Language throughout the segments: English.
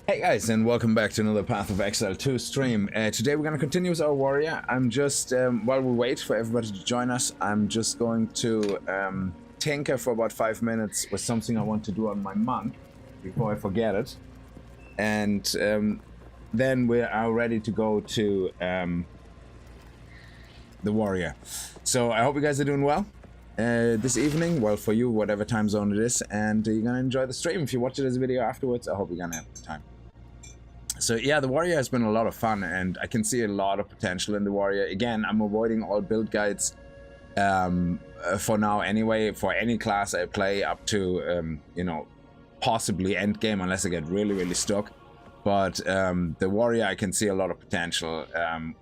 Hey guys, and welcome back to another Path of Exile 2 stream. Today we're going to continue with our warrior. I'm just, while we wait for everybody to join us, I'm just going to tinker for about 5 minutes with something I want to do on my monk before I forget it. And then we are ready to go to the warrior. So I hope you guys are doing well this evening. Well, for you, whatever time zone it is, and you're going to enjoy the stream. If you watch it as a video afterwards, I hope you're going to have a good time. So yeah, the warrior has been a lot of fun, and I can see a lot of potential in the warrior. Again, I'm avoiding all build guides for now anyway, for any class I play up to, you know, possibly end game, unless I get really stuck. But the warrior, I can see a lot of potential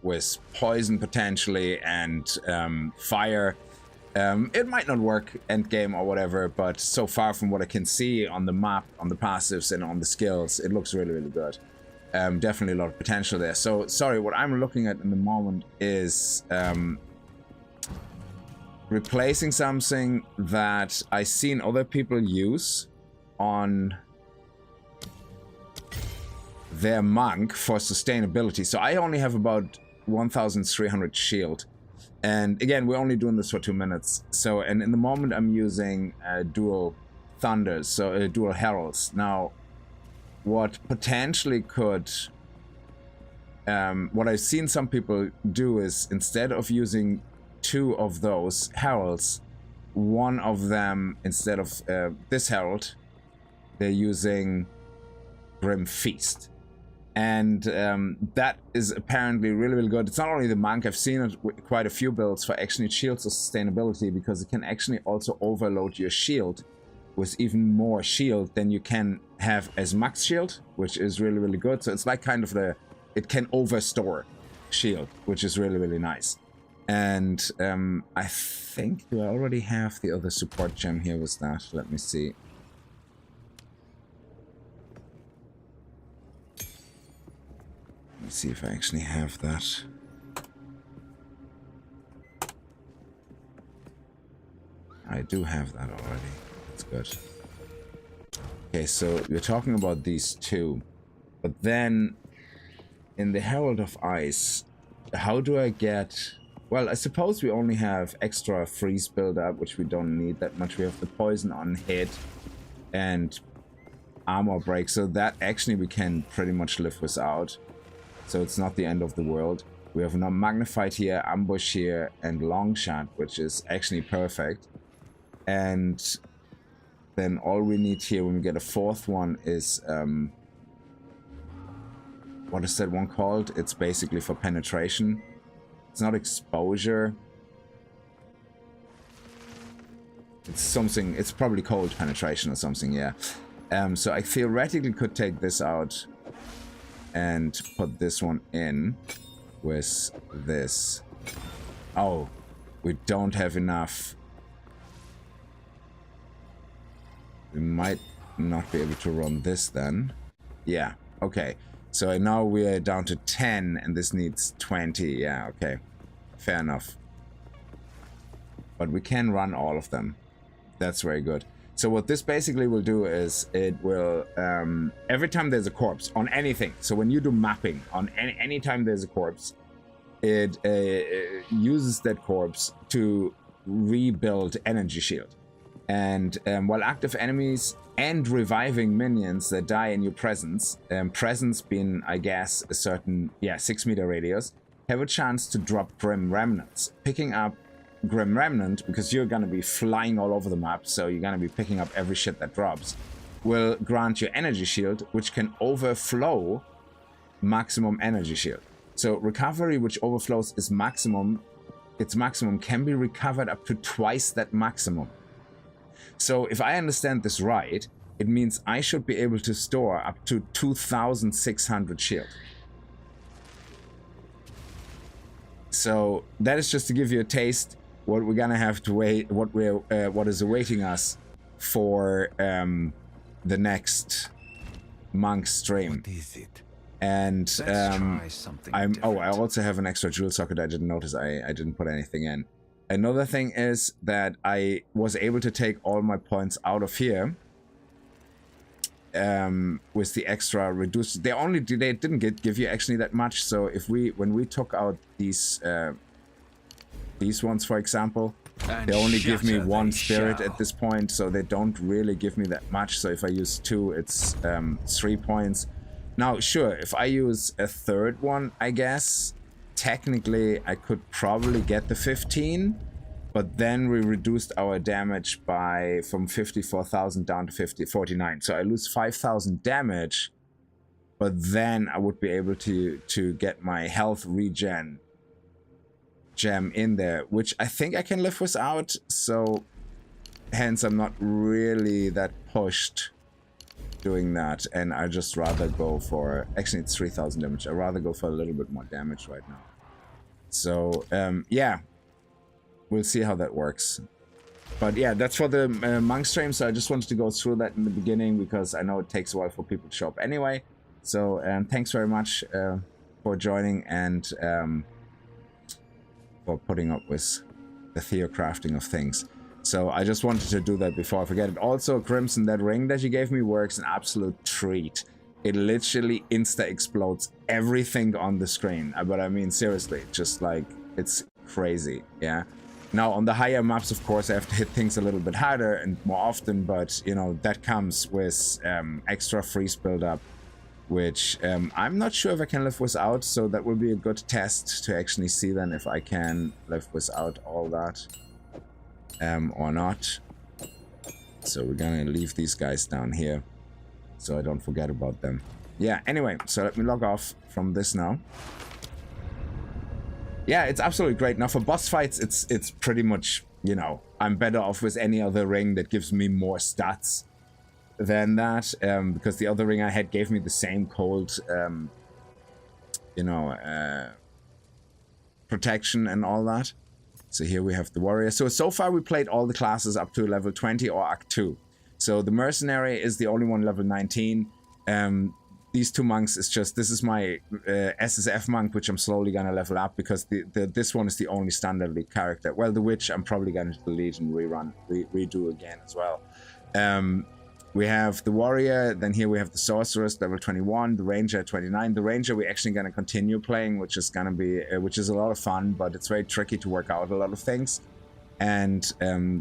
with poison potentially and fire. It might not work end game or whatever, but so far from what I can see on the map, on the passives and on the skills, it looks really good. Definitely a lot of potential there. So, sorry, what I'm looking at in the moment is replacing something that I've seen other people use on their monk for sustainability. So I only have about 1,300 shield. And again, we're only doing this for 2 minutes. So, and in the moment I'm using dual thunders, so dual heralds. Now, what potentially could, what I've seen some people do is, instead of using 2 of those heralds, one of them, instead of this herald, they're using Grim Feast. And that is apparently really good. It's not only the monk, I've seen it with quite a few builds for actually shields of sustainability, because it can actually also overload your shield with even more shield than you can have as max shield, which is really good. So it's like kind of it can overstore shield, which is really nice. And I think, do I already have the other support gem here with that? Let me see. Let me see if I actually have that. I do have that already. That's good. Okay, so we're talking about these 2. But then, in the Herald of Ice, how do I get... Well, I suppose we only have extra freeze build-up, which we don't need that much. We have the poison on hit and armor break, so that actually we can pretty much live without. So it's not the end of the world. We have now magnified here, ambush here, and long shot, which is actually perfect. And then all we need here when we get a 4th one is what is that one called? It's basically for penetration. It's not exposure. It's something, it's probably called penetration or something, yeah. So I theoretically could take this out and put this one in with this. Oh, we don't have enough. We might not be able to run this then. Yeah, okay. So now we're down to 10 and this needs 20. Yeah, okay. Fair enough. But we can run all of them. That's very good. So what this basically will do is it will, every time there's a corpse on anything, so when you do mapping on any time there's a corpse, it uses that corpse to rebuild energy shield. And while active enemies and reviving minions that die in your presence, presence being, I guess, a certain, 6 meter radius, have a chance to drop Grim Remnants. Picking up Grim Remnant, because you're going to be flying all over the map, so you're going to be picking up every shit that drops, will grant you energy shield, which can overflow maximum energy shield. So recovery which overflows is maximum, its maximum can be recovered up to twice that maximum. So if I understand this right, it means I should be able to store up to 2,600 shield. So that is just to give you a taste what we're gonna have to wait, what is awaiting us for the next monk stream. What is it? And I I also have an extra jewel socket. I didn't notice I didn't put anything in. Another thing is that I was able to take all my points out of here with the extra reduced. They didn't give you actually that much. So if when we took out these ones, for example, they only give me 1 spirit at this point, so they don't really give me that much. So if I use 2, it's 3 points. Now, sure, if I use a third one, I guess technically I could probably get the 15, but then we reduced our damage from 54,000 down to 49. So I lose 5,000 damage, but then I would be able to get my health regen gem in there, which I think I can live without. So hence I'm not really that pushed doing that, and I just rather go for, actually it's 3,000 damage. I'd rather go for a little bit more damage right now. So yeah, we'll see how that works. But yeah, that's for the monk stream, so I just wanted to go through that in the beginning because I know it takes a while for people to show up anyway. So thanks very much for joining and for putting up with the theocrafting of things. So I just wanted to do that before I forget it. Also, Crimson, that ring that you gave me works an absolute treat. It literally insta-explodes everything on the screen. But I mean, seriously, just like, it's crazy, yeah? Now, on the higher maps, of course, I have to hit things a little bit harder and more often, but, you know, that comes with extra freeze build-up, which I'm not sure if I can live without, so that will be a good test to actually see then if I can live without all that. Or not. So we're gonna leave these guys down here so I don't forget about them. Yeah, anyway, so let me log off from this now. Yeah, it's absolutely great. Now for boss fights, it's pretty much, you know, I'm better off with any other ring that gives me more stats than that, because the other ring I had gave me the same cold, you know, protection and all that. So here we have the warrior. So far we played all the classes up to level 20 or Act 2. So the mercenary is the only one level 19. These 2 monks is just, this is my SSF monk, which I'm slowly gonna level up because this one is the only standard league character. Well, the witch I'm probably gonna delete and redo again as well. We have the warrior, then here we have the sorceress, level 21, the ranger at 29. The ranger we're actually going to continue playing, which is going to be, which is a lot of fun, but it's very tricky to work out a lot of things. And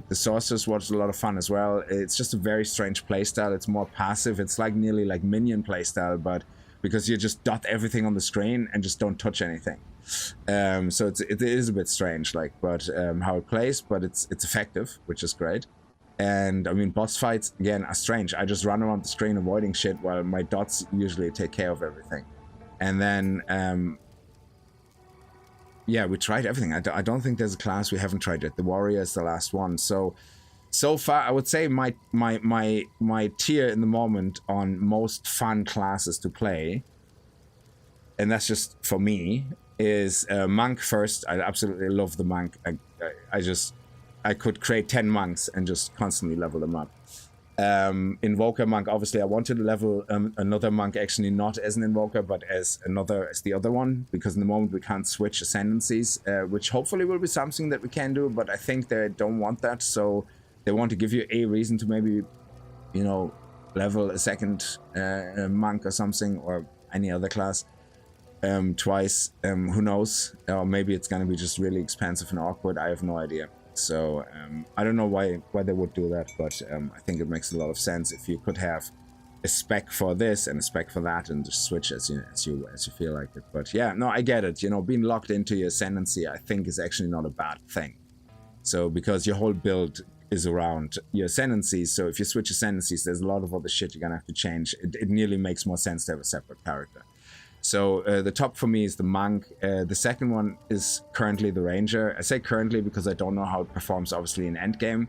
the sorceress was a lot of fun as well. It's just a very strange playstyle. It's more passive. It's like nearly like minion playstyle, but because you just dot everything on the screen and just don't touch anything. So it is a bit strange, like, but how it plays, but it's effective, which is great. And I mean, boss fights, again, are strange. I just run around the screen avoiding shit while my dots usually take care of everything. And then, yeah, we tried everything. I don't think there's a class we haven't tried yet. The warrior is the last one. So far, I would say my tier in the moment on most fun classes to play, and that's just for me, is monk first. I absolutely love the monk. I could create 10 monks and just constantly level them up. Invoker monk, obviously I wanted to level another monk, actually not as an invoker, but as the other one, because in the moment we can't switch ascendancies, which hopefully will be something that we can do, but I think they don't want that, so they want to give you a reason to maybe, you know, level a second monk or something, or any other class twice. Who knows? Or maybe it's gonna be just really expensive and awkward. I have no idea. So I don't know why they would do that, but I think it makes a lot of sense if you could have a spec for this and a spec for that and just switch as you feel like it. But yeah, no, I get it. You know, being locked into your ascendancy, I think, is actually not a bad thing. So because your whole build is around your ascendancies, so if you switch ascendancies, there's a lot of other shit you're gonna have to change. It nearly makes more sense to have a separate character. So the top for me is the monk. The second one is currently the ranger. I say currently because I don't know how it performs, obviously, in endgame.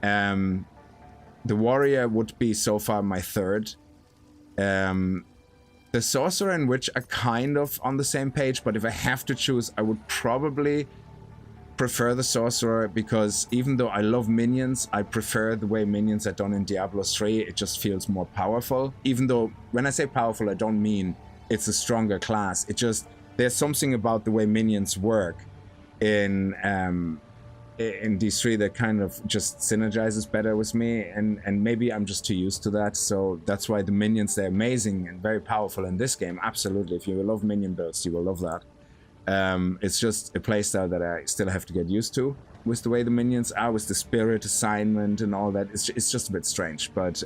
The warrior would be so far my third. The sorcerer and witch are kind of on the same page, but if I have to choose, I would probably prefer the sorcerer, because even though I love minions, I prefer the way minions are done in Diablo 3. It just feels more powerful. Even though, when I say powerful, I don't mean it's a stronger class. It just, there's something about the way minions work in in D3 that kind of just synergizes better with me, and maybe I'm just too used to that. So that's why the minions, they're amazing and very powerful in this game. Absolutely, if you love minion builds, you will love that. It's just a playstyle that I still have to get used to with the way the minions are, with the spirit assignment and all that. It's just a bit strange, but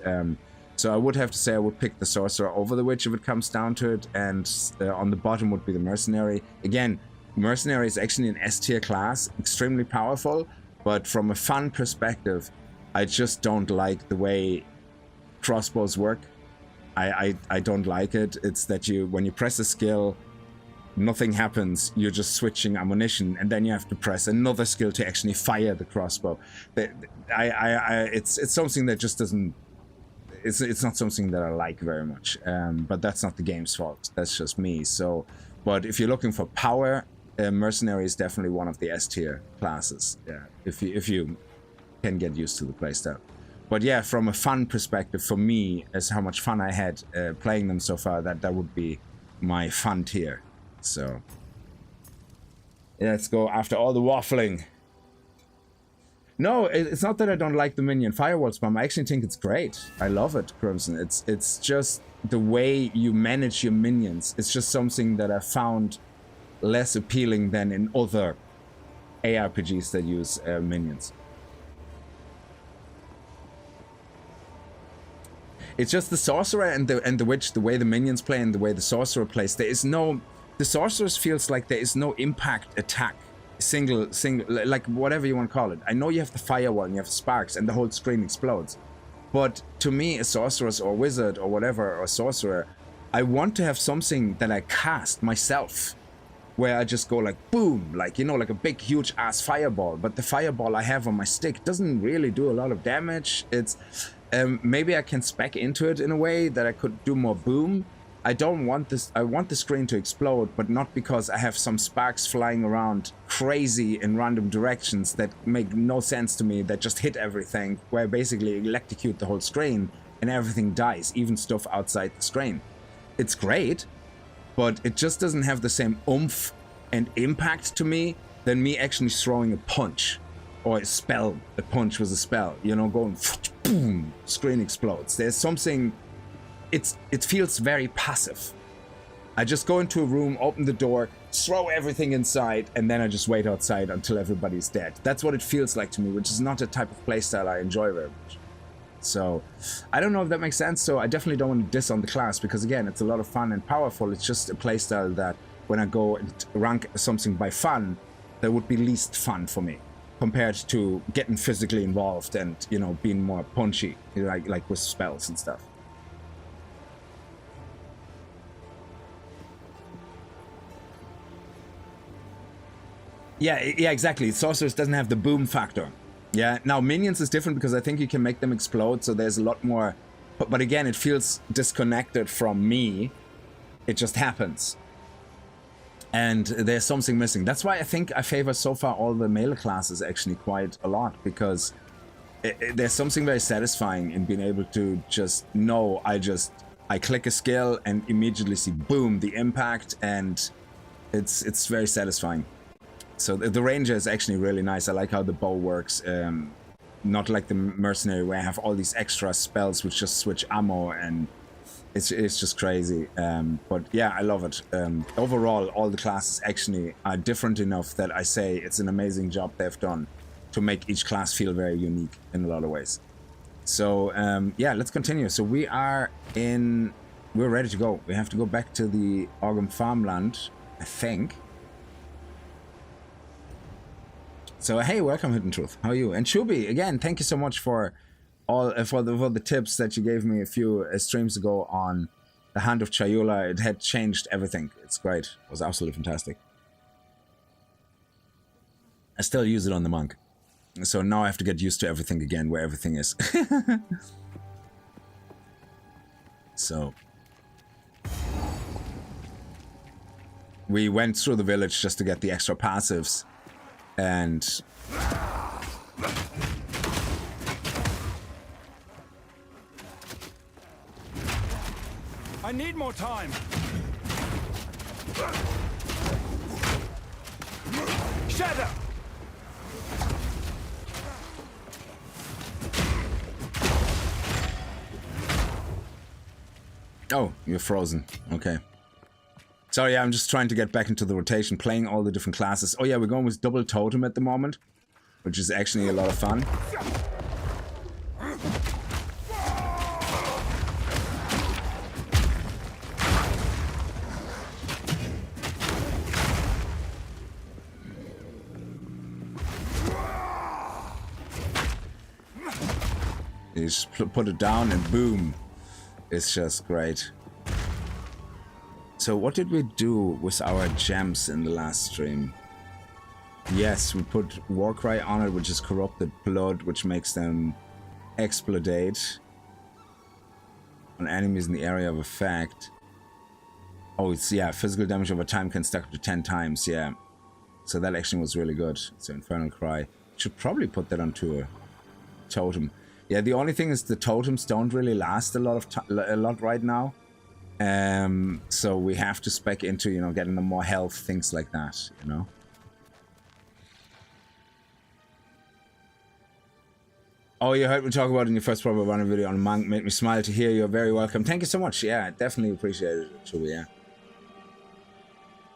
so I would have to say I would pick the sorcerer over the witch if it comes down to it, and on the bottom would be the mercenary. Again, mercenary is actually an S tier class, extremely powerful, but from a fun perspective, I just don't like the way crossbows work. I don't like it. It's that when you press a skill, nothing happens. You're just switching ammunition, and then you have to press another skill to actually fire the crossbow. It's something that just doesn't. It's not something that I like very much. But that's not the game's fault. That's just me. So, but if you're looking for power, mercenary is definitely one of the S tier classes. Yeah, if you can get used to the playstyle. But yeah, from a fun perspective, for me, as how much fun I had playing them so far, that would be my fun tier. So yeah, let's go after all the waffling. No, it's not that I don't like the minion firewall spam. I actually think it's great. I love it, Crimson. It's just the way you manage your minions. It's just something that I found less appealing than in other ARPGs that use minions. It's just the sorcerer and the witch, the way the minions play and the way the sorcerer plays. There is no, the sorceress feels like there is no impact attack, single, like whatever you want to call it. I know you have the firewall and you have sparks and the whole screen explodes, but to me, a sorceress or wizard or whatever, or sorcerer, I want to have something that I cast myself, where I just go like boom, like, you know, like a big huge ass fireball. But the fireball I have on my stick doesn't really do a lot of damage. It's maybe I can spec into it in a way that I could do more boom. I don't want this. I want the screen to explode, but not because I have some sparks flying around crazy in random directions that make no sense to me, that just hit everything, where I basically electrocute the whole screen and everything dies, even stuff outside the screen. It's great, but it just doesn't have the same oomph and impact to me than me actually throwing a punch or a spell. A punch was a spell, you know, going boom, screen explodes. There's something, it feels very passive. I just go into a room, open the door, throw everything inside, and then I just wait outside until everybody's dead. That's what it feels like to me, which is not a type of playstyle I enjoy very much. So, I don't know if that makes sense. So I definitely don't want to diss on the class, because again, it's a lot of fun and powerful. It's just a playstyle that when I go and rank something by fun, that would be least fun for me, compared to getting physically involved and, you know, being more punchy, like with spells and stuff. Yeah, exactly. Sorceress doesn't have the boom factor. Yeah, now minions is different because I think you can make them explode, so there's a lot more, but again, it feels disconnected from me. It just happens. And there's something missing. That's why I think I favor so far all the melee classes actually quite a lot, because there's something very satisfying in being able to just know I click a skill and immediately see boom, the impact, and it's very satisfying. So the ranger is actually really nice. I like how the bow works. Not like the mercenary where I have all these extra spells which just switch ammo, and it's just crazy. But yeah, I love it. Overall, all the classes actually are different enough that I say it's an amazing job they've done to make each class feel very unique in a lot of ways. So yeah, let's continue. So we're ready to go. We have to go back to the Orgum farmland, I think. So hey, welcome Hidden Truth. How are you? And Shubi, again, thank you so much for all for the tips that you gave me a few streams ago on the Hand of Chayula. It had changed everything. It's great. It was absolutely fantastic. I still use it on the monk, so now I have to get used to everything again, where everything is. So we went through the village just to get the extra passives. And I need more time. Shadow. Oh, you're frozen. Okay. Sorry, yeah, I'm just trying to get back into the rotation, playing all the different classes. Oh yeah, we're going with double totem at the moment, which is actually a lot of fun. You just put it down and boom. It's just great. So what did we do with our gems in the last stream? Yes, we put Warcry on it, which is corrupted blood, which makes them explodate on enemies in the area of effect. Oh, it's, yeah, physical damage over time can stack up to 10 times, yeah. So that actually was really good. So Infernal Cry. Should probably put that onto a totem. Yeah, the only thing is the totems don't really last a lot right now. So we have to spec into, you know, getting them more health, things like that, you know. Oh, you heard me talk about it in your first proper runner video on Monk. Made me smile to hear. You're very welcome. Thank you so much. Yeah, definitely appreciate it, Chewie, yeah.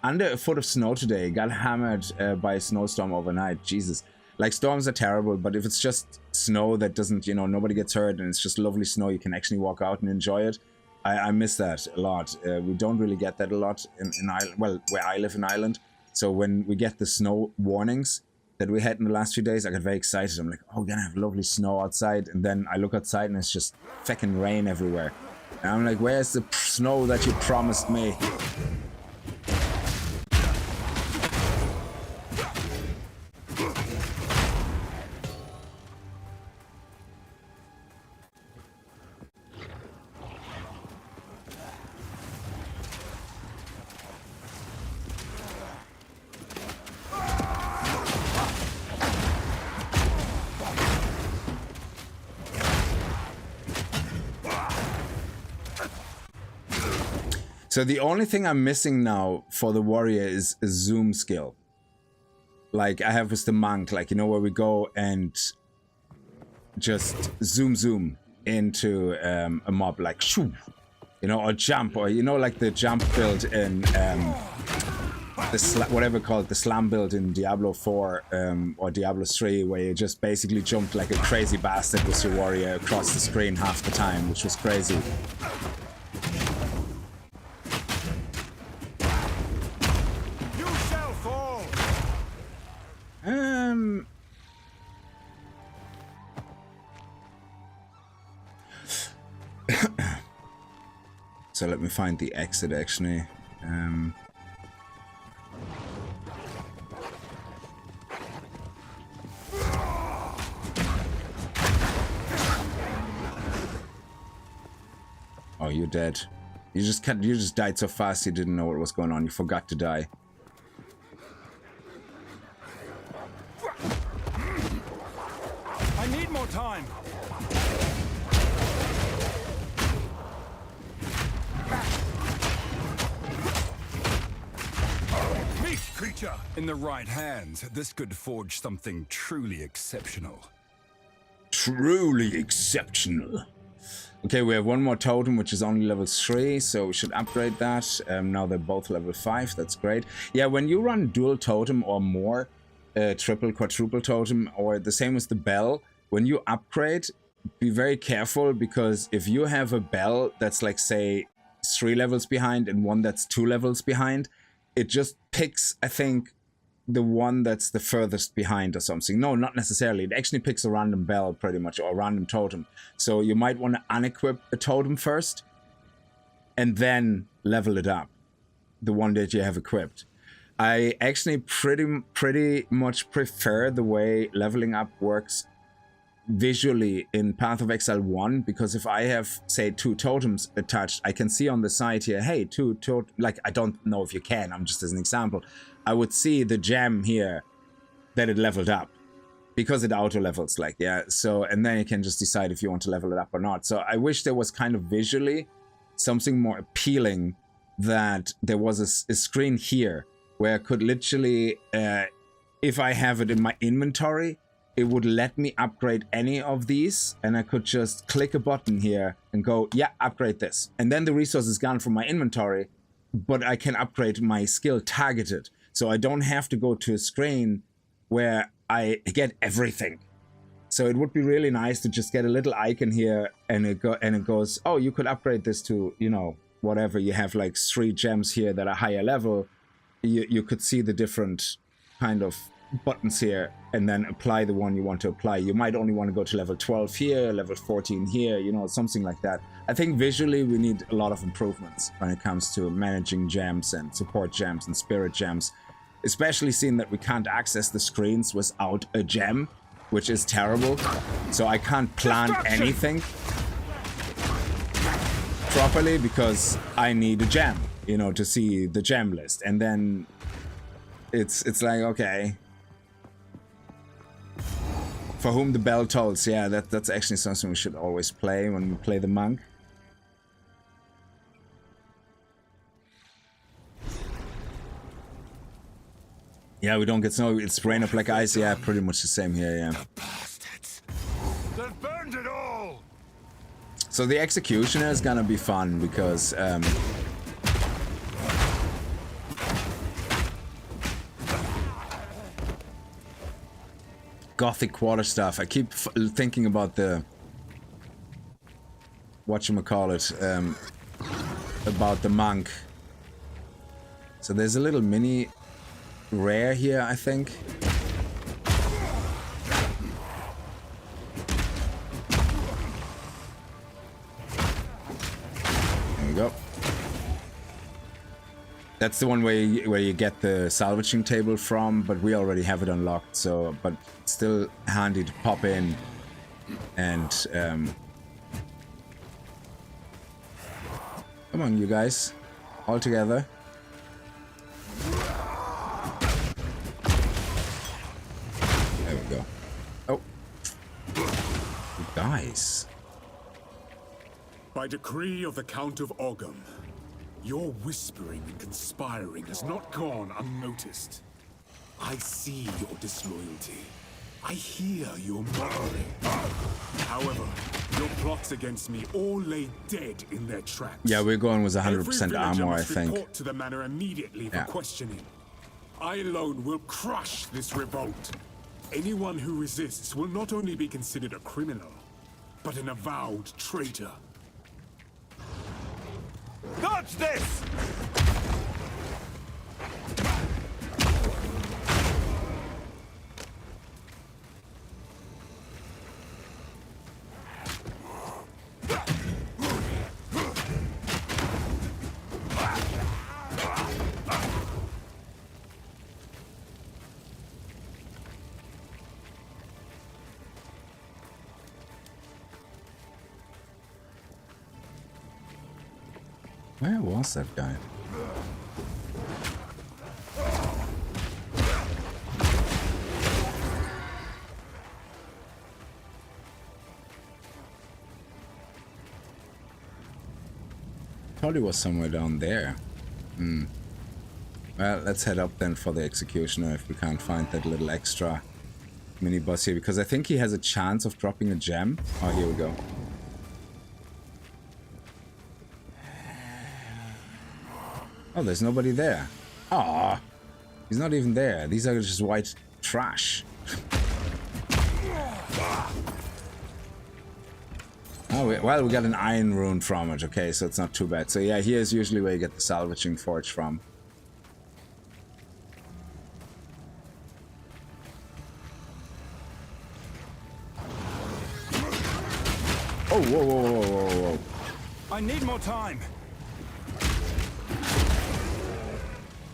Under a foot of snow today. Got hammered by a snowstorm overnight. Jesus. Like, storms are terrible, but if it's just snow that doesn't, you know, nobody gets hurt and it's just lovely snow, you can actually walk out and enjoy it. I miss that a lot. We don't really get that a lot in Ireland, well, where I live in Ireland. So when we get the snow warnings that we had in the last few days, I got very excited. I'm like, oh, we're gonna have lovely snow outside. And then I look outside and it's just fucking rain everywhere. And I'm like, where's the snow that you promised me? So the only thing I'm missing now for the warrior is a zoom skill. Like I have with the monk, like, you know, where we go and just zoom into a mob, like shoo, you know, or jump, or, you know, like the jump build in whatever called the slam build in Diablo 4 or Diablo 3, where you just basically jumped like a crazy bastard with your warrior across the screen half the time, which was crazy. So let me find the exit actually. Oh, you're dead. You just died so fast you didn't know what was going on. You forgot to die. I need more time. Meat creature! In the right hands, this could forge something truly exceptional. Truly exceptional. Okay, we have one more totem, which is only level 3, so we should upgrade that. Now they're both level 5, that's great. Yeah, when you run dual totem or more, triple, quadruple totem, or the same as the bell, when you upgrade, be very careful, because if you have a bell that's like, say, 3 levels behind and one that's 2 levels behind, it just picks, I think, the one that's the furthest behind or something. No, not necessarily. It actually picks a random bell pretty much, or a random totem. So you might want to unequip a totem first and then level it up, the one that you have equipped. I actually pretty much prefer the way leveling up works visually in Path of Exile 1, because if I have, say, 2 totems attached, I can see on the side here, hey, 2 totems, like, I don't know if you can, I'm just as an example, I would see the gem here that it leveled up, because it auto levels, like, yeah, so, and then you can just decide if you want to level it up or not. So I wish there was kind of visually something more appealing, that there was a screen here where I could literally, if I have it in my inventory, it would let me upgrade any of these, and I could just click a button here and go, yeah, upgrade this. And then the resource is gone from my inventory, but I can upgrade my skill targeted. So I don't have to go to a screen where I get everything. So it would be really nice to just get a little icon here, and it goes, oh, you could upgrade this to, you know, whatever. You have like 3 gems here that are higher level. You could see the different kind of buttons here, and then apply the one you want to apply. You might only want to go to level 12 here, level 14 here, you know, something like that. I think visually we need a lot of improvements when it comes to managing gems and support gems and spirit gems, especially seeing that we can't access the screens without a gem, which is terrible. So I can't plan anything properly because I need a gem, you know, to see the gem list. And then it's like, okay, for whom the bell tolls. Yeah, that's actually something we should always play when we play the monk. Yeah, we don't get snow. It's rain up like ice. Yeah, pretty much the same here. Yeah. The bastards! They've burned it all. So the executioner is gonna be fun because Gothic quarterstaff. I keep thinking about the whatchamacallit, about the monk. So there's a little mini rare here, I think. There we go. That's the one where you get the salvaging table from, but we already have it unlocked, so, but it's still handy to pop in and come on, you guys, all together. There we go. Oh, you guys. By decree of the Count of Ogham, your whispering and conspiring has not gone unnoticed. I see your disloyalty. I hear your mockery. However, your plots against me all lay dead in their tracks. Yeah, we're going with 100% armor, I think. Report to the manor immediately for questioning. I alone will crush this revolt. Anyone who resists will not only be considered a criminal, but an avowed traitor. Dodge this! Where was that guy? Thought he was somewhere down there. Well, let's head up then for the executioner if we can't find that little extra mini boss here, because I think he has a chance of dropping a gem. Oh, here we go. Oh, there's nobody there. Aw, he's not even there. These are just white trash. Oh, well, we got an iron rune from it. Okay, so it's not too bad. So yeah, here's usually where you get the salvaging forge from. Oh, whoa, whoa, whoa, whoa, whoa. I need more time.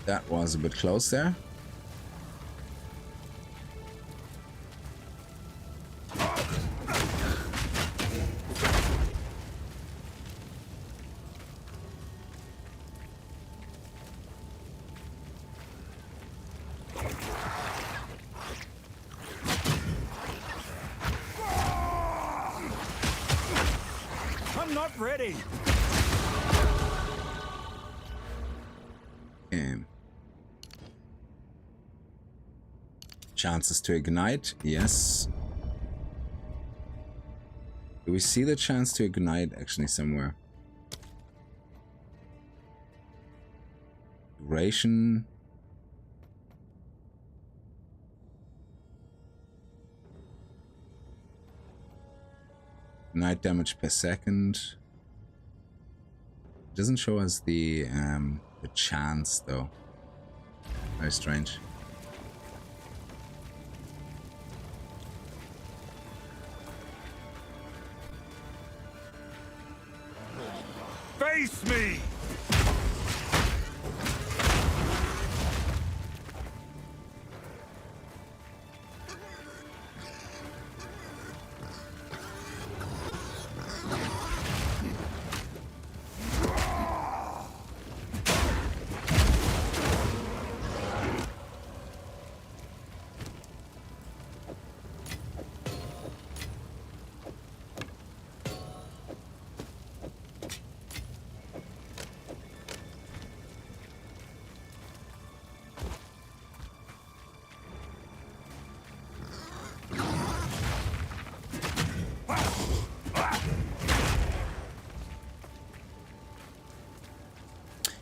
That was a bit close there. I'm not ready. Chances to ignite, yes. Do we see the chance to ignite actually somewhere? Duration. Ignite damage per second. Doesn't show us the chance though. Very strange. Face me!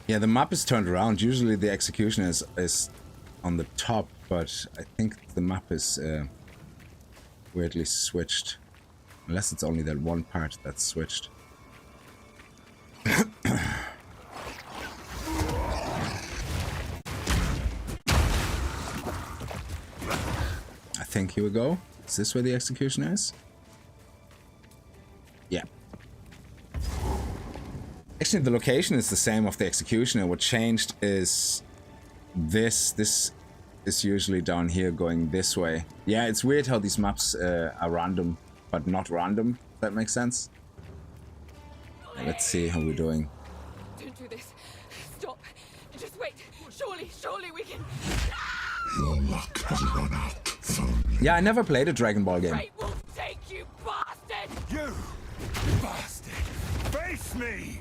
Yeah, the map is turned around. Usually the execution is on the top, but I think the map is weirdly switched. Unless it's only that one part that's switched. I think, here we go. Is this where the execution is? Yeah. Actually, the location is the same of the executioner. What changed is this is usually down here going this way. Yeah, it's weird how these maps are random, but not random. If that makes sense. Let's see how we're doing. Don't do this. Stop. Just wait. Surely we can. Your luck has run out, firmly. Yeah, I never played a Dragon Ball game. Fate will take you, bastard! You bastard! Face me!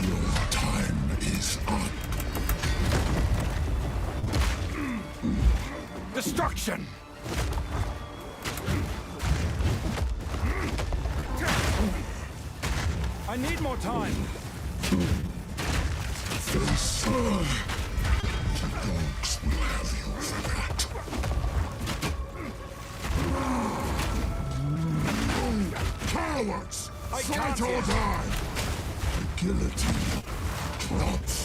Your time is up. Destruction! I need more time. Face her. The dogs will have you for that. Cowards! I Fight can't or hear. die! The guillotine drops.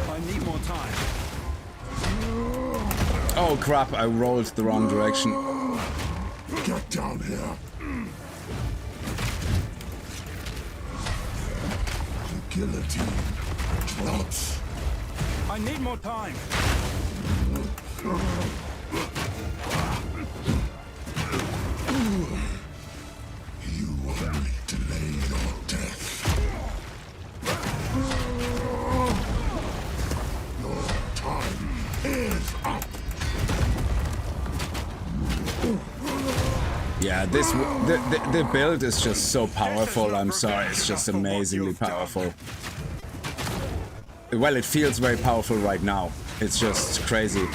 I need more time. Oh crap, I rolled the wrong direction. Get down here. The guillotine drops. I need more time. You only delay your death. Your time is up. Yeah, the build is just so powerful. I'm sorry, it's just amazingly powerful. Well, it feels very powerful right now. It's just crazy.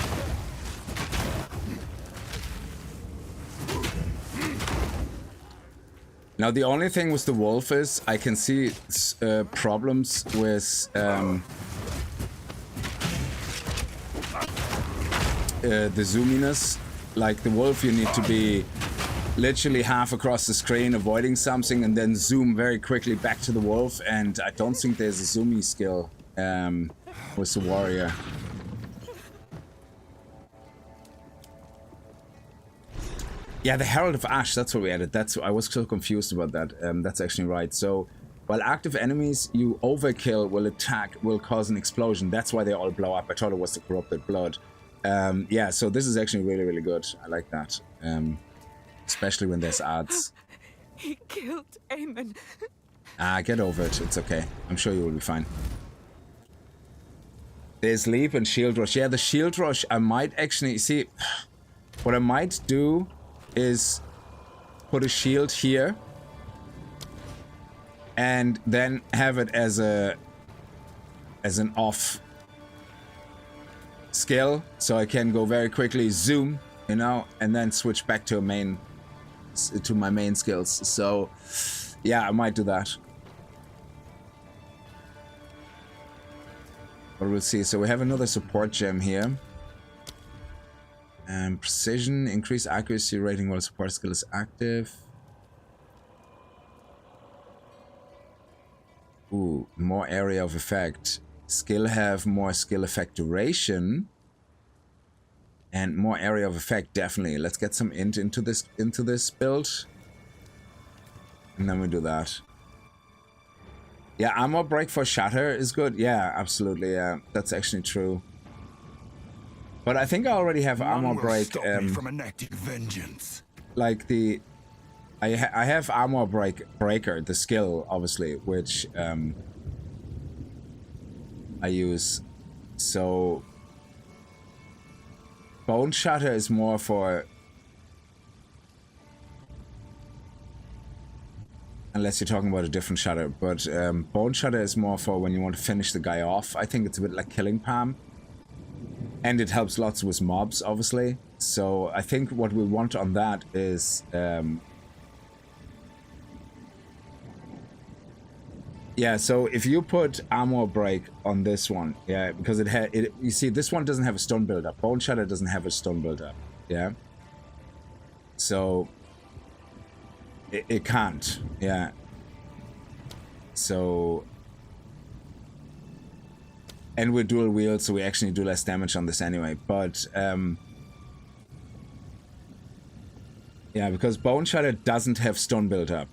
Now, the only thing with the wolf is I can see problems with the zoominess. Like the wolf, you need to be literally half across the screen avoiding something and then zoom very quickly back to the wolf, and I don't think there's a zooming skill with the warrior. Yeah, the Herald of Ash, that's what we added. I was so confused about that. That's actually right. So while active enemies you overkill will cause an explosion. That's why they all blow up. I thought it was the corrupted blood. Yeah, so this is actually really, really good. I like that. Especially when there's ads. He killed Eamon. Ah, get over it. It's okay. I'm sure you will be fine. There's Leap and Shield Rush. Yeah, the Shield Rush, I might actually... See, what I might do is put a shield here and then have it as an off skill, so I can go very quickly, zoom, you know, and then switch back to my main skills. So yeah, I might do that, but we'll see. So we have another support gem here. Precision, increase accuracy rating while support skill is active. Ooh, more area of effect. Skill have more skill effect duration. And more area of effect, definitely. Let's get some int into this build. And then we do that. Yeah, armor break for shatter is good. Yeah, absolutely. Yeah, that's actually true. But I think I already have armor break. From enacting vengeance. Like I have armor breaker, the skill, obviously, which I use. So bone shatter is more for, unless you're talking about a different shatter, but bone shatter is more for when you want to finish the guy off. I think it's a bit like killing palm. And it helps lots with mobs, obviously. So I think what we want on that is... yeah, so if you put armor break on this one, yeah, because you see, this one doesn't have a stun build-up. Bone Shatter doesn't have a stun build-up, yeah? So... It can't, yeah. So... And we're dual wield, so we actually do less damage on this anyway. But, yeah, because Bone Shatter doesn't have stun build-up.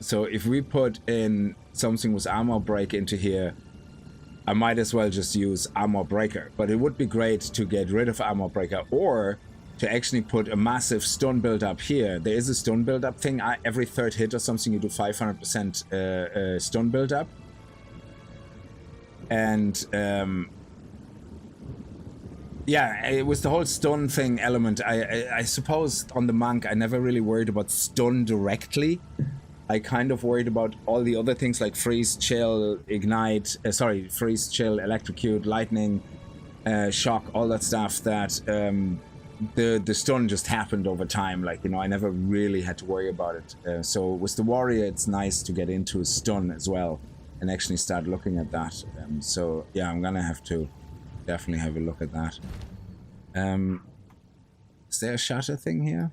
So if we put in something with armor break into here, I might as well just use armor breaker. But it would be great to get rid of armor breaker, or to actually put a massive stun build-up here. There is a stun build-up thing. Every third hit or something, you do 500% stun build-up. And yeah, it was the whole stun thing element. I suppose on the monk, I never really worried about stun directly. I kind of worried about all the other things like freeze, chill, ignite, freeze, chill, electrocute, lightning, shock, all that stuff that the stun just happened over time. Like, you know, I never really had to worry about it. So with the warrior, it's nice to get into stun as well and actually start looking at that. So yeah, I'm gonna have to definitely have a look at that. Is there a shatter thing here?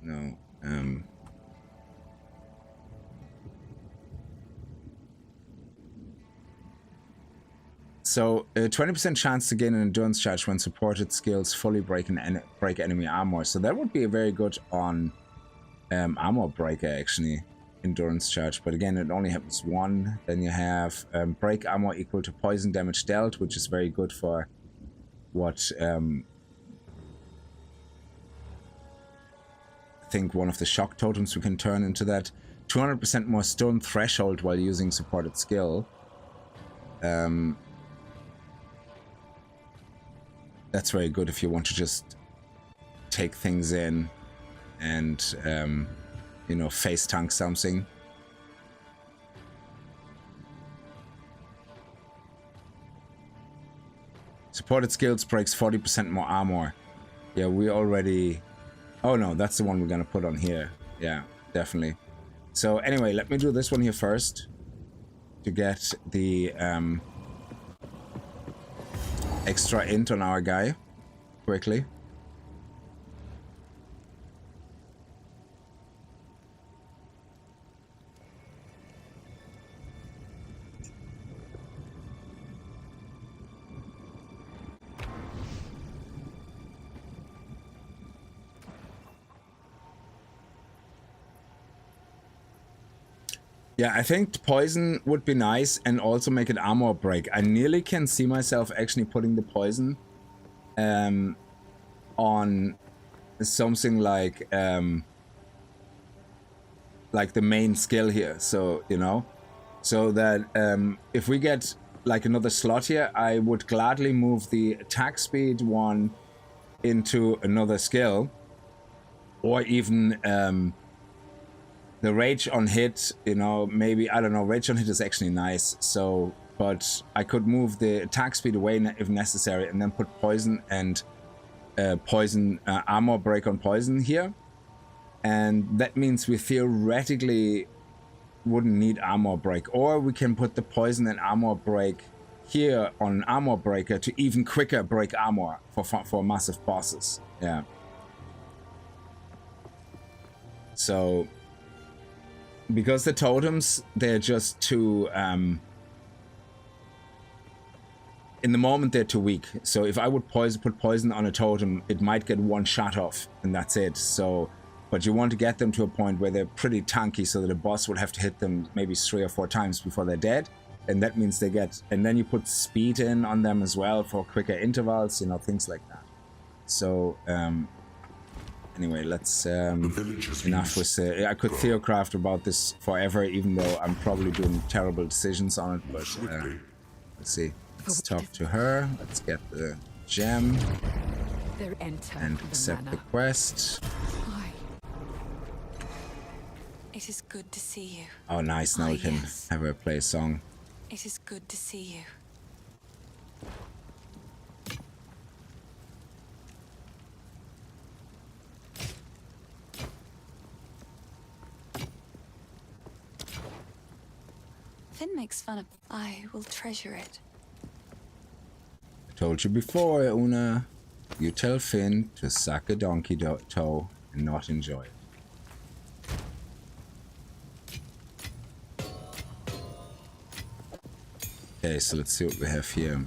No. So 20% chance to gain an endurance charge when supported skills fully break enemy armor. So that would be very good on armor breaker, actually. Endurance charge, but again, it only happens one. Then you have break armor equal to poison damage dealt, which is very good for what I think one of the shock totems we can turn into that. 200% more stun threshold while using supported skill. That's very good if you want to just take things in and you know, face tank something. Supported skills breaks 40% more armor. Yeah, we already... Oh no, that's the one we're gonna put on here. Yeah, definitely. So anyway, let me do this one here first to get the extra int on our guy quickly. Yeah, I think poison would be nice and also make it armor break. I nearly can see myself actually putting the poison on something like the main skill here. So, you know, so that if we get like another slot here, I would gladly move the attack speed one into another skill, or even the rage on hit, you know, maybe, I don't know, rage on hit is actually nice, so, but I could move the attack speed away if necessary, and then put poison and armor break on poison here, and that means we theoretically wouldn't need armor break, or we can put the poison and armor break here on armor breaker to even quicker break armor for massive bosses. Yeah. So because the totems, they're just too in the moment they're too weak. So if I would put poison on a totem, it might get one shot off and that's it. So but you want to get them to a point where they're pretty tanky so that the boss would have to hit them maybe 3 or 4 times before they're dead. And that means they get, and then you put speed in on them as well for quicker intervals, you know, things like that. So, anyway, let's, enough with the, I could theocraft about this forever, even though I'm probably doing terrible decisions on it, but, let's see. Let's talk to her, let's get the gem, and accept the quest. It is good to see you. Oh, nice. Now we can have her play a song. It is good to see you. Finn makes fun of. I will treasure it. I told you before, Una. You tell Finn to suck a donkey toe and not enjoy it. Okay, so let's see what we have here.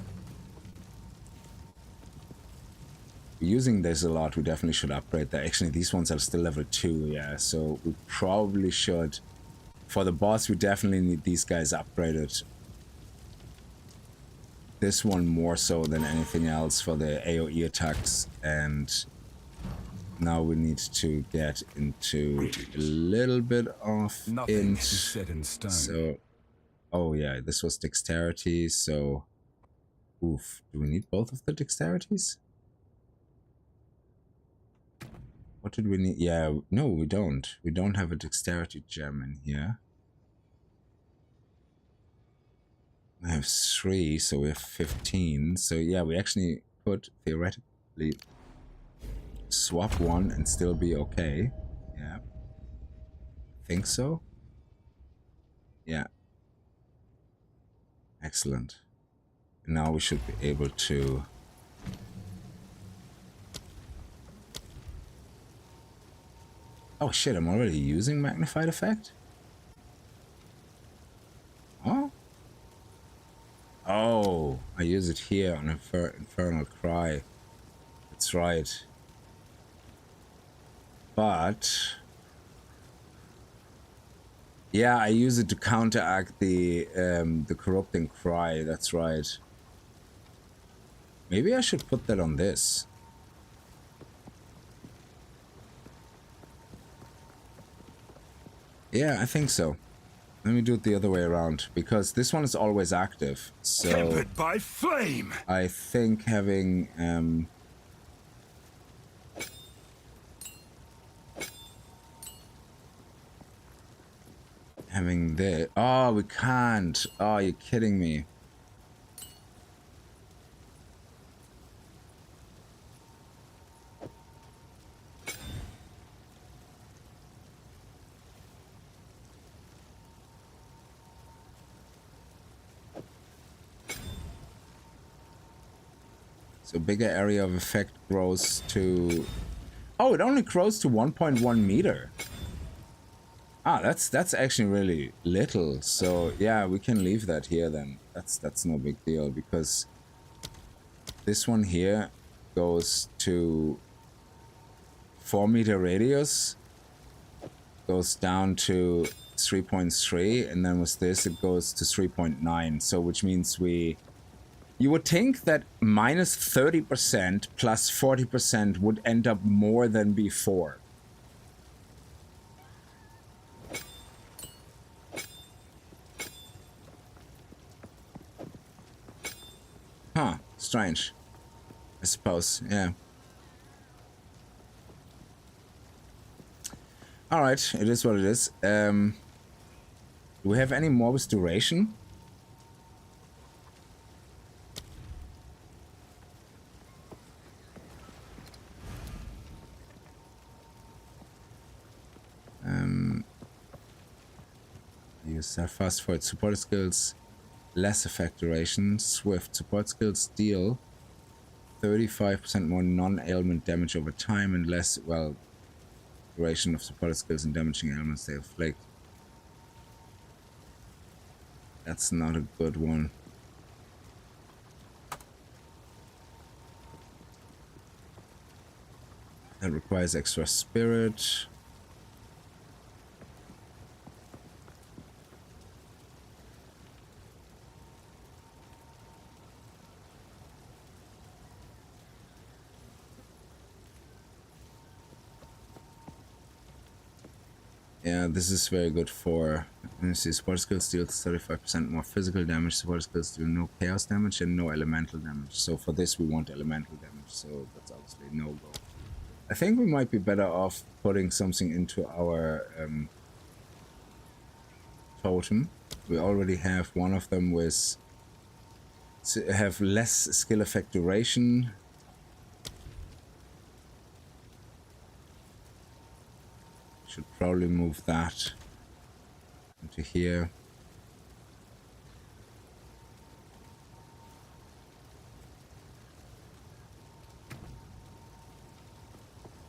We're using this a lot, we definitely should upgrade that. Actually, these ones are still level 2, yeah, so we probably should. For the boss, we definitely need these guys upgraded. This one more so than anything else for the AoE attacks, and now we need to get into a little bit of Nothing is set in stone. So, oh yeah, this was dexterity, so oof, do we need both of the dexterities? What did we need? Yeah, no, we don't. We don't have a dexterity gem in here. I have 3, so we have 15. So yeah, we actually could theoretically swap one and still be okay. Yeah. Think so? Yeah. Excellent. Now we should be able to oh shit, I'm already using magnified effect? Oh? Oh, I use it here on Infernal Cry. That's right. But yeah, I use it to counteract the corrupting cry. That's right. Maybe I should put that on this. Yeah, I think so. Let me do it the other way around, because this one is always active. So tempered by flame. I think having this. Oh, we can't. Oh, you're kidding me. So bigger area of effect grows to... Oh, it only grows to 1.1 meter. Ah, that's actually really little. So yeah, we can leave that here then. That's no big deal, because this one here goes to 4 meter radius, goes down to 3.3, and then with this it goes to 3.9. So which means we You would think that minus 30% plus 40% would end up more than before. Huh, strange. I suppose, yeah. Alright, it is what it is. Do we have any more with duration? Use that fast forward support skills, less effect duration, swift support skills deal 35% more non-ailment damage over time and less, well, duration of support skills and damaging ailments they inflict. That's not a good one. That requires extra spirit. Yeah, this is very good for, let me see, support skills deals 35% more physical damage, support skills do no chaos damage and no elemental damage. So for this we want elemental damage, so that's obviously no go. I think we might be better off putting something into our totem. We already have one of them with, have less skill effect duration. Should probably move that into here.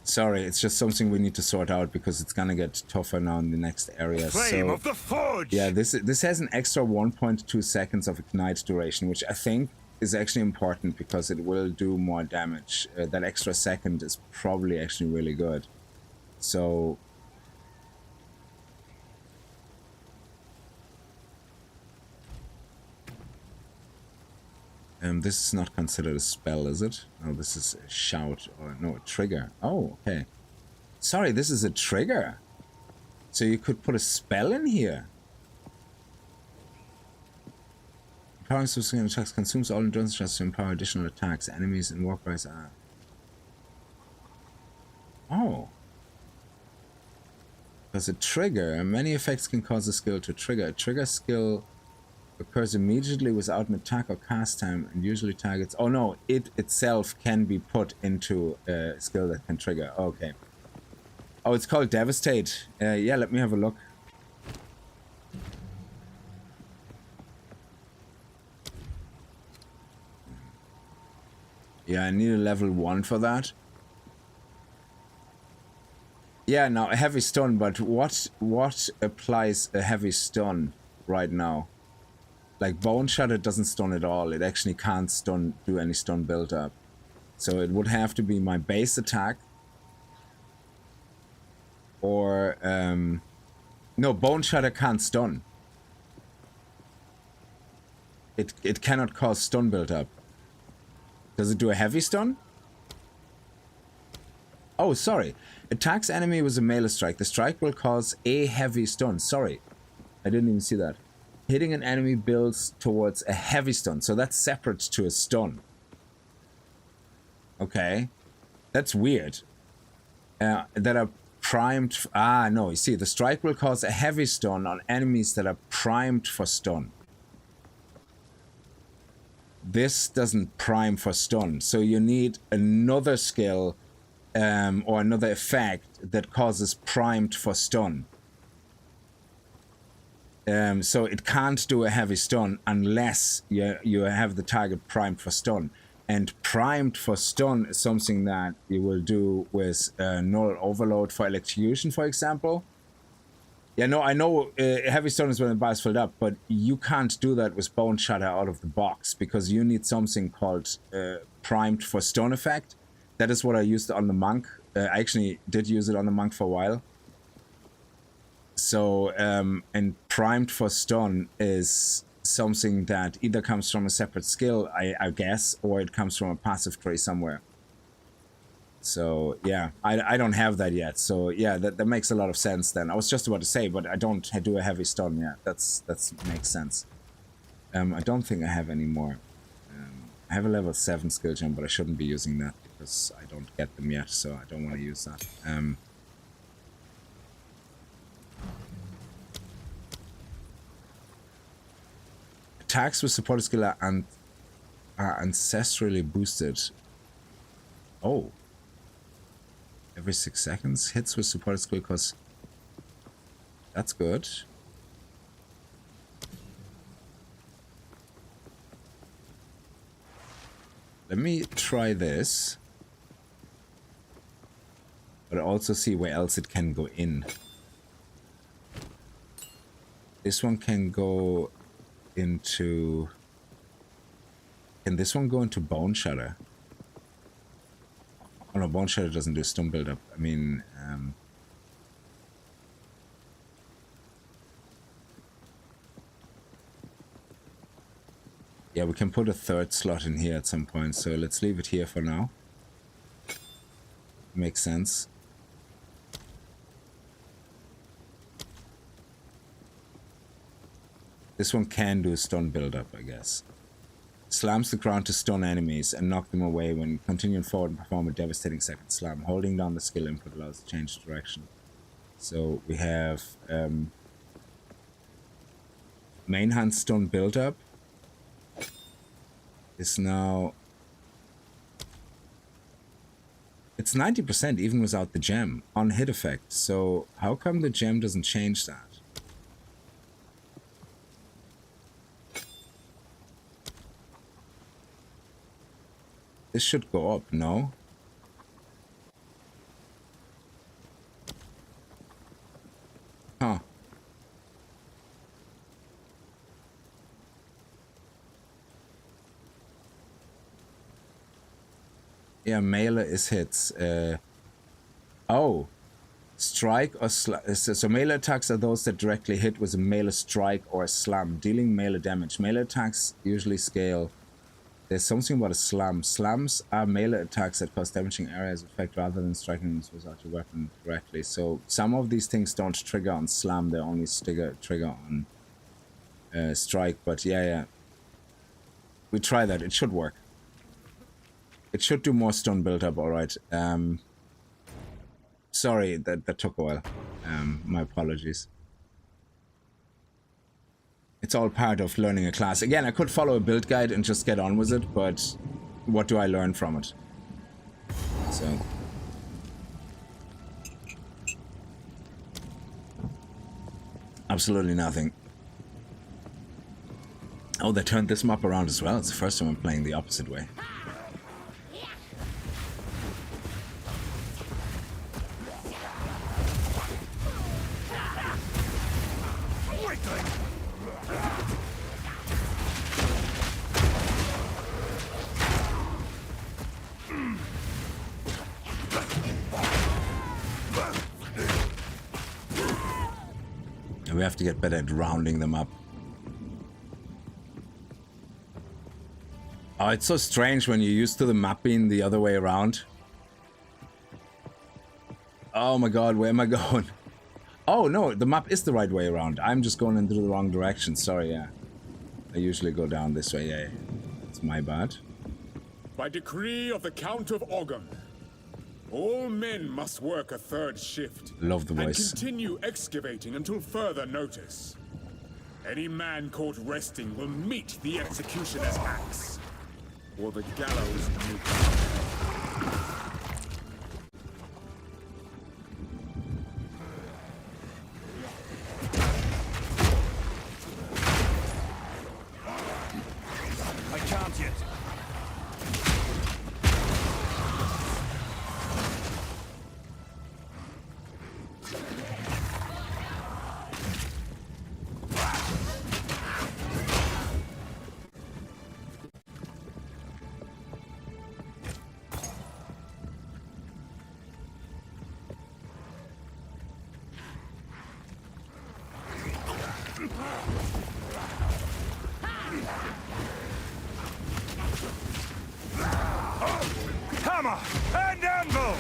Sorry, it's just something we need to sort out because it's gonna get tougher now in the next area. Flame so, of the Forge! Yeah, this has an extra 1.2 seconds of ignite duration, which I think is actually important because it will do more damage. That extra second is probably actually really good. So this is not considered a spell, is it? Oh, this is a shout, or no, a trigger. Oh, okay. Sorry, this is a trigger. So you could put a spell in here. Empowering subsequent attacks consumes all endurance just to empower additional attacks. Enemies in Warcries are... Oh. There's a trigger. Many effects can cause a skill to trigger. A trigger skill occurs immediately without an attack or cast time and usually targets... Oh no, it itself can be put into a skill that can trigger. Okay. Oh, it's called Devastate. Yeah, let me have a look. Yeah, I need a level 1 for that. Yeah, now a heavy stun, but what applies a heavy stun right now? Like Bone Shatter doesn't stun at all. It actually can't do any stun build up. So it would have to be my base attack. Or no, Bone Shatter can't stun. It cannot cause stun build up. Does it do a heavy stun? Oh, sorry. Attacks enemy with a melee strike. The strike will cause a heavy stun. Sorry. I didn't even see that. Hitting an enemy builds towards a heavy stun. So that's separate to a stun. Okay. That's weird. That are primed... Ah, no. You see, the strike will cause a heavy stun on enemies that are primed for stun. This doesn't prime for stun. So you need another skill or another effect that causes primed for stun. So it can't do a heavy stun unless you have the target primed for stun. And primed for stun is something that you will do with Null Overload for Electrocution, for example. Yeah, no, I know heavy stun is when the bar is filled up, but you can't do that with Bone Shatter out of the box because you need something called primed for stun effect. That is what I used on the monk. I actually did use it on the monk for a while. So, and primed for stun is something that either comes from a separate skill, I guess, or it comes from a passive tree somewhere. So yeah, I don't have that yet. So yeah, that makes a lot of sense then. I was just about to say, but I don't do a heavy stun yet. That's makes sense. I don't think I have any more. I have a level 7 skill gem, but I shouldn't be using that because I don't get them yet, so I don't want to use that. Attacks with supported skill are ancestrally boosted. Oh. Every 6 seconds? Hits with supported skill cost. That's good. Let me try this. But also see where else it can go in. This one can go into... Can this one go into Bone Shatter? Oh no, Bone Shatter doesn't do stun build-up. I mean... yeah, we can put a 3rd slot in here at some point, so let's leave it here for now. Makes sense. This one can do a stun build-up, I guess. Slams the ground to stun enemies and knock them away when continuing forward and perform a devastating second slam. Holding down the skill input allows to change direction. So we have main hand stun build-up is now... It's 90% even without the gem on hit effect. So how come the gem doesn't change that? This should go up, no? Huh. Yeah, melee is hits. Oh. Strike or slam. So melee attacks are those that directly hit with a melee strike or a slam, dealing melee damage. Melee attacks usually scale. There's something about a slam. Slams are melee attacks that cause damaging areas effect rather than striking them without your weapon directly. So some of these things don't trigger on slam, they only trigger on strike. But yeah. We try that. It should work. It should do more stun build-up, alright. Sorry, that took a while. My apologies. It's all part of learning a class. Again, I could follow a build guide and just get on with it, but what do I learn from it? So... absolutely nothing. Oh, they turned this map around as well. It's the first time I'm playing the opposite way. We have to get better at rounding them up. Oh, it's so strange when you're used to the map being the other way around. Oh my god, where am I going? Oh no, the map is the right way around. I'm just going into the wrong direction. Sorry, yeah. I usually go down this way, yeah. It's my bad. By decree of the Count of Ogham, all men must work a 3rd shift. Love the voice. And continue excavating until further notice. Any man caught resting will meet the executioner's axe, or the gallows nuke. I can't yet. Hammer and anvil!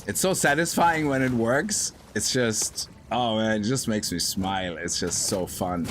It's so satisfying when it works. It's just, oh man, it just makes me smile. It's just so fun.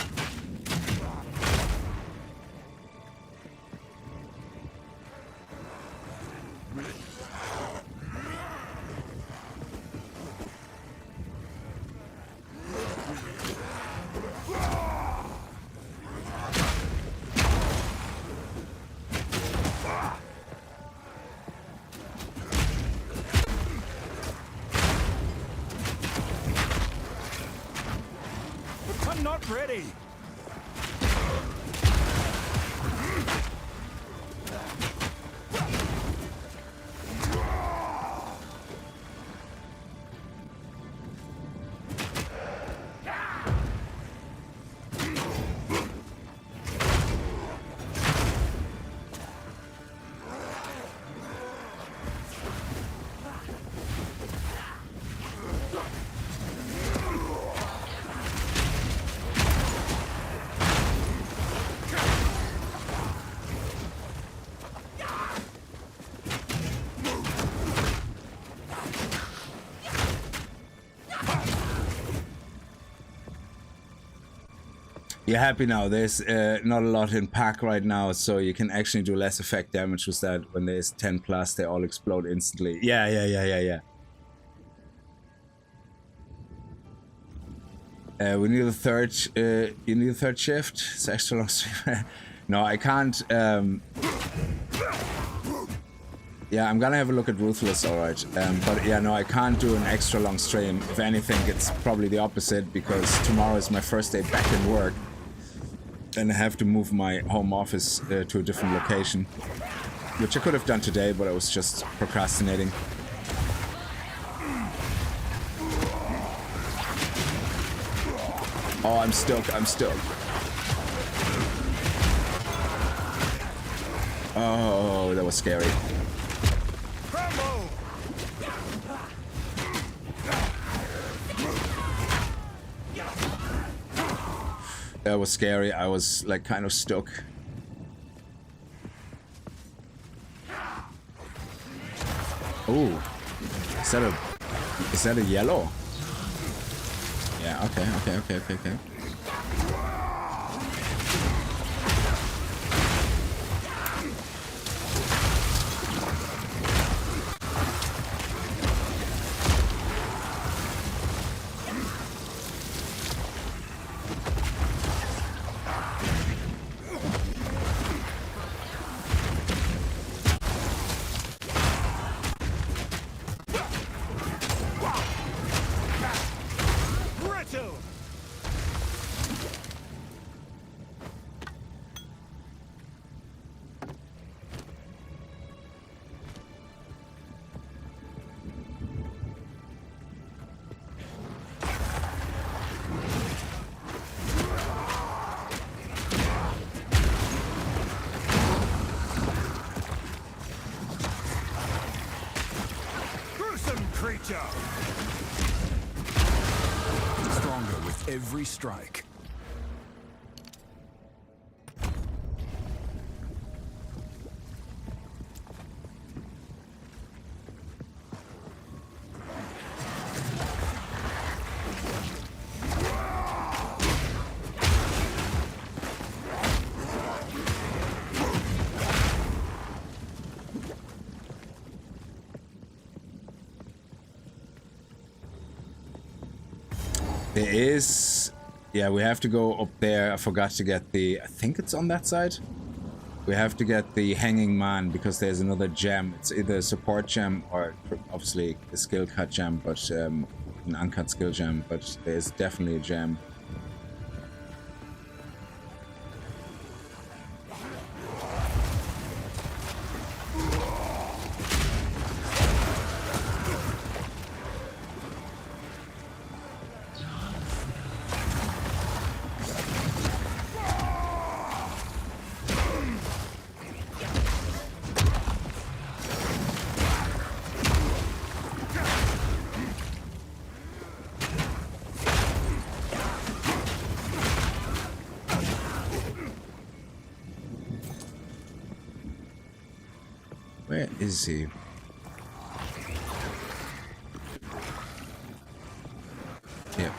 I'm not ready! You're happy now. There's not a lot in pack right now, so you can actually do less effect damage with that. When there's 10 plus, they all explode instantly. Yeah. We need a third. You need a third shift. It's extra long stream. No, I can't. Yeah, I'm gonna have a look at Ruthless, alright. But yeah, no, I can't do an extra long stream. If anything, it's probably the opposite, because tomorrow is my first day back in work. And I have to move my home office to a different location. Which I could have done today, but I was just procrastinating. Oh, I'm stuck. Oh, that was scary. That was scary. I was like kind of stuck. Oh, is that a yellow? Yeah. Okay. Stronger with every strike. There is... Yeah, we have to go up there. I forgot to get the... I think it's on that side. We have to get the Hanging Man because there's another gem. It's either a support gem or obviously a skill cut gem, but an uncut skill gem, but there's definitely a gem. Where is he? Yeah.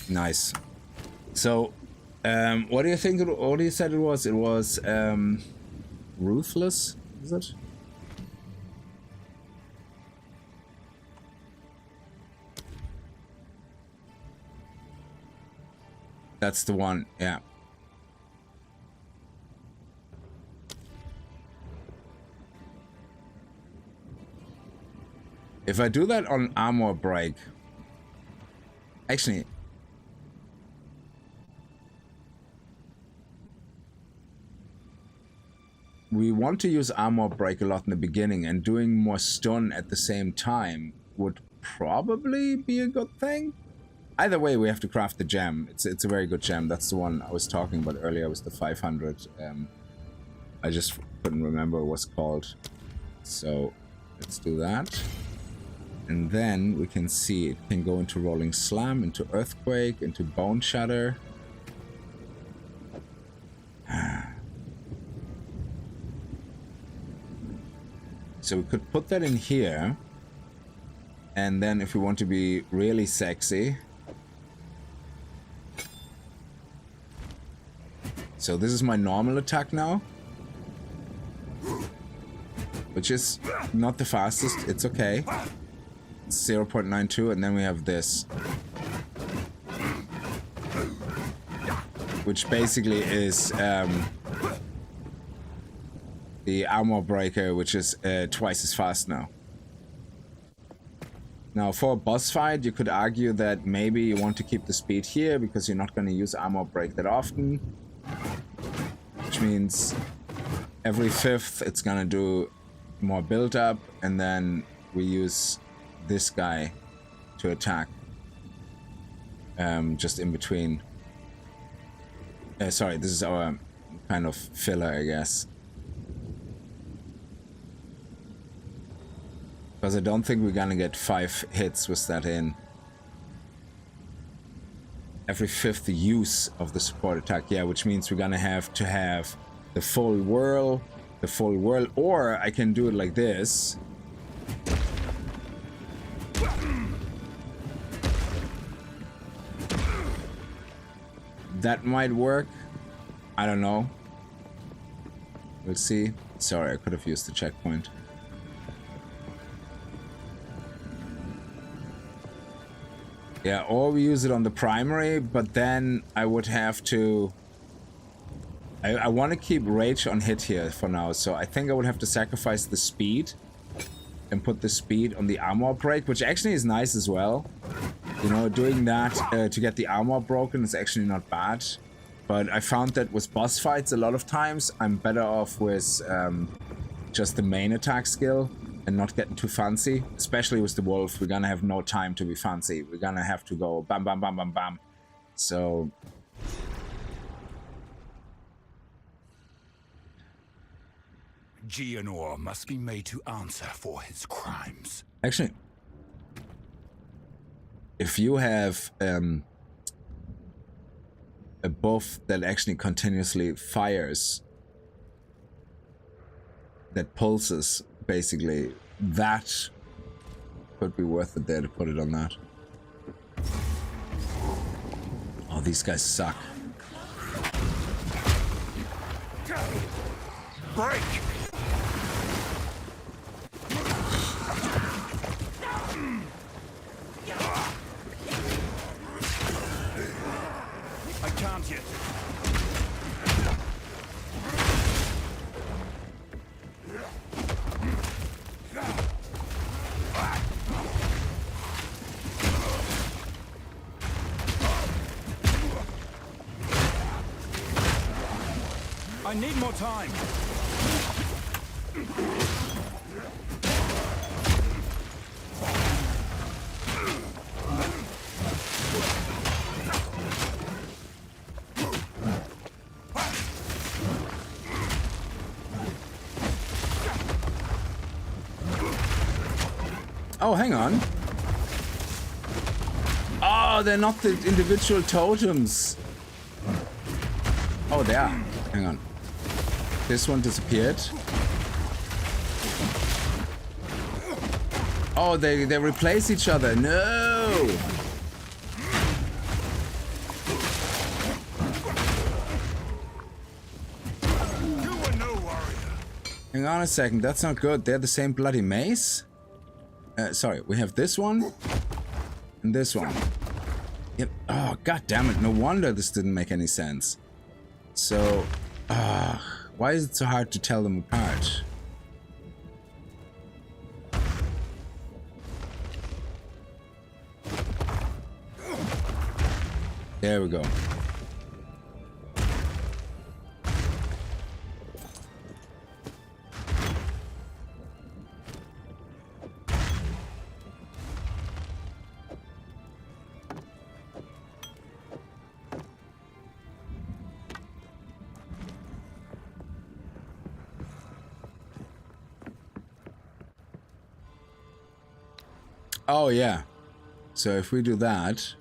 Nice. So, what do you think? What you said it was? It was ruthless. Is it? That's the one. Yeah. If I do that on armor break, actually. We want to use armor break a lot in the beginning, and doing more stun at the same time would probably be a good thing. Either way, we have to craft the gem. It's a very good gem. That's the one I was talking about earlier. Was the 500. I just couldn't remember what it was called. So let's do that. And then we can see it can go into Rolling Slam, into Earthquake, into Bone Shatter. So we could put that in here. And then if we want to be really sexy. So this is my normal attack now. Which is not the fastest. It's okay. 0.92, and then we have this, which basically is the armor breaker, which is twice as fast now. Now for a boss fight, you could argue that maybe you want to keep the speed here because you're not going to use armor break that often, which means every fifth it's going to do more build up, and then we use this guy to attack just in between. Sorry, this is our kind of filler, I guess, because I don't think we're gonna get 5 hits with that in. Every fifth use of the support attack, yeah, which means we're gonna have to have the full whirl, or I can do it like this. That might work. I don't know. We'll see. Sorry, I could have used the checkpoint. Yeah, or we use it on the primary, but then I would have to... I want to keep Rage on hit here for now, so I think I would have to sacrifice the speed and put the speed on the armor break, which actually is nice as well. You know, doing that to get the armor broken is actually not bad. But I found that with boss fights, a lot of times, I'm better off with just the main attack skill and not getting too fancy. Especially with the wolf, we're gonna have no time to be fancy. We're gonna have to go bam, bam, bam, bam, bam. So... Geonor must be made to answer for his crimes. Actually, if you have a buff that actually continuously fires, that pulses, basically, that could be worth it there to put it on that. Oh, these guys suck. Break! I can't yet. I need more time. Oh, hang on. Oh, they're not the individual totems. Oh, they are. Hang on. This one disappeared. Oh, they replace each other. No! Hang on a second, that's not good. They're the same bloody mace? Sorry, we have this one and this one. Yep. Oh, god damn it. No wonder this didn't make any sense. So, why is it so hard to tell them apart? There we go. Oh, yeah. So if we do that...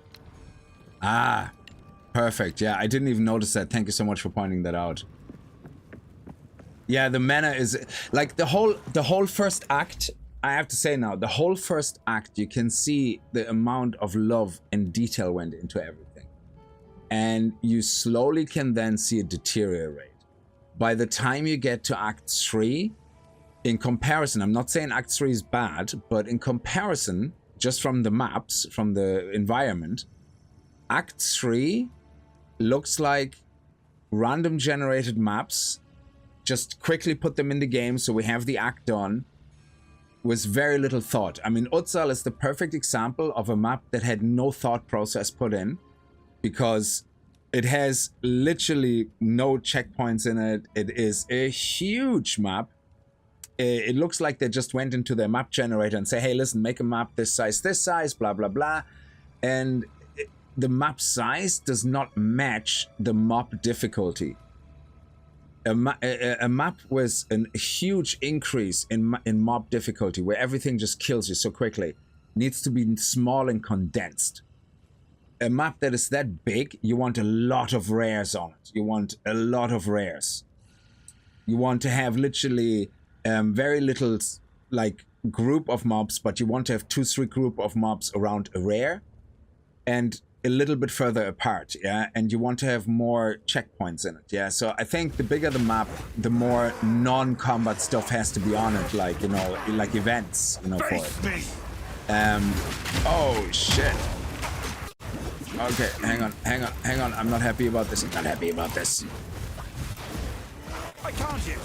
Ah, perfect. Yeah, I didn't even notice that. Thank you so much for pointing that out. Yeah, the mana is... Like, the whole first act, I have to say now, the whole first act, you can see the amount of love and detail went into everything. And you slowly can then see it deteriorate. By the time you get to Act 3... In comparison, I'm not saying Act 3 is bad, but in comparison, just from the maps, from the environment, Act 3 looks like random generated maps. Just quickly put them in the game so we have the act done with very little thought. I mean, Utsal is the perfect example of a map that had no thought process put in because it has literally no checkpoints in it. It is a huge map. It looks like they just went into their map generator and say, hey, listen, make a map this size, blah, blah, blah. And the map size does not match the mob difficulty. A map with a huge increase in mob difficulty, where everything just kills you so quickly, needs to be small and condensed. A map that is that big, you want a lot of rares on it. You want a lot of rares. You want to have literally... very little like group of mobs, but you want to have 2-3 group of mobs around a rare and a little bit further apart, yeah, and you want to have more checkpoints in it, yeah. So I think the bigger the map, the more non-combat stuff has to be on it, like, you know, like events, you know, for it. Oh shit. Okay, hang on. I'm not happy about this. I can't hit.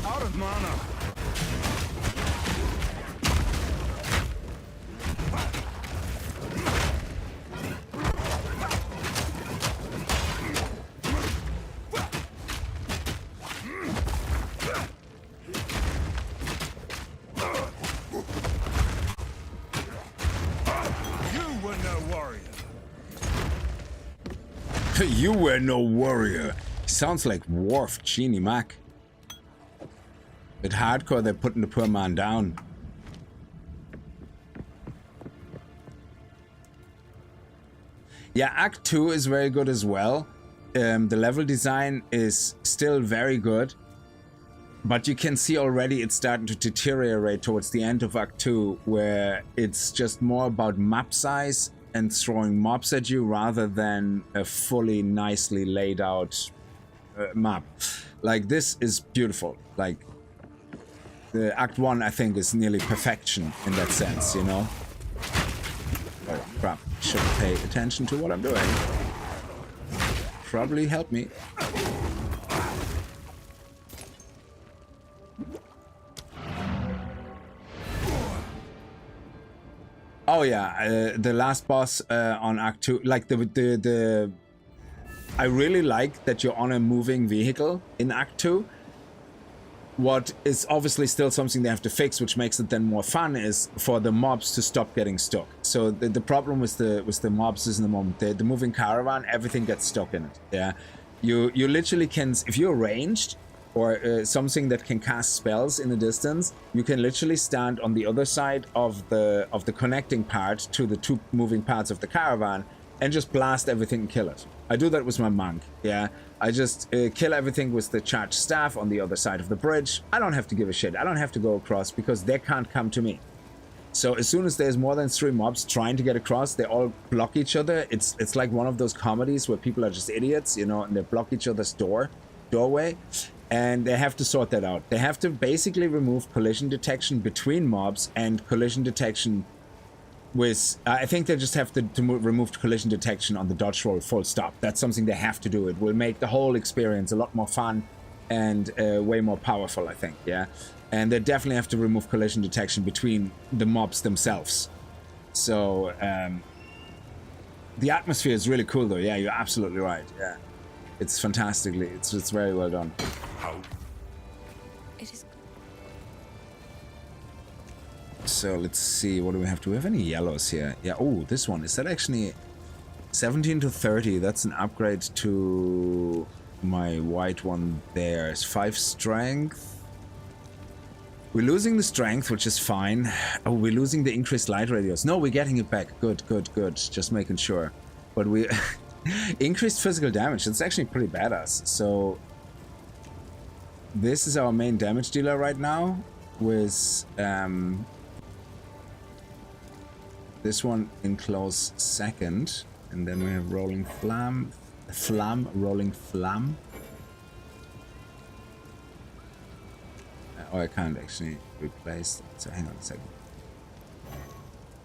Out of mana. You were no warrior. You were no warrior. Sounds like Worf Genie Mac. Bit hardcore, they're putting the poor man down. Yeah, Act 2 is very good as well. The level design is still very good. But you can see already it's starting to deteriorate towards the end of Act 2, where it's just more about map size and throwing mobs at you rather than a fully nicely laid out map. Like, this is beautiful. Like, the Act 1, I think, is nearly perfection in that sense, you know? Oh, crap. Should pay attention to what I'm doing. Probably help me. Oh, yeah. The last boss on Act 2, like, I really like that you're on a moving vehicle in Act 2. What is obviously still something they have to fix, which makes it then more fun, is for the mobs to stop getting stuck. So the problem with the mobs is in the moment, the moving caravan, everything gets stuck in it. Yeah, you literally can, if you're ranged, or something that can cast spells in the distance, you can literally stand on the other side of the connecting part to the two moving parts of the caravan and just blast everything and kill it. I do that with my monk, yeah. I just kill everything with the charged staff on the other side of the bridge. I don't have to give a shit. I don't have to go across because they can't come to me. So as soon as there's more than 3 mobs trying to get across, they all block each other. It's like one of those comedies where people are just idiots, you know, and they block each other's doorway, and they have to sort that out. They have to basically remove collision detection between mobs and collision detection with... I think they just have to remove collision detection on the dodge roll full stop. That's something they have to do. It will make the whole experience a lot more fun and way more powerful, I think, yeah? And they definitely have to remove collision detection between the mobs themselves. So, the atmosphere is really cool, though. Yeah, you're absolutely right. Yeah, it's fantastically. It's very well done. How? It is. So let's see. What do we have? Do we have any yellows here? Yeah. Oh, this one. Is that actually 17 to 30? That's an upgrade to my white one. There. It's 5 strength. We're losing the strength, which is fine. Oh, we're losing the increased light radius. No, we're getting it back. Good, good, good. Just making sure. But we increased physical damage. It's actually pretty badass. So this is our main damage dealer right now with this one in close second. And then we have rolling flam, rolling flam. Oh, I can't actually replace. So hang on a second.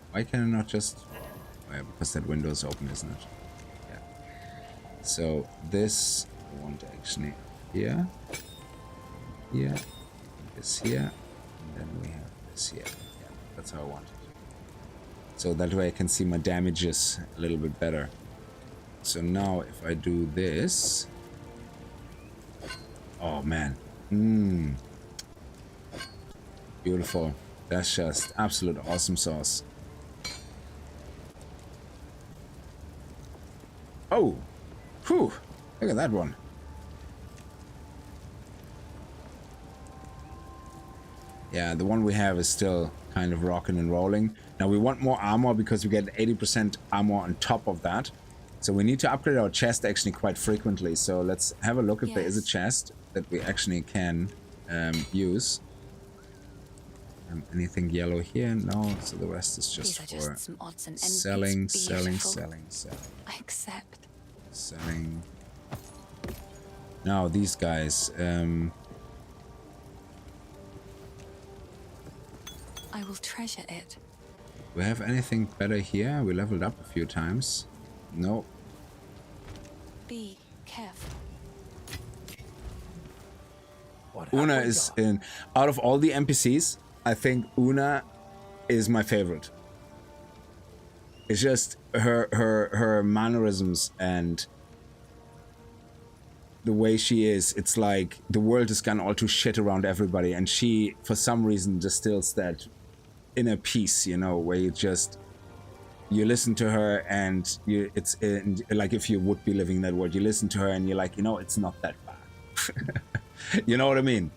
Why can I not just... Oh yeah, because that window is open, isn't it? Yeah. So this I want actually here. Here. This here. And then we have this here. Yeah, that's how I want it. So that way I can see my damages a little bit better. So now if I do this... Oh man. Beautiful. That's just absolute awesome sauce. Oh! Whew! Look at that one. Yeah, the one we have is still kind of rocking and rolling. Now we want more armor because we get 80% armor on top of that. So we need to upgrade our chest actually quite frequently. So let's have a look if there is a chest that we actually can use. Anything yellow here? No, so the rest is just for some odds and selling. I accept. Selling. Now these guys. I will treasure it. We have anything better here? We leveled up a few times. No. Be careful. Una is in. Out of all the NPCs, I think Una is my favorite. It's just her mannerisms and the way she is. It's like the world has gone all to shit around everybody, and she, for some reason, distills that inner peace, you know, where you listen to her and it's like if you would be living in that world, you listen to her and you're like, you know, it's not that bad. You know what I mean?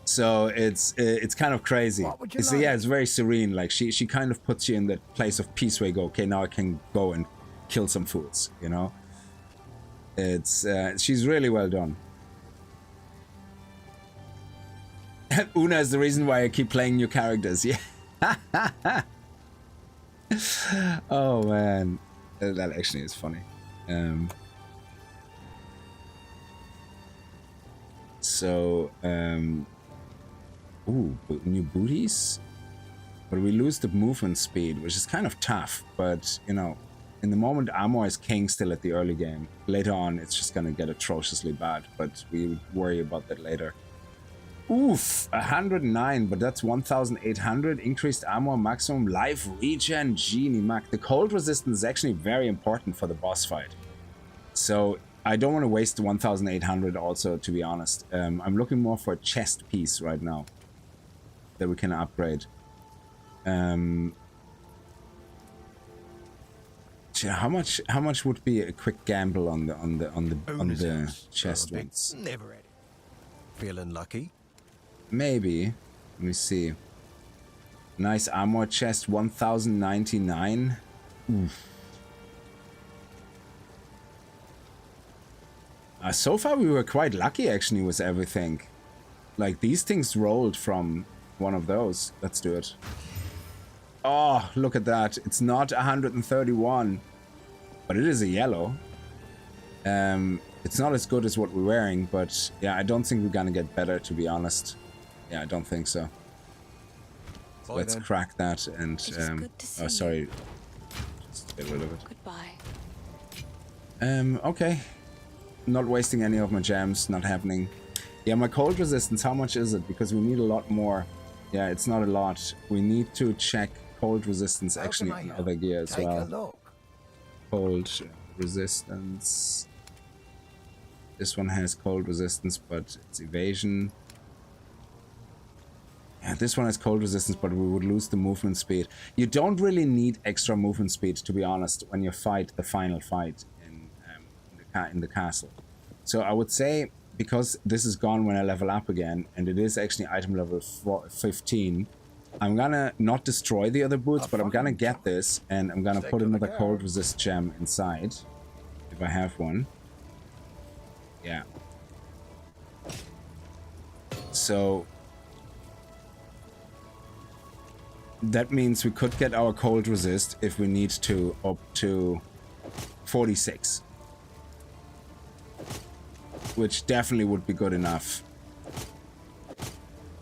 So it's kind of crazy. So yeah, it's very serene. Like she kind of puts you in that place of peace where you go, okay, now I can go and kill some fools, you know? It's she's really well done. Una is the reason why I keep playing new characters. Yeah. Oh man, that actually is funny. Ooh, new booties, but we lose the movement speed, which is kind of tough. But you know, in the moment, armor is king still at the early game. Later on, it's just gonna get atrociously bad. But we worry about that later. Oof, 109, but that's 1,800 increased armor, maximum life regen, genie mac. The cold resistance is actually very important for the boss fight. So I don't want to waste the 1,800 also, to be honest. I'm looking more for a chest piece right now that we can upgrade. How much would be a quick gamble on the chest ones? Never ready. Feeling lucky? Maybe. Let me see. Nice armor chest, 1099. So far we were quite lucky actually with everything. Like these things rolled from one of those. Let's do it. Oh, look at that. It's not 131, but it is a yellow. It's not as good as what we're wearing, but yeah, I don't think we're gonna get better, to be honest. Yeah, I don't think so. So let's crack that and oh, sorry. Just get rid of it. Goodbye. Okay. Not wasting any of my gems, not happening. Yeah, my cold resistance, how much is it? Because we need a lot more. Yeah, it's not a lot. We need to check cold resistance actually on other gear as well. Cold resistance. This one has cold resistance, but it's evasion. Yeah, this one has cold resistance, but we would lose the movement speed. You don't really need extra movement speed, to be honest, when you fight the final fight in the castle. So I would say, because this is gone when I level up again, and it is actually item level 15, I'm gonna not destroy the other boots, but I'm gonna get this, and I'm gonna put another cold resist gem inside, if I have one. Yeah. So that means we could get our cold resist if we need to up to 46. Which definitely would be good enough.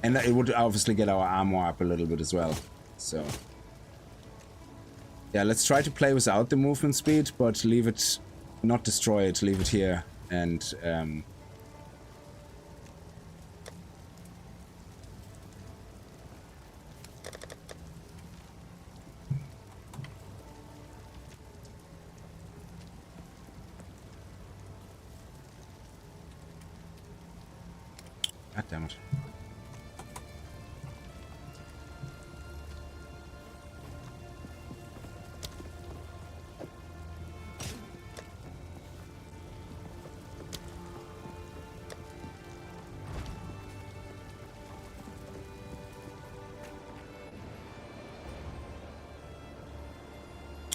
And it would obviously get our armor up a little bit as well. So yeah, let's try to play without the movement speed, but leave it, not destroy it, leave it here. And God damn it.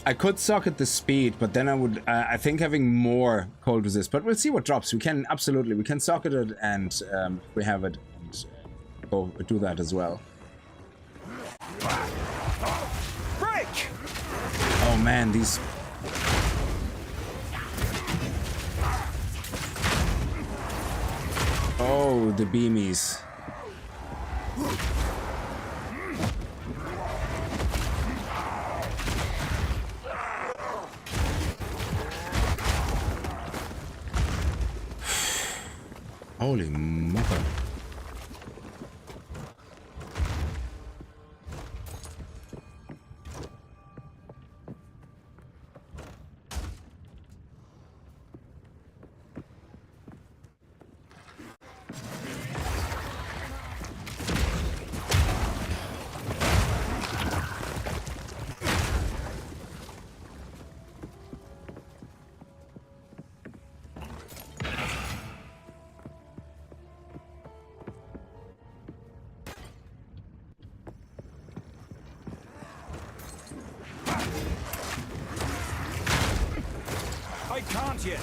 I could socket the speed, but then I would, I think having more cold resist, but we'll see what drops. We can, absolutely, we can socket it and we have it and go do that as well. Break! Oh man, these... Oh, the beamies. Holy mother. Can't yet.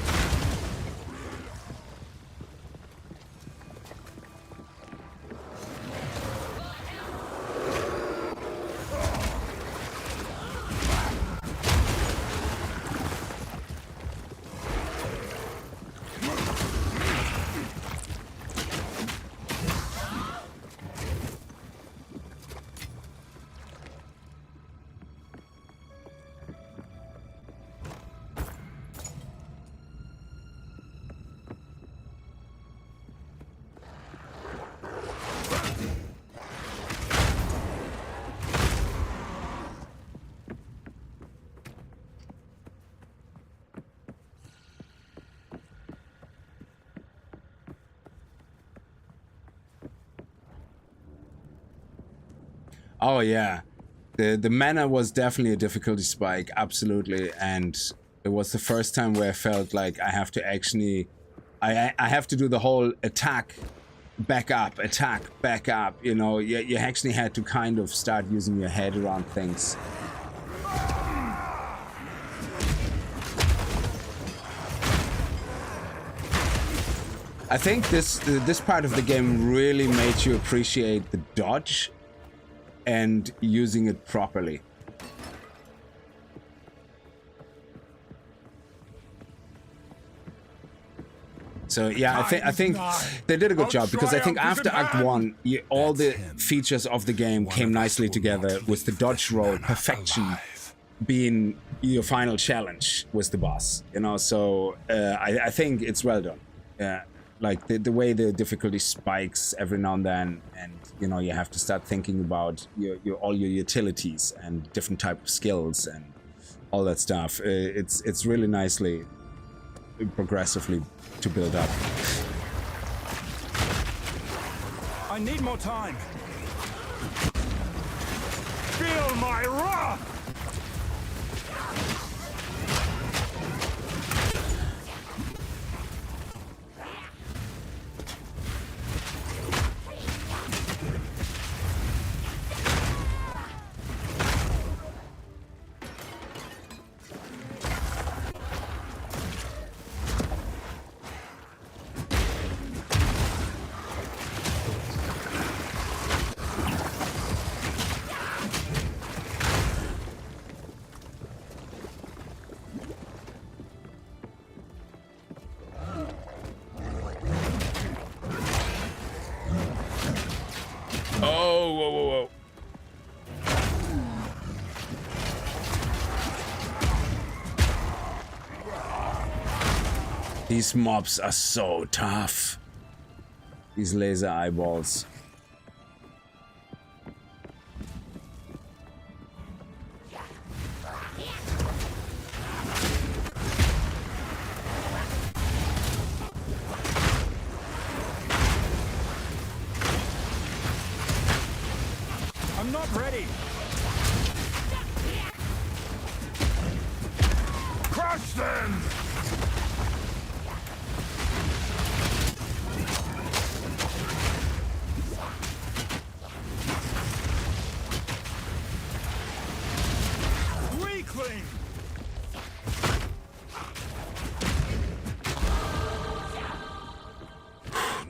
Oh yeah, the mana was definitely a difficulty spike, absolutely, and it was the first time where I felt like I have to actually, I have to do the whole attack back up, attack, back up. You know, you actually had to kind of start using your head around things. I think this part of the game really made you appreciate the dodge and using it properly. So yeah, I think they did a good job, because I think after Act 1, all the features of the game came nicely together, with the dodge roll perfection being your final challenge with the boss. You know, so I think it's well done. Like the way the difficulty spikes every now and then, and you know, you have to start thinking about all your utilities and different type of skills and all that stuff. It's really nicely progressively to build up. I need more time. Feel my wrath! These mobs are so tough. These laser eyeballs. I'm not ready. Crush them!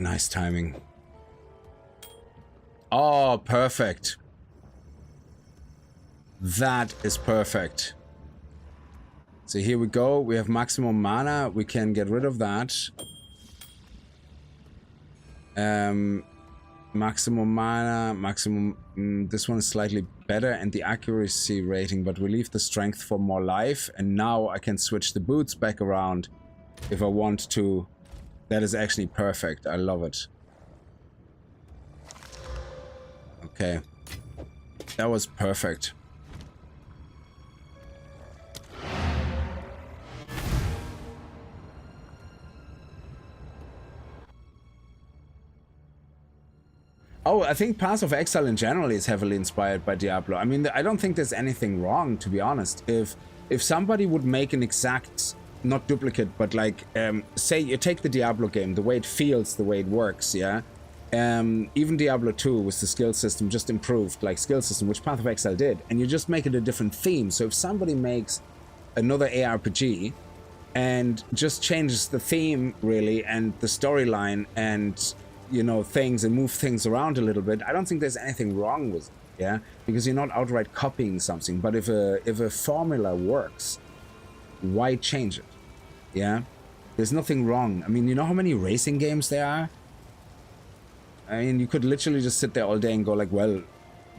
Nice timing. Oh, perfect. That is perfect. So here we go. We have maximum mana. We can get rid of that. Maximum mana, maximum... this one is slightly better, and the accuracy rating, but we leave the strength for more life. And now I can switch the boots back around if I want to. That is actually perfect. I love it. Okay. That was perfect. Oh, I think Path of Exile in general is heavily inspired by Diablo. I mean, I don't think there's anything wrong, to be honest. If somebody would make an exact, not duplicate, but like, say you take the Diablo game, the way it feels, the way it works, yeah? Even Diablo 2 with the skill system just improved, like skill system, which Path of Exile did, and you just make it a different theme. So if somebody makes another ARPG and just changes the theme, really, and the storyline, and you know, things, and move things around a little bit, I don't think there's anything wrong with it, yeah? Because you're not outright copying something. But if a formula works, why change it? Yeah? There's nothing wrong. I mean, you know how many racing games there are? I mean, you could literally just sit there all day and go like, well,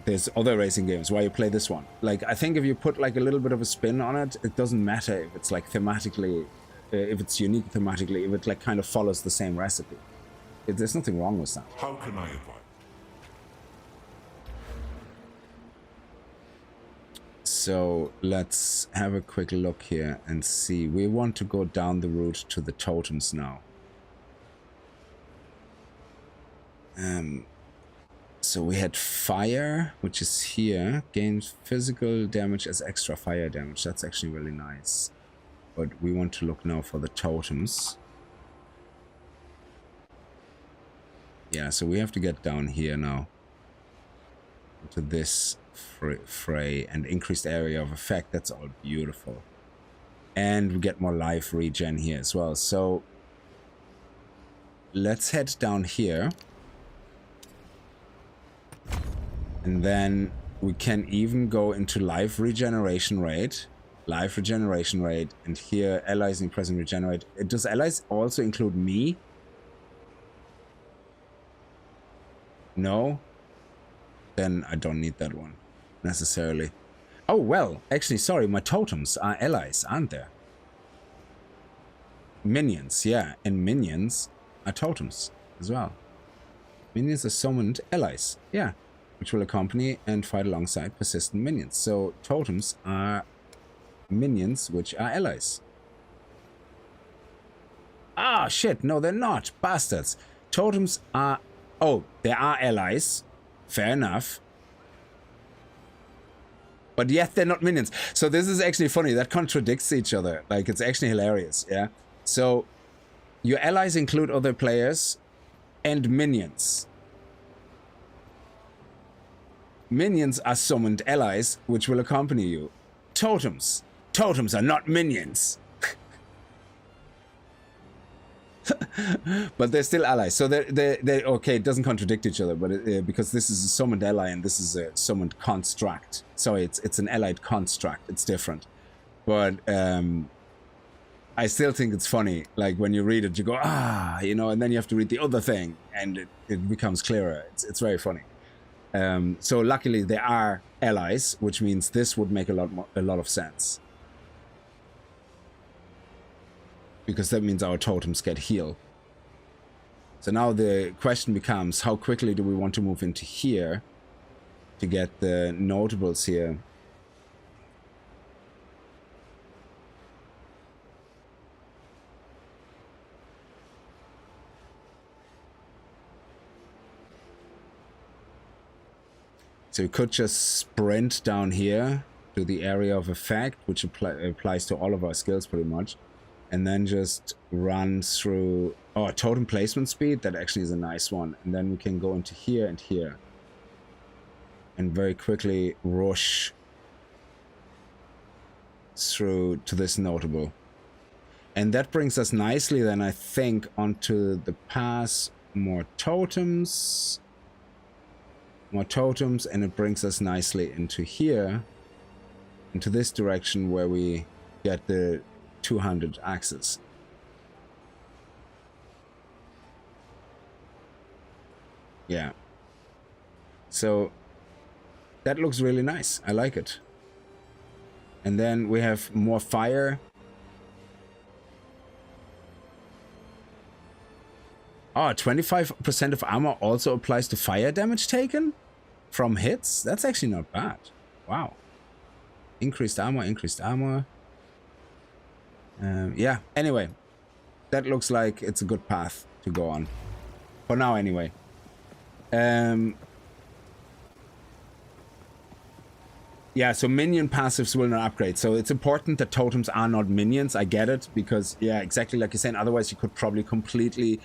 there's other racing games, why you play this one? Like, I think if you put like a little bit of a spin on it, it doesn't matter if it's like thematically, if it's unique thematically, if it like kind of follows the same recipe. There's nothing wrong with that. How can I advise? So let's have a quick look here and see. We want to go down the route to the totems now. So we had fire, which is here. Gains physical damage as extra fire damage. That's actually really nice. But we want to look now for the totems. Yeah, so we have to get down here now. To this fray and increased area of effect. That's all beautiful. And we get more life regen here as well. So let's head down here. And then we can even go into life regeneration rate. Life regeneration rate. And here, allies in present regenerate. Does allies also include me? No? Then I don't need that one necessarily. Oh, well, actually, sorry, my totems are allies, aren't there? Minions, yeah, and minions are totems as well. Minions are summoned allies, yeah, which will accompany and fight alongside persistent minions. So totems are minions, which are allies. Ah, shit, no, they're not, bastards. Totems are, oh, they are allies. Fair enough. But yet they're not minions. So this is actually funny. That contradicts each other. Like, it's actually hilarious, yeah? So, your allies include other players and minions. Minions are summoned allies, which will accompany you. Totems. Totems are not minions. But they're still allies, so they okay. It doesn't contradict each other, but because this is a summoned ally and this is a summoned construct. Sorry, it's an allied construct. It's different, but I still think it's funny. Like when you read it, you go you know, and then you have to read the other thing, and it becomes clearer. It's very funny. So luckily they are allies, which means this would make a lot of sense. Because that means our totems get healed. So now the question becomes, how quickly do we want to move into here to get the notables here? So we could just sprint down here to the area of effect, which applies to all of our skills pretty much. And then just run through... Oh, totem placement speed? That actually is a nice one. And then we can go into here and here. And very quickly rush through to this notable. And that brings us nicely then, I think, onto the pass. More totems. More totems. And it brings us nicely into here. Into this direction where we get the 200 axes. Yeah. So that looks really nice. I like it. And then we have more fire. Oh, 25% of armor also applies to fire damage taken from hits? That's actually not bad. Wow. Increased armor, increased armor. Yeah, anyway, that looks like it's a good path to go on. For now, anyway. Yeah, so minion passives will not upgrade. So it's important that totems are not minions. I get it, because, yeah, exactly like you're saying. Otherwise, you could probably completely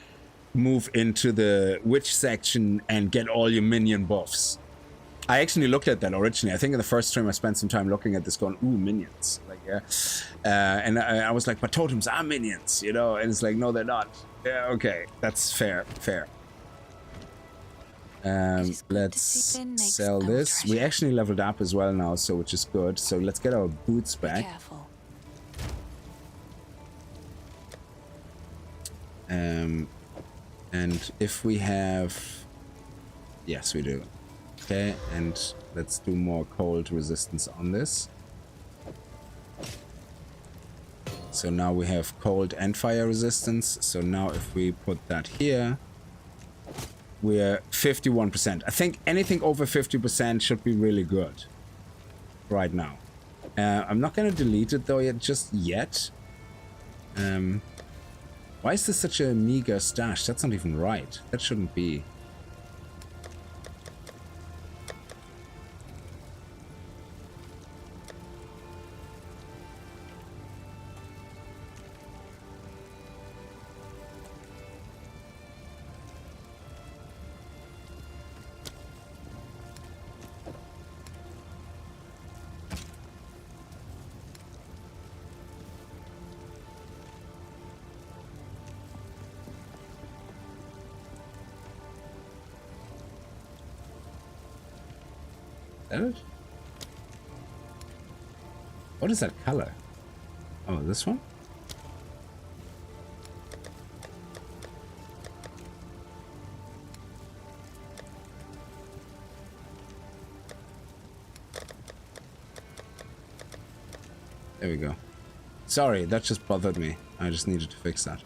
move into the witch section and get all your minion buffs. I actually looked at that originally. I think in the first stream I spent some time looking at this going, ooh, minions. Like, yeah. And I was like, but totems are minions, you know? And it's like, no, they're not. Yeah, okay. That's fair. Fair. Let's sell this. We actually leveled up as well now, so which is good. So let's get our boots back. Be careful. And if we have... Yes, we do. Okay, and let's do more cold resistance on this. So now we have cold and fire resistance. So now if we put that here, we're 51%. I think anything over 50% should be really good right now. I'm not going to delete it though just yet. Why is this such a meager stash? That's not even right. That shouldn't be. that it? What is that color? Oh, this one? There we go. Sorry, that just bothered me. I just needed to fix that.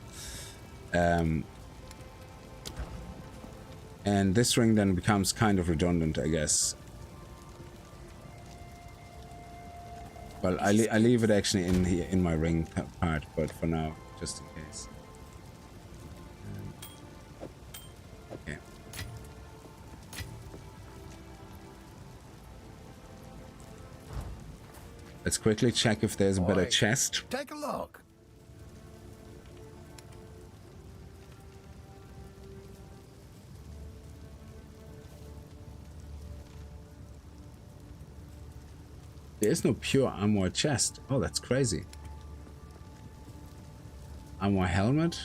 And this ring then becomes kind of redundant, I guess. Well, I leave it actually in here in my ring part, but for now, just in case. Okay. Let's quickly check if there's a better chest. Take a look. There is no pure armor chest. Oh, that's crazy. Armor helmet.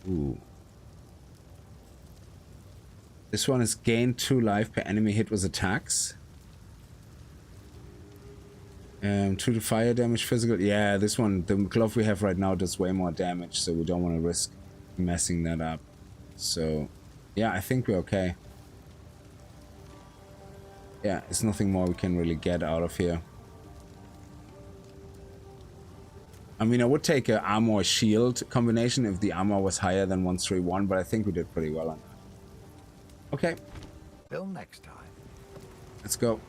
Ooh. This one is gain 2 life per enemy hit with attacks. 2 to fire damage, physical. Yeah, this one, the glove we have right now does way more damage, so we don't want to risk messing that up. So, yeah, I think we're okay. Yeah, there's nothing more we can really get out of here. I mean, I would take an armor shield combination if the armor was higher than 131, but I think we did pretty well on that. Okay. Till next time. Let's go.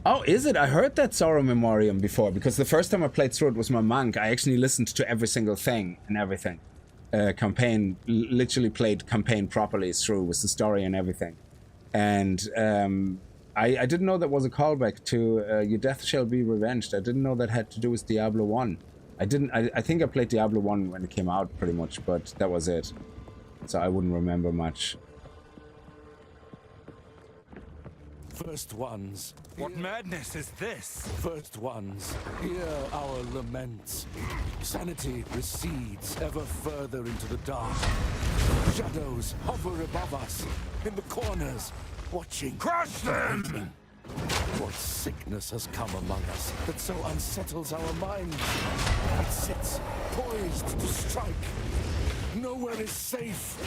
Oh, is it? I heard that Sorrow Memoriam before, because the first time I played through it was my monk. I actually listened to every single thing and everything. Campaign, literally played campaign properly through with the story and everything. And I didn't know that was a callback to Your Death Shall Be Revenged. I didn't know that had to do with Diablo 1. I think I played Diablo 1 when it came out pretty much, but that was it. So I wouldn't remember much. First ones. What madness is this? First ones, hear our laments. Sanity recedes ever further into the dark. Shadows hover above us, in the corners, watching. Crush them! What sickness has come among us that so unsettles our minds? It sits poised to strike. Nowhere is safe.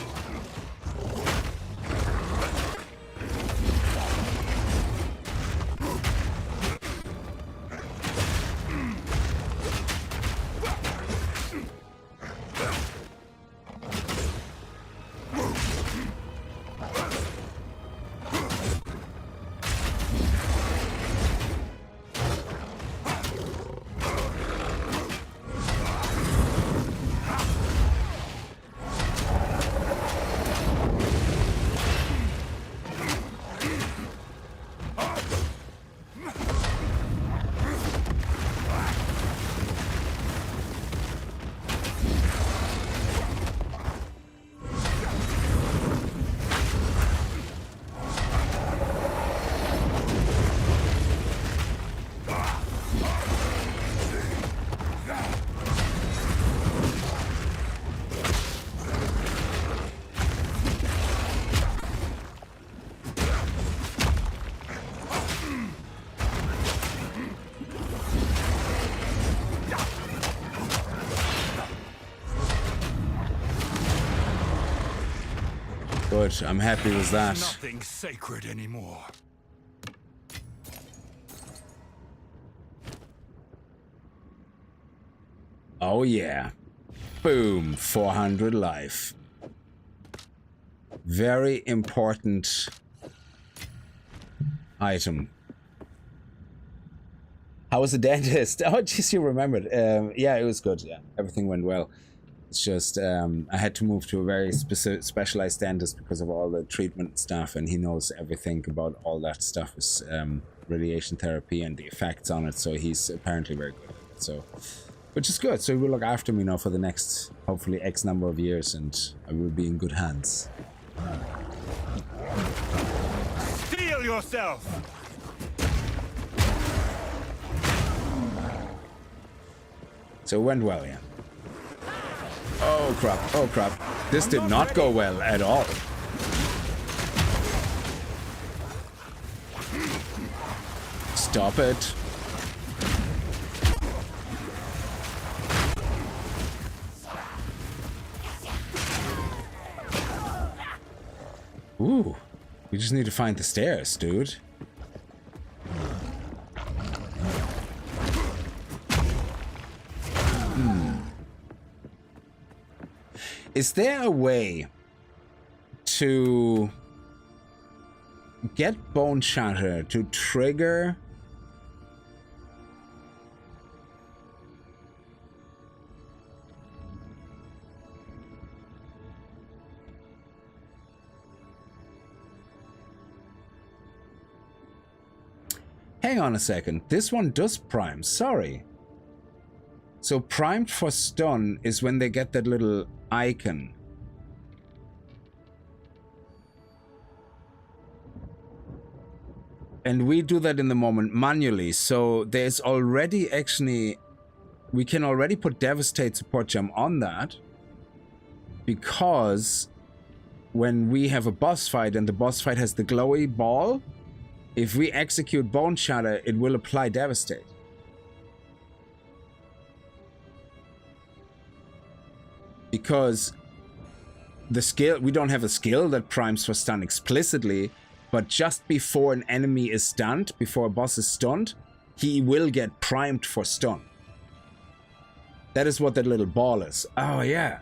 Good, I'm happy with that. Nothing sacred anymore. Oh yeah. Boom, 400 life. Very important item. How was the dentist? Oh, jeez, you remembered. Yeah, it was good. Yeah, everything went well. It's just I had to move to a very specialized dentist because of all the treatment stuff, and he knows everything about all that stuff is radiation therapy and the effects on it. So he's apparently very good at it. So, which is good. So he will look after me now for the next, hopefully, X number of years, and I will be in good hands. Steal yourself. So it went well, yeah. Oh crap, oh crap. This did not go well at all. Stop it. Ooh, we just need to find the stairs, dude. Is there a way to get Bone Shatter to trigger? Hang on a second. This one does prime. Sorry. So primed for stun is when they get that little icon. And we do that in the moment manually. So there's already actually... We can already put Devastate Support Gem on that. Because when we have a boss fight and the boss fight has the glowy ball, if we execute Bone Shatter, it will apply Devastate. Because the skill, we don't have a skill that primes for stun explicitly, but just before an enemy is stunned, before a boss is stunned, he will get primed for stun. That is what that little ball is. Oh, yeah.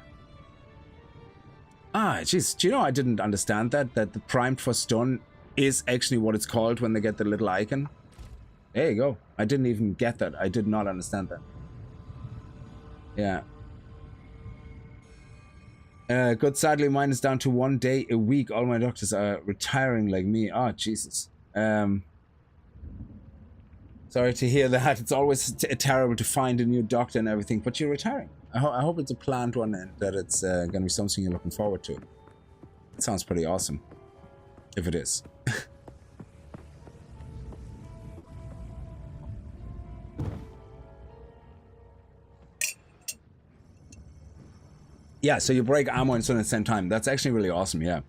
Ah, jeez. Do you know I didn't understand that? That the primed for stun is actually what it's called when they get the little icon. There you go. I didn't even get that. I did not understand that. Yeah. Good, sadly mine is down to 1 day a week. All my doctors are retiring like me. Oh, Jesus. Sorry to hear that. It's always terrible to find a new doctor and everything, but you're retiring. I hope it's a planned one and that it's going to be something you're looking forward to. It sounds pretty awesome. If it is. Yeah, so you break armor and stun at the same time. That's actually really awesome, yeah.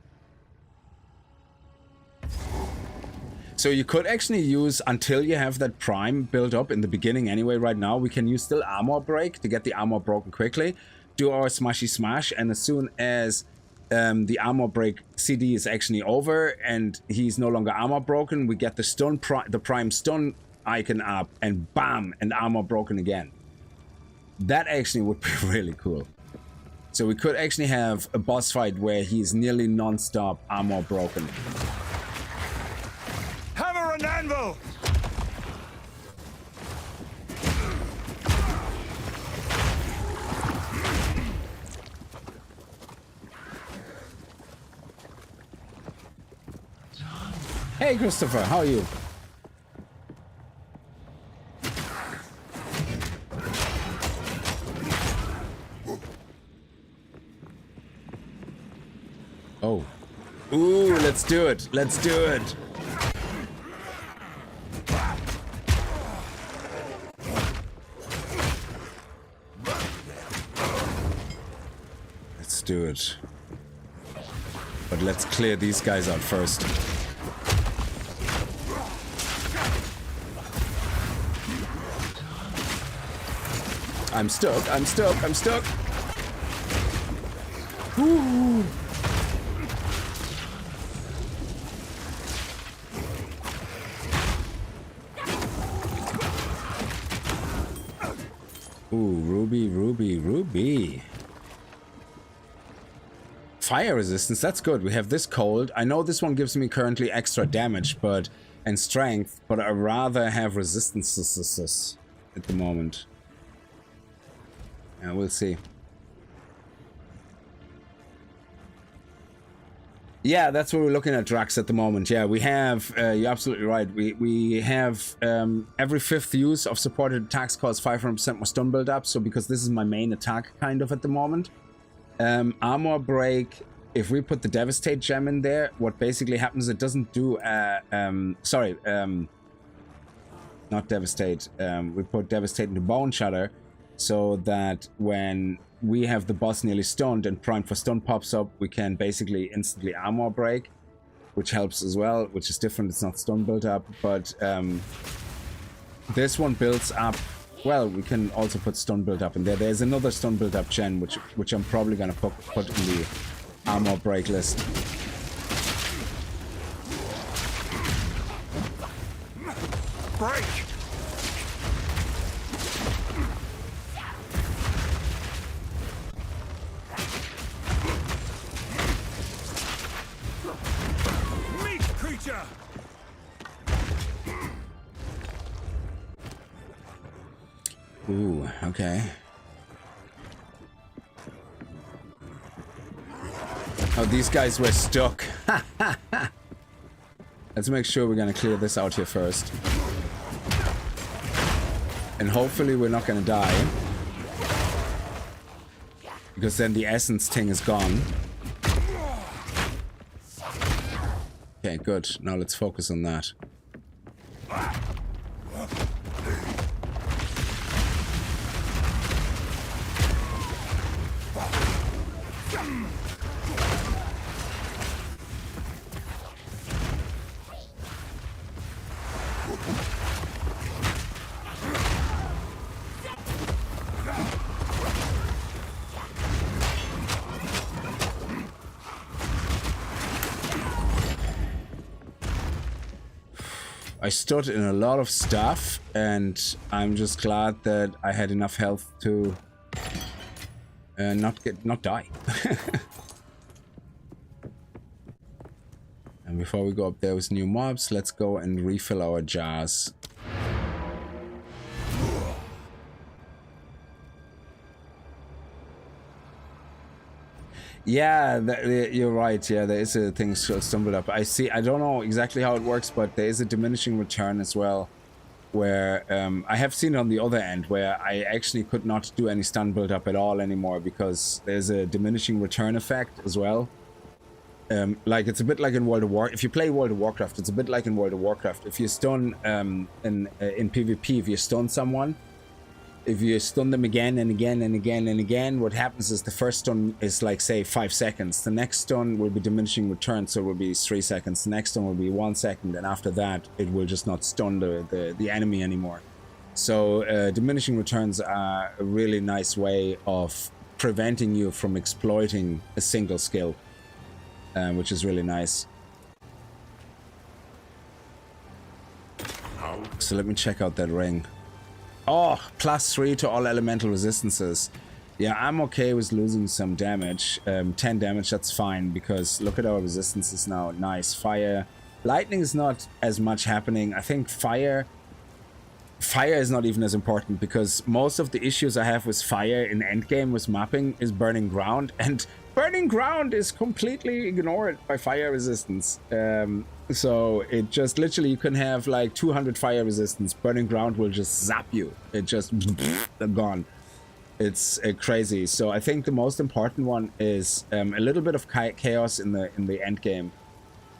So you could actually use, until you have that prime built up in the beginning anyway, right now, we can use still armor break to get the armor broken quickly. Do our smashy smash, and as soon as the armor break CD is actually over and he's no longer armor broken, we get the stun the prime stun icon up, and bam, and armor broken again. That actually would be really cool. So we could actually have a boss fight where he's nearly non-stop armor broken. Hammer and anvil! Hey Christopher, how are you? Oh. Ooh, let's do it. Let's do it. Let's do it. But let's clear these guys out first. I'm stuck. I'm stuck. I'm stuck. Ooh. Ooh, Ruby, Ruby, Ruby. Fire resistance, that's good. We have this cold. I know this one gives me currently extra damage, but and strength, but I rather have resistances at the moment. Yeah, we'll see. Yeah, that's what we're looking at, Drax, at the moment. Yeah, we have, you're absolutely right. We have every 5th use of supported attacks costs 500% more stun build up. So because this is my main attack kind of at the moment. Armor break if we put the Devastate gem in there, what basically happens, it doesn't do, not Devastate, we put Devastate into Bone Shatter, so that when we have the boss nearly stunned and Prime for Stun pops up, we can basically instantly armor break, which helps as well, which is different, it's not stun build up, but this one builds up, well, we can also put stun build up in there. There's another stun build up gen, which I'm probably going to put in the armor break list. Break! Meat creature! Ooh, okay. Oh, these guys were stuck. Let's make sure we're gonna clear this out here first. And hopefully we're not gonna die. Because then the essence thing is gone. Okay, good. Now let's focus on that. I stood in a lot of stuff, and I'm just glad that I had enough health to not die. And before we go up there with new mobs, let's go and refill our jars. Yeah, you're right. Yeah, there is a thing stumbled up. I see. I don't know exactly how it works, but there is a diminishing return as well, where I have seen it on the other end, where I actually could not do any stun build up at all anymore because there's a diminishing return effect as well. Like it's a bit like in World of War. If you play World of Warcraft, it's a bit like in World of Warcraft. If you stun in PvP, if you stun someone. If you stun them again and again and again and again, what happens is the first stun is like, say, 5 seconds. The next stun will be diminishing return, so it will be 3 seconds. The next stun will be 1 second, and after that, it will just not stun the enemy anymore. So diminishing returns are a really nice way of preventing you from exploiting a single skill, which is really nice. So let me check out that ring. Oh, +3 to all elemental resistances. Yeah, I'm okay with losing some damage. 10 damage, that's fine, because look at our resistances now. Nice. Fire. Lightning is not as much happening. I think fire is not even as important, because most of the issues I have with fire in endgame with mapping is burning ground, and burning ground is completely ignored by fire resistance. So it just literally, you can have like 200 fire resistance, burning ground will just zap you. It just gone. It's crazy. So I think the most important one is a little bit of chaos in the end game.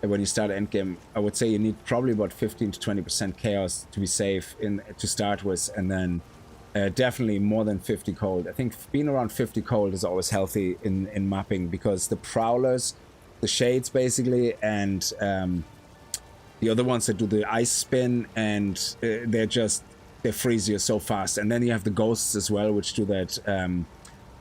When you start end game, I would say you need probably about 15 to 20% chaos to be safe to start with, and then definitely more than 50 cold. I think being around 50 cold is always healthy in mapping, because the prowlers, the shades basically, and the other ones that do the ice spin, and they freeze you so fast. And then you have the ghosts as well, which do that.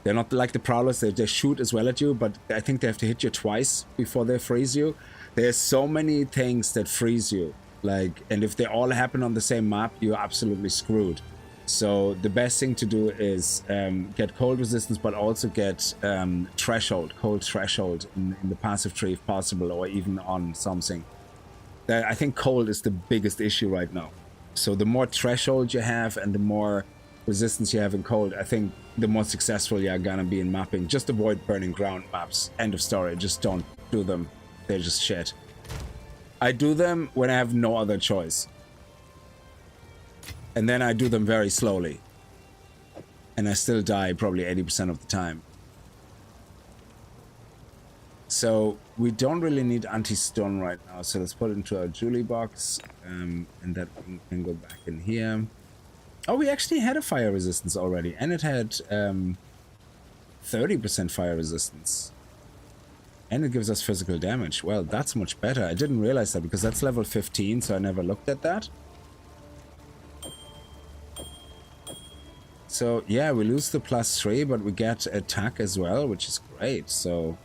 They're not like the prowlers, they shoot as well at you, but I think they have to hit you twice before they freeze you. There's so many things that freeze you, like, and if they all happen on the same map, you're absolutely screwed. So the best thing to do is get cold resistance, but also get cold threshold in the passive tree if possible, or even on something. I think cold is the biggest issue right now. So the more threshold you have and the more resistance you have in cold, I think the more successful you're gonna be in mapping. Just avoid burning ground maps. End of story. Just don't do them. They're just shit. I do them when I have no other choice. And then I do them very slowly. And I still die probably 80% of the time. So we don't really need anti-stun right now. So let's put it into our Julie box, and that one can go back in here. Oh, we actually had a fire resistance already, and it had 30% fire resistance. And it gives us physical damage. Well, that's much better. I didn't realize that because that's level 15, so I never looked at that. So, yeah, we lose the +3, but we get attack as well, which is great. So,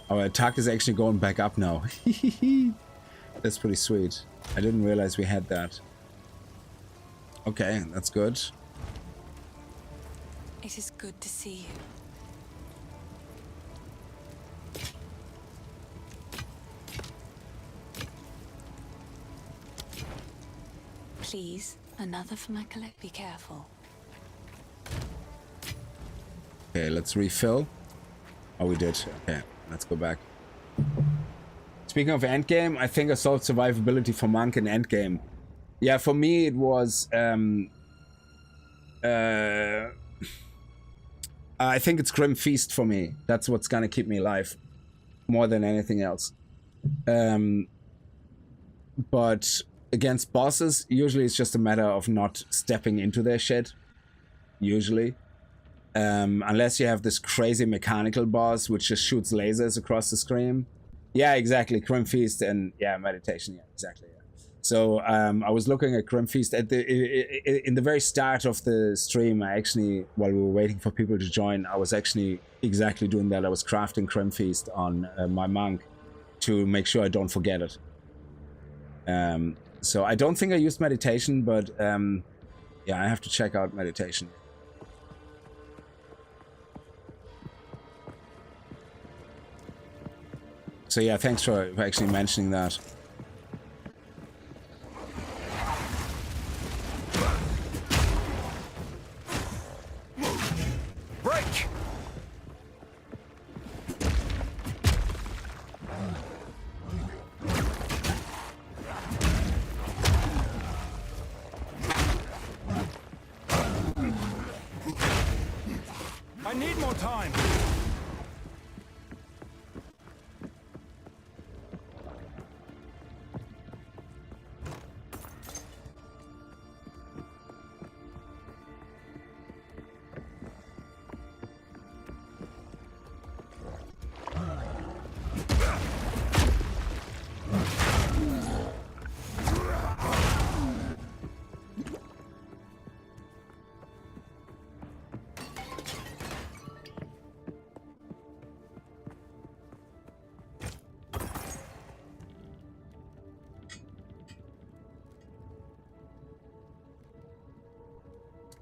our attack is actually going back up now. That's pretty sweet. I didn't realize we had that. Okay, that's good. It is good to see you. Please, another for MacLeod. Be careful. Okay, let's refill. Oh, we did. Okay, let's go back. Speaking of endgame, I think I solved survivability for Monk in endgame. Yeah, for me it was... I think it's Grim Feast for me. That's what's gonna keep me alive. More than anything else. But against bosses, usually it's just a matter of not stepping into their shit. Usually. Unless you have this crazy mechanical boss which just shoots lasers across the screen. Yeah, exactly. Grim Feast and yeah, meditation. Yeah, exactly. Yeah. So I was looking at Grim Feast at in the very start of the stream. I actually, while we were waiting for people to join, I was actually exactly doing that. I was crafting Grim Feast on my monk to make sure I don't forget it. So I don't think I used meditation, but yeah, I have to check out meditation. So yeah, thanks for actually mentioning that. Break! I need more time.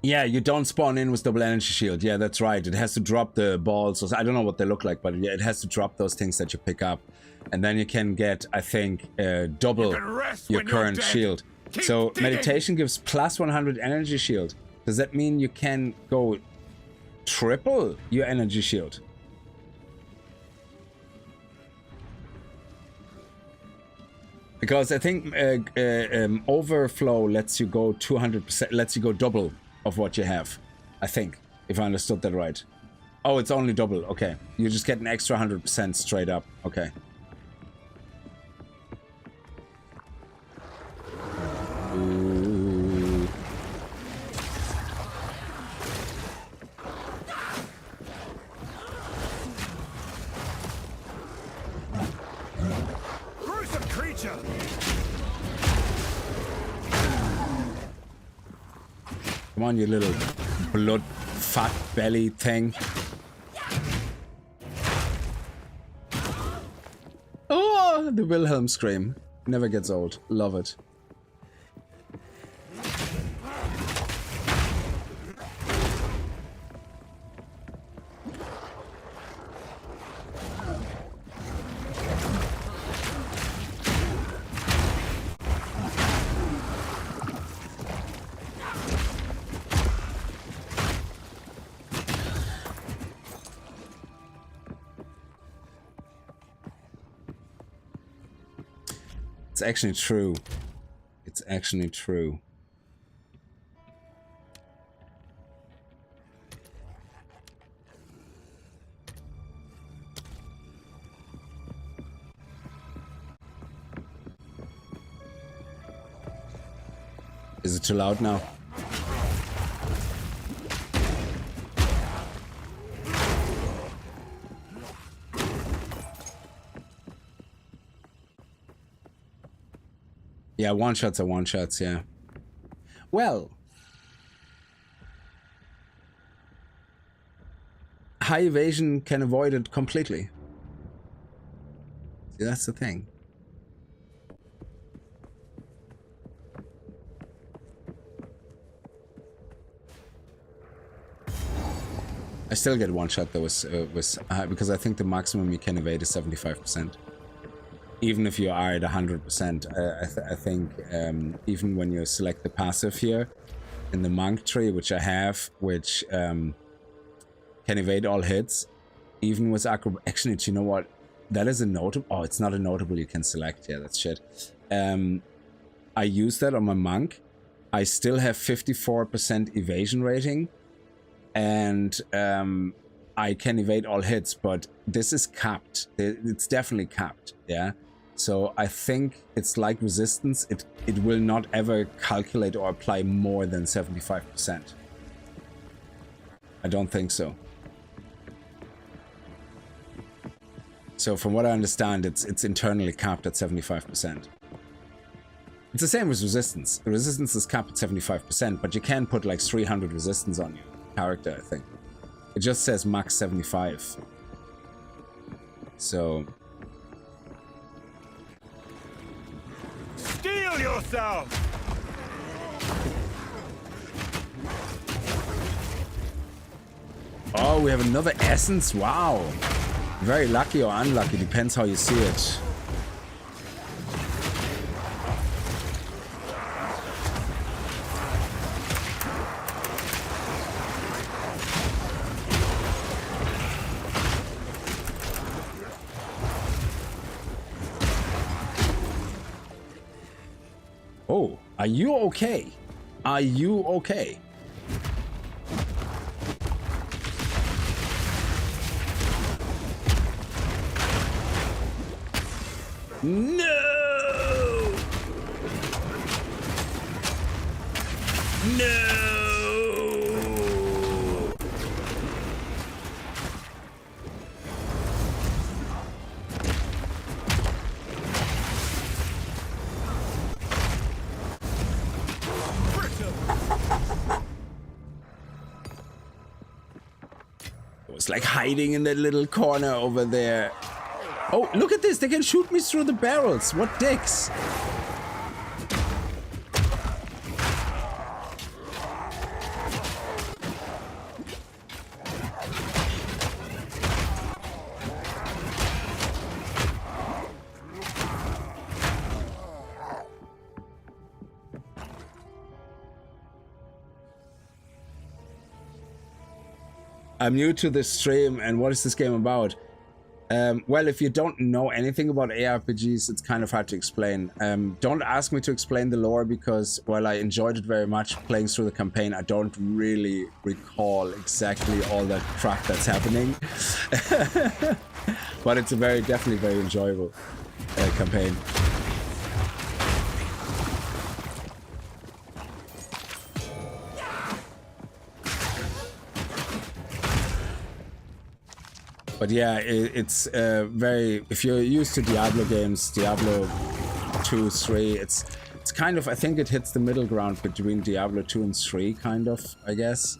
Yeah, you don't spawn in with double energy shield. Yeah, that's right. It has to drop the balls. I don't know what they look like, but yeah, it has to drop those things that you pick up. And then you can get, I think, double your current shield. So meditation gives plus 100 energy shield. Does that mean you can go triple your energy shield? Because I think overflow lets you go 200%, lets you go double of what you have. I think, if I understood that right. Oh, it's only double. Okay, you just get an extra 100% straight up. Okay. Ooh. Gruesome creature! Come on, you little blood fat belly thing. Oh, the Wilhelm scream. Never gets old. Love it. It's actually true. It's actually true. Is it too loud now? Yeah, one-shots are one-shots, yeah. Well, high evasion can avoid it completely. See, that's the thing. I still get one shot though, because I think the maximum you can evade is 75%. Even if you are at 100%, I think even when you select the passive here in the monk tree, which I have, which can evade all hits, even with acrobat. Actually, do you know what? That is a notable. Oh, it's not a notable you can select. Yeah, that's shit. I use that on my monk. I still have 54% evasion rating, and I can evade all hits, but this is capped. It's definitely capped. Yeah. So I think it's like resistance. It will not ever calculate or apply more than 75%. I don't think so. So from what I understand, it's internally capped at 75%. It's the same as resistance. The resistance is capped at 75%, but you can put like 300 resistance on your character, I think. It just says max 75. So... Steel yourself! Oh, we have another essence. Wow. Very lucky or unlucky, depends how you see it. Oh, are you okay? Are you okay? No! No! It was like hiding in that little corner over there. Oh, look at this! They can shoot me through the barrels! What dicks! I'm new to this stream, and what is this game about? Well, if you don't know anything about ARPGs, it's kind of hard to explain. Don't ask me to explain the lore because, while I enjoyed it very much playing through the campaign, I don't really recall exactly all that crap that's happening. But it's a definitely very enjoyable campaign. But yeah, it's very... If you're used to Diablo games, Diablo 2, 3, it's kind of... I think it hits the middle ground between Diablo 2 and 3, kind of, I guess.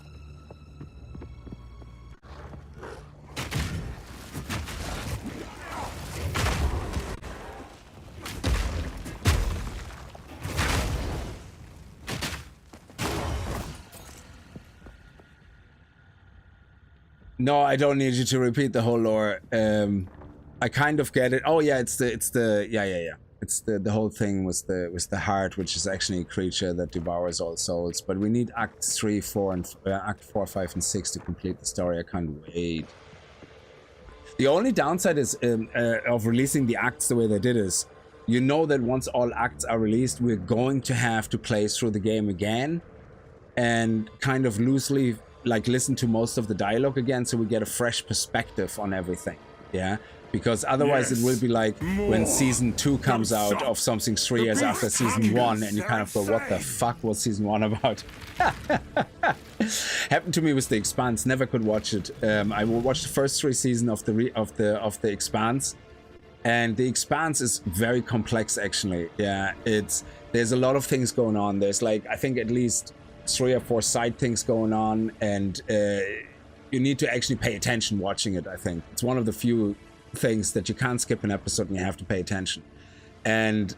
No, I don't need you to repeat the whole lore. I kind of get it. Oh yeah, it's the It's the whole thing was the heart, which is actually a creature that devours all souls. But we need Act 3, 4, and Act 4, 5, and 6 to complete the story. I can't wait. The only downside is of releasing the acts the way they did is, you know that once all acts are released, we're going to have to play through the game again and kind of loosely like listen to most of the dialogue again, so we get a fresh perspective on everything. Yeah, because otherwise it will be like when season 2 comes out of something 3 years after season 1, and you kind of go, what the fuck was season 1 about? Happened to me with The Expanse. Never could watch it. I watched the first 3 seasons of the Expanse, and The Expanse is very complex actually. Yeah, there's a lot of things going on. There's like, I think at least 3 or 4 side things going on, and you need to actually pay attention watching it. I think it's one of the few things that you can't skip an episode and you have to pay attention. And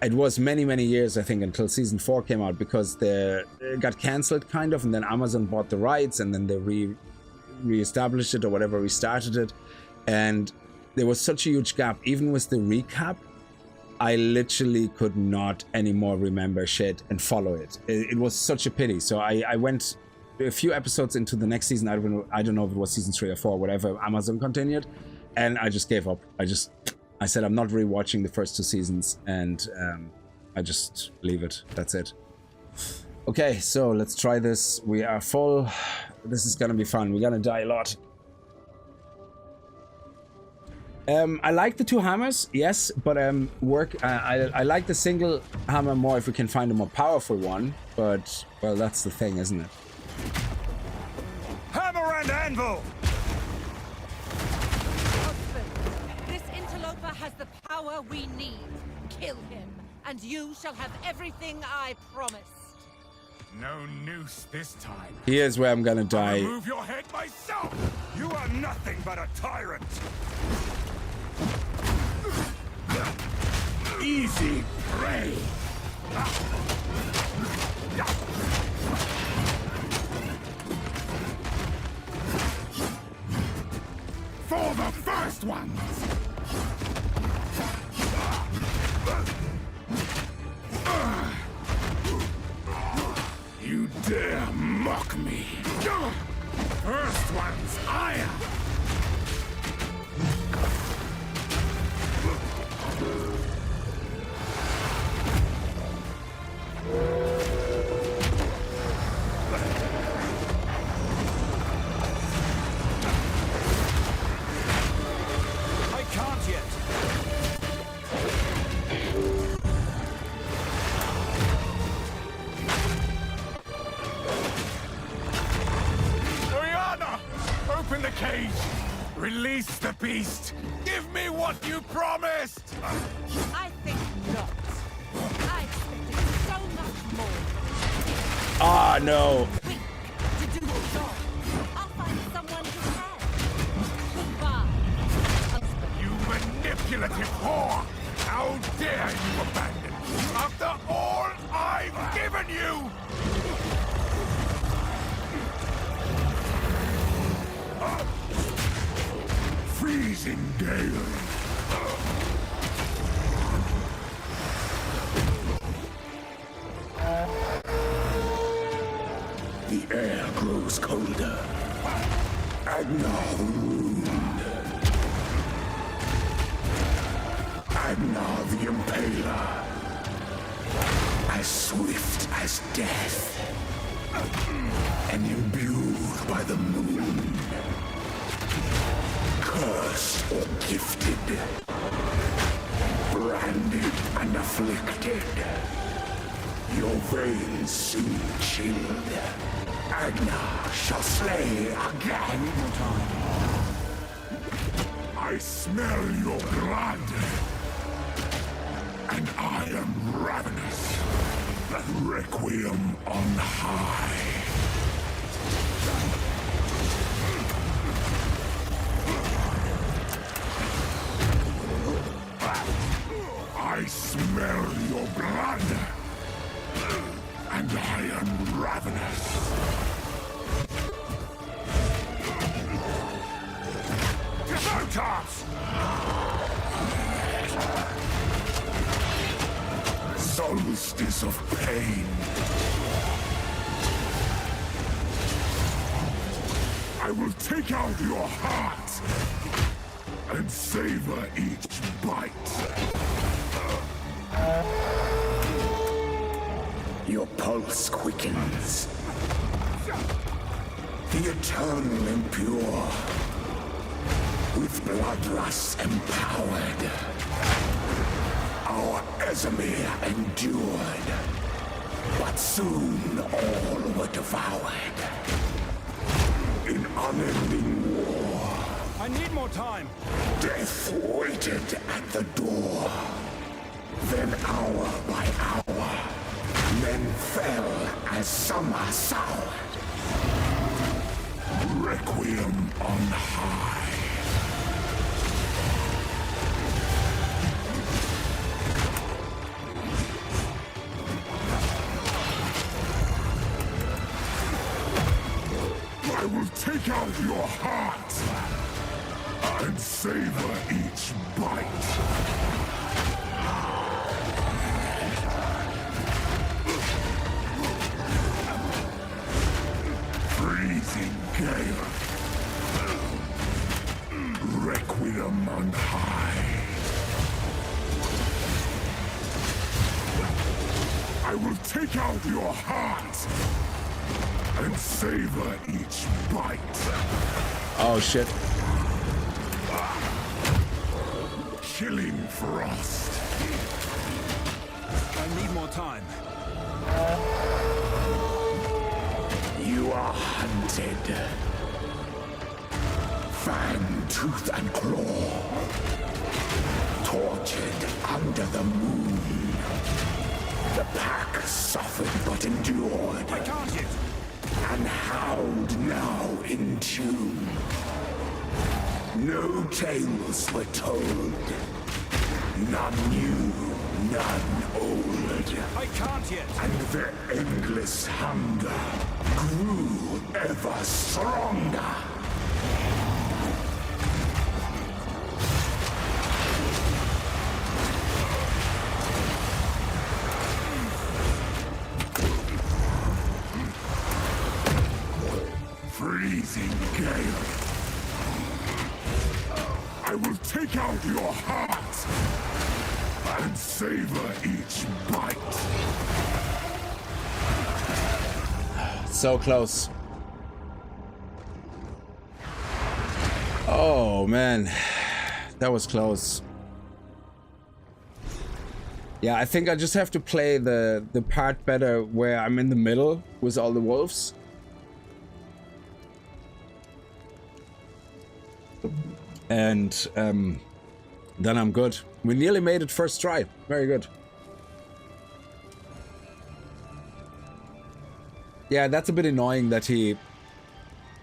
it was many years, I think, until season 4 came out, because it got cancelled kind of, and then Amazon bought the rights, and then they re-established it or whatever, restarted it, and there was such a huge gap. Even with the recap, I literally could not anymore remember shit and follow it. It was such a pity. So I went a few episodes into the next season. I don't know if it was season 3 or 4, whatever. Amazon continued, and I just gave up. I said I'm not rewatching the first 2 seasons, and I just leave it. That's it. Okay, so let's try this. We are full. This is gonna be fun. We're gonna die a lot. I like the 2 hammers, yes, but I like the single hammer more if we can find a more powerful one. But well, that's the thing, isn't it? Hammer and anvil! Husband, this interloper has the power we need. Kill him, and you shall have everything I promised. No noose this time. Here's where I'm gonna die. Remove your head myself. You are nothing but a tyrant! Easy prey. For the first ones. You dare mock me. First one's iron. I can't yet! Oriana! Open the cage! Release the beast! Give me what you promised! I think not. I expected so much more. Ah, no. Weak to do the job. I'll find someone who can. Goodbye, husband. You manipulative whore! How dare you abandon me after all I've given you! Freezing gale! The air grows colder. Agnar the Ruined. Agnar the Impaler. As swift as death. And imbued by the moon. Cursed or gifted. Branded and afflicted. Your veins soon chilled. Agnar shall slay again. I smell your blood. And I am ravenous. Requiem on high. I smell your blood. And I am ravenous. Protoss! Solstice of pain. I will take out your heart and savor each bite. Your pulse quickens. The eternal impure with bloodlust empowered. Our Esamir endured, but soon all were devoured. In unending war, I need more time. death waited at the door. Then hour by hour, men fell as summer soured. Requiem on high. I will take out your heart and savor each bite. Freezing gale. Requiem on high. I will take out your heart and savor each bite. Oh shit. Chilling frost. I need more time. You are hunted. Fang, tooth, and claw. Tortured under the moon. The pack suffered but endured. I can't yet. And howled now in tune. No tales were told. None new, none old. I can't yet. And their endless hunger grew ever stronger. Freezing gale. I will take out your heart and savor each bite. So close. Oh man, that was close. Yeah, I think I just have to play the part better where I'm in the middle with all the wolves. And then I'm good. We nearly made it first try. Very good. Yeah, that's a bit annoying that he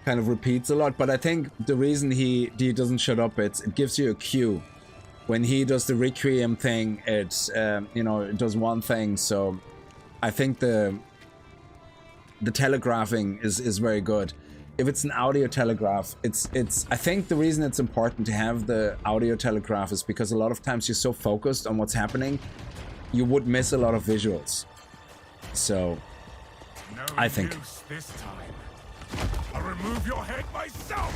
kind of repeats a lot, but I think the reason he doesn't shut up, it gives you a cue. When he does the Requiem thing, it's you know, it does one thing, so I think the telegraphing is very good. If it's an audio telegraph, it's I think the reason it's important to have the audio telegraph is because a lot of times you're so focused on what's happening, you would miss a lot of visuals. So I think. Use this time. I'll remove your head myself.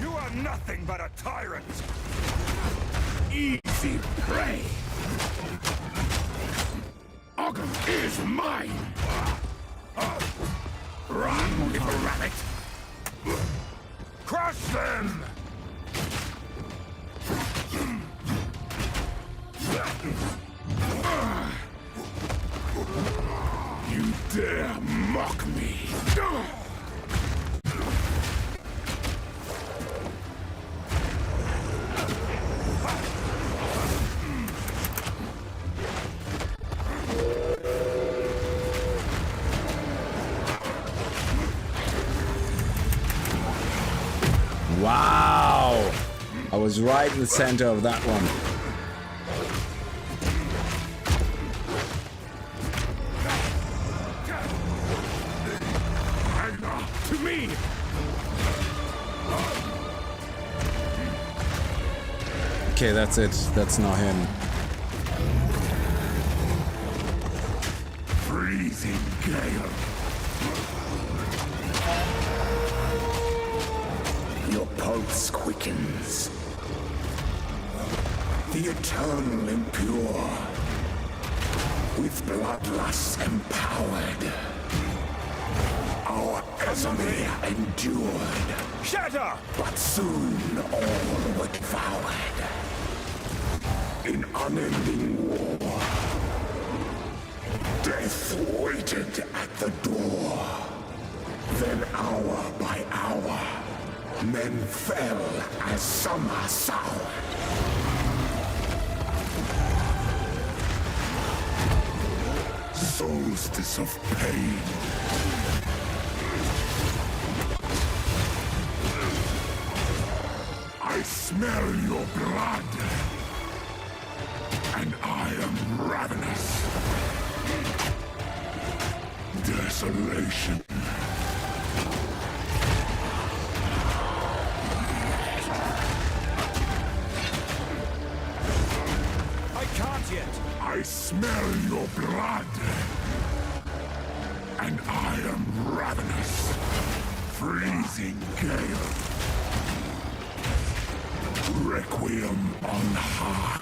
You are nothing but a tyrant. Easy prey. Ogum is mine. Run, little rabbit. Crush them! You dare mock me. Wow! I was right in the center of that one. To me! Okay, that's it. That's not him. Freezing gale. Your pulse quickens. The eternal impure. With bloodlust empowered. Our Resume endured, Shatter! but soon all were devoured. In unending war, death waited at the door. Then hour by hour, men fell as summer soured. Solstice of pain. I smell your blood, and I am ravenous. Desolation. I can't yet. I smell your blood, and I am ravenous. Freezing gale. Requiem on high.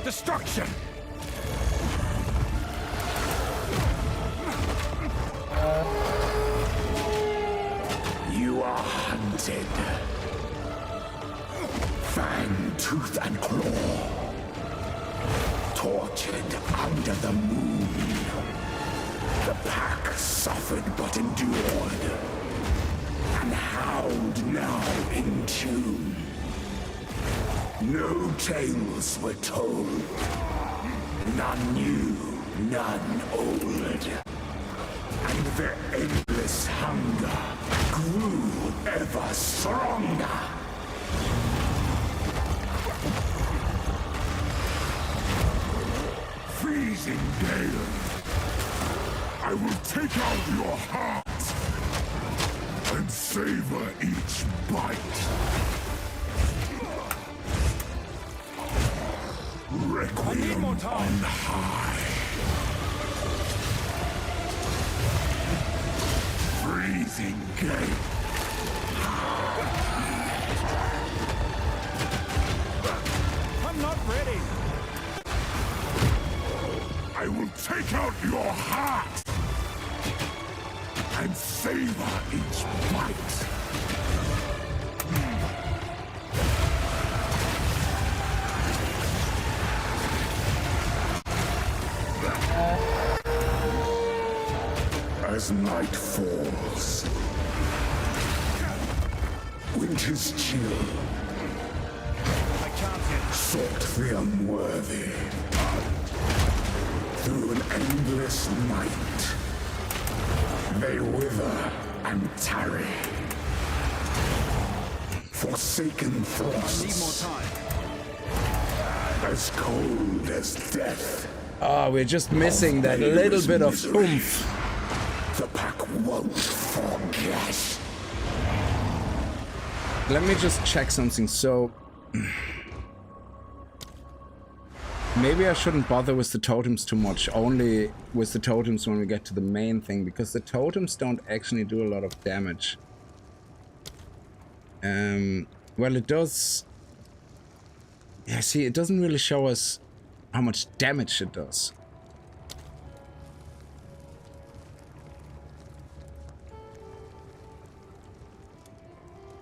Destruction! You are hunted. Fang, tooth, and claw. Tortured under the moon. The pack suffered but endured. And howled now in tune. No tales were told. None new, none old. And their endless hunger grew ever stronger. Freezing gale. I will take out your heart and savor each bite. Requiem on high. Freezing gale. I'm not ready. I will take out your heart and savor each bite. As night falls, winter's chill I can't yet. sought the unworthy. Through an endless night, they wither and tarry. Forsaken frosts, Need more time. as cold as death. Oh, we're just missing that little bit of oomph. The pack won't forget. Let me just check something. So maybe I shouldn't bother with the totems too much, only with the totems when we get to the main thing, because the totems don't actually do a lot of damage. Well, it does. Yeah, see, it doesn't really show us how much damage it does.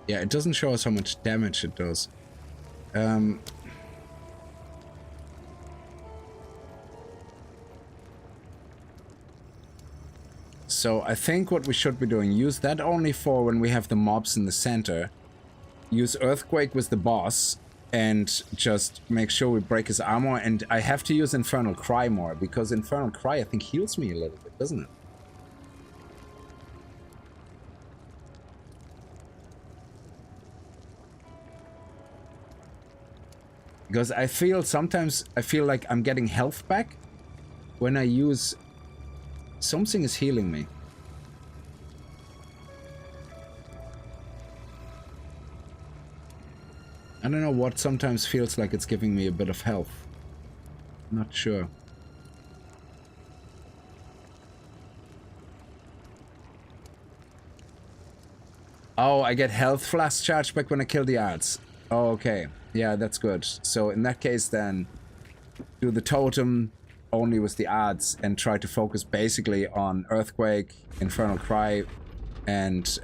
Yeah, it doesn't show us how much damage it does. So I think what we should be doing, use that only for when we have the mobs in the center. Use Earthquake with the boss and just make sure we break his armor. And I have to use Infernal Cry more, because Infernal Cry I think heals me a little bit, doesn't it? Because I feel sometimes, I feel like I'm getting health back when I use... Something is healing me. I don't know what sometimes feels like it's giving me a bit of health. Not sure. Oh, I get health flask charge back when I kill the ads. Oh, okay. Yeah, that's good. So in that case then, do the totem, only with the odds and try to focus basically on Earthquake, Infernal Cry, and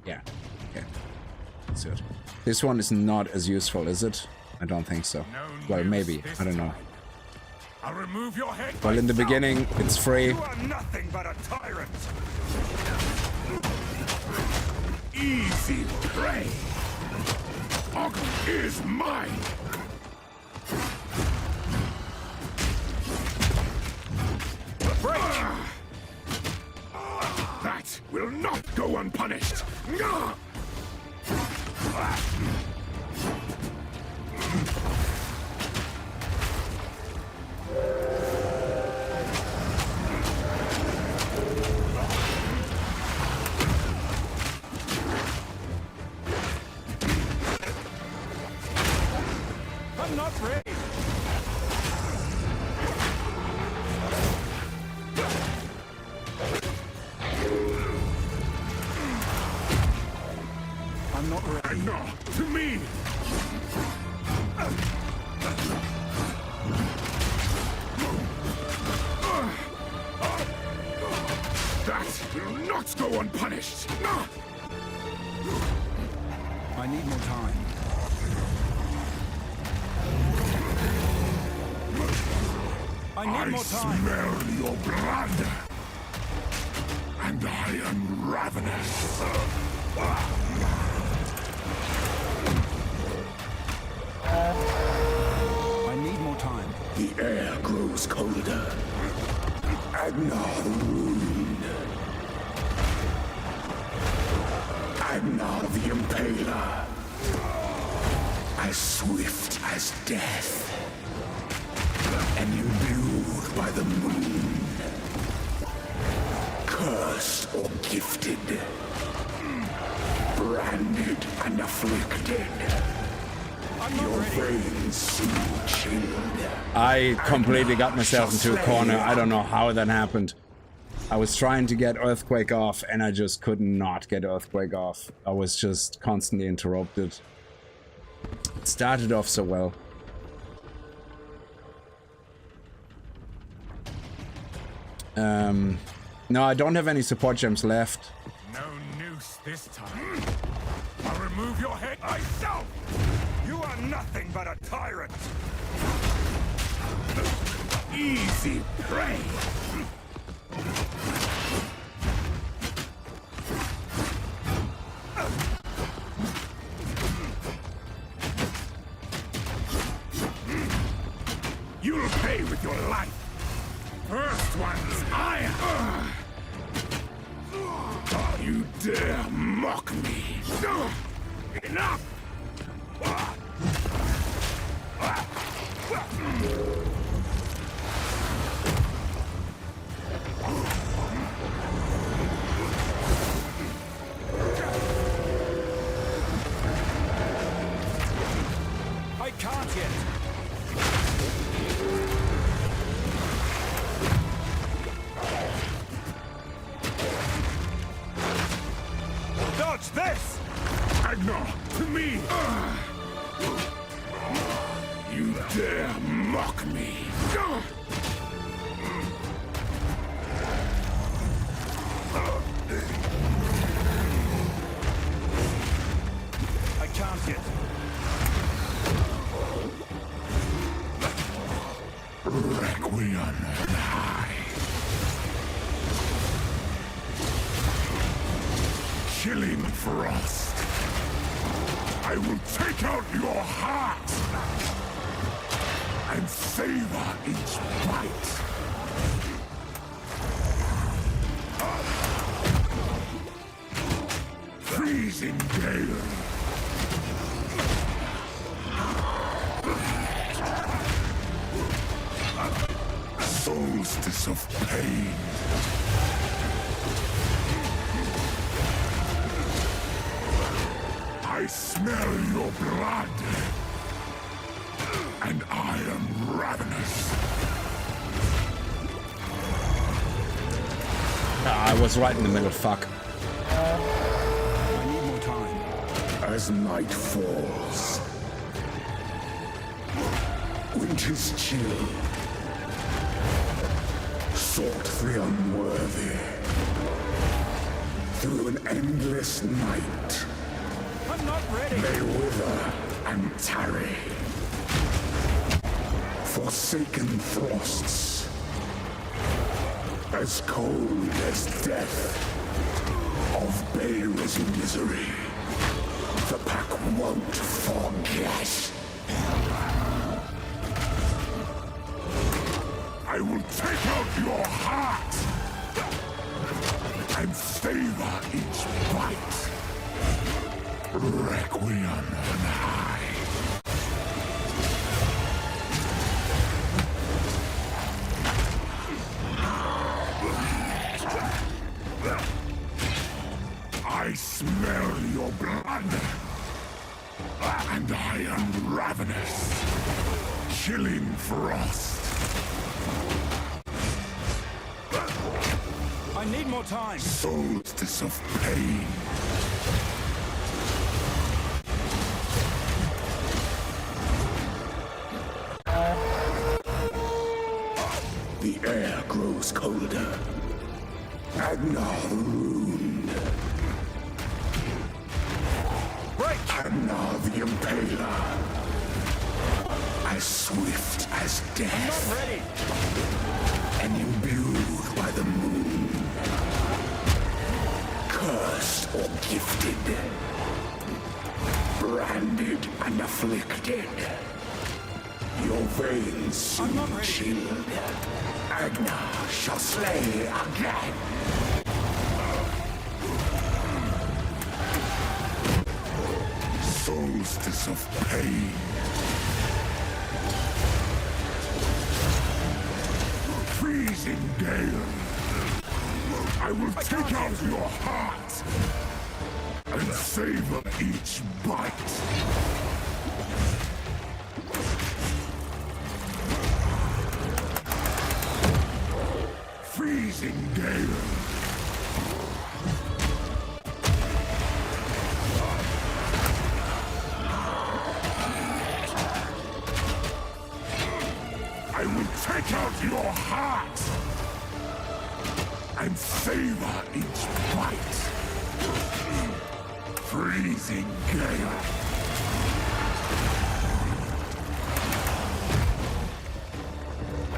yeah, okay, that's it. This one is not as useful, is it? I don't think so. Well, maybe, I don't know. I'll remove your head. Well, in the beginning, it's free. You are nothing but a tyrant. Easy prey. Ogum is mine. That will not go unpunished. I'm not ready. I'm not ready. No, to me. That will not go unpunished. I need more time. I need more time. Smell your blood. And I am ravenous. I need more time. The air grows colder. Agnar the Wound. Agnar the Impaler. As swift as death. And imbued by the moon. Cursed or gifted. Branded and afflicted. Your veins soon chilled. I completely got myself into a corner. I don't know how that happened. I was trying to get Earthquake off and I just could not get Earthquake off. I was just constantly interrupted. It started off so well. No, I don't have any support gems left. No noose this time. I'll remove your head myself. You are nothing but a tyrant. Easy prey. You'll pay with your life. First one's iron. You dare mock me? Enough! I can't yet. Dodge this! Agnar, to me! You dare mock me? I can't yet. Requiem on high. Chilling frost. I will take out your heart and savor each bite. Freezing gale. Solstice of pain. I smell your blood. And I am ravenous. Ah, I was right in the middle, fuck. I need more time. As night falls, will earned his chill, sought the unworthy through an endless night. I'm not ready. They wither and tarry, forsaken frosts, as cold as death of Bayra's misery. The pack won't forget. I will take out your heart and savor each bite. Requiem on high. I smell your blood, and I am ravenous, chilling frost. I need more time. Solstice of pain. The air grows colder. Agnar the ruined. Agnar the impaler. As swift as death. Not ready. And imbued by the moon. Cursed or gifted. Branded and afflicted. Your veins soon chilled. Agnar shall slay again. Solstice of pain. Freezing gale. I will take out your heart and savor each bite. Freezing gale. I will take out your heart and savor each bite. Freezing gale.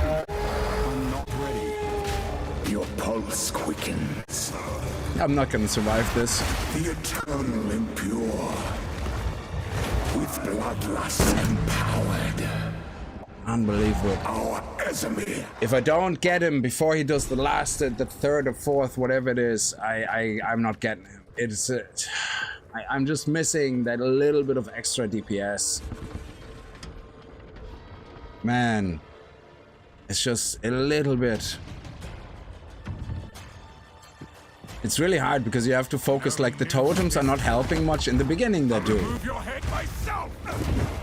I'm not ready. Your pulse quickens. I'm not gonna survive this. The eternal impure. With bloodlust empowered. Unbelievable. Our Ezemir. If I don't get him before he does the last, the third or fourth, whatever it is, I'm not getting him. It's I'm just missing that little bit of extra DPS. Man, it's just a little bit. It's really hard because you have to focus, like the totems are not helping much in the beginning. They do. Remove your head myself.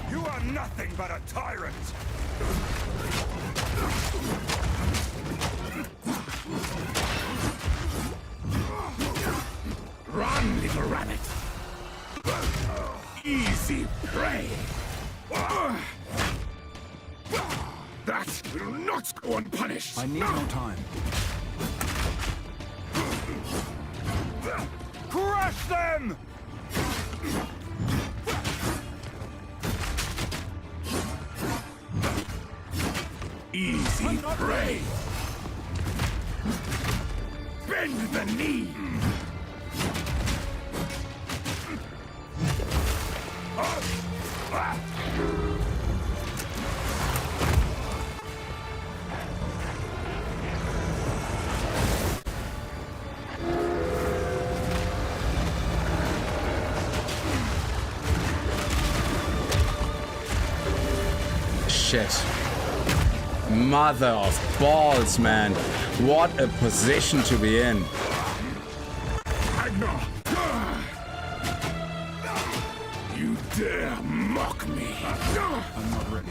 You are nothing but a tyrant. Run, little rabbit. Easy prey. That will not go unpunished. I need more time. Crush them! Easy prey. Bend the knee. Shit. Mother of balls, man. What a position to be in. Agnar! You dare mock me? I'm not ready.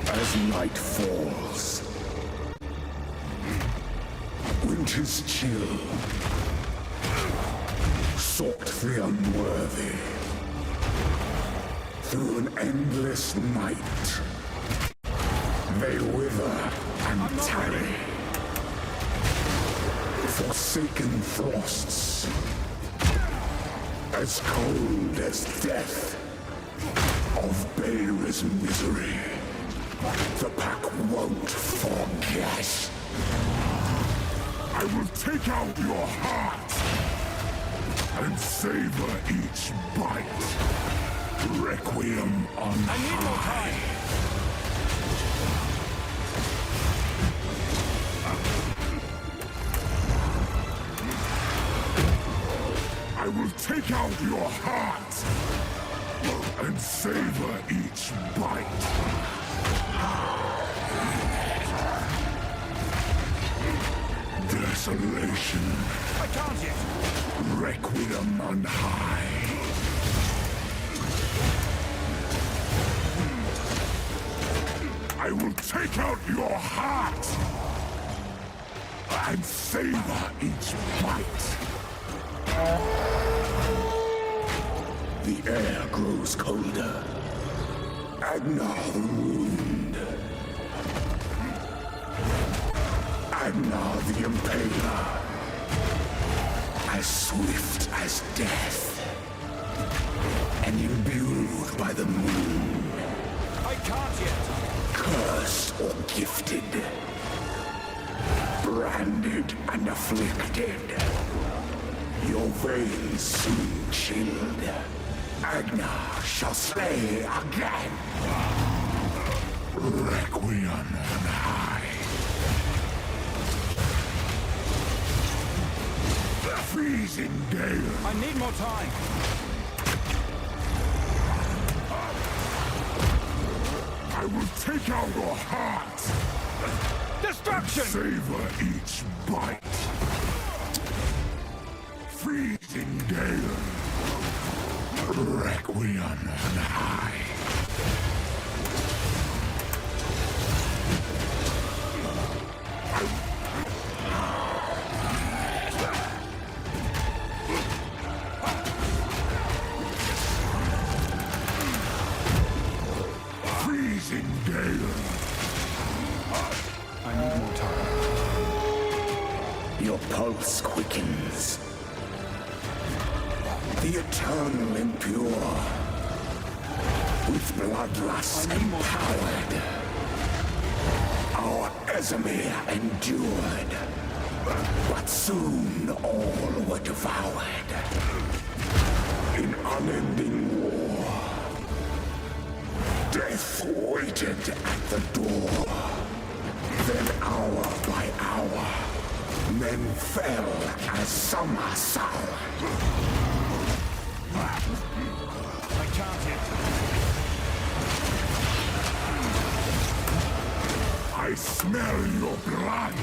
As night falls, when winter's chill sought the unworthy through an endless night. They wither and tarry, forsaken frosts, as cold as death of Beira's misery. The pack won't forget. I will take out your heart and savor each bite. Requiem on high. I will take out your heart and savor each bite. Desolation. I can't yet. Requiem on high. I will take out your heart and savor each bite. The air grows colder. Agnar the wound. Agnar the impaler. As swift as death. And imbued by the moon. I can't yet. Cursed or gifted. Branded and afflicted. Your veins soon chilled. Agnar shall slay again. Requiem on high. Freezing gale. I need more time. I will take out your heart. Destruction! Savor each bite. Freezing gale. Requiem on high. Freezing gale. I need more time. Your pulse quickens. The eternal impure, with bloodlust empowered. Our Esamir endured, but soon all were devoured. In unending war, death waited at the door. Then hour by hour, men fell as summer sour. I can't yet. I smell your blood,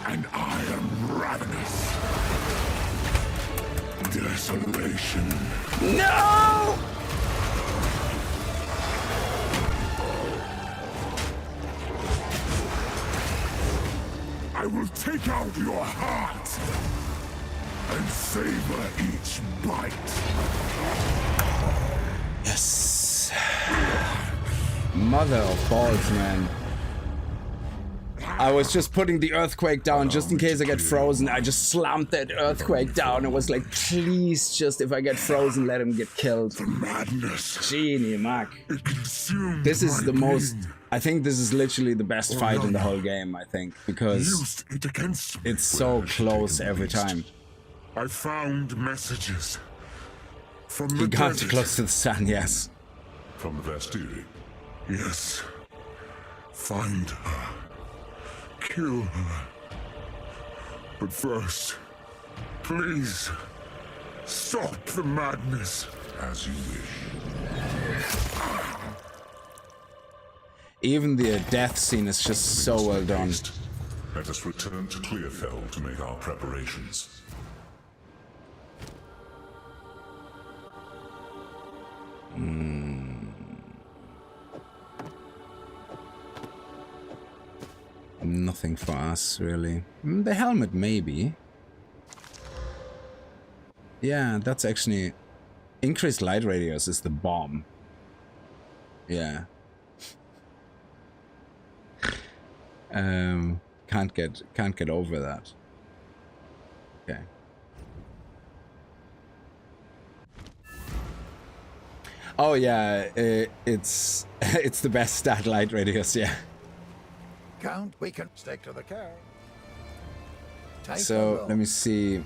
and I am ravenous. Desolation. No! I will take out your heart and savor each bite. Yes. Mother of balls, man. I was just putting the earthquake down just in case I get frozen. I just slammed that earthquake down. It was like, please, just if I get frozen, let him get killed. The madness. Genie, Mac. It consumed This is my the most... being. I think this is literally the best fight in the whole game, I think. Because Used it against me it's so when I close should be every released. time. I found messages from He the got desert. too close to the sun, yes. From the Vastiri. Yes. Find her. Kill her. But first, please, stop the madness. As you wish. Even the death scene is just so well done. Let us return to Clearfell to make our preparations. nothing for us, really. The helmet, maybe. Yeah, that's actually... Increased light radius is the bomb. Yeah. Can't get over that. Okay. Oh yeah, it's the best stat, light radius, yeah. Count, we can stick to the car. So let me see.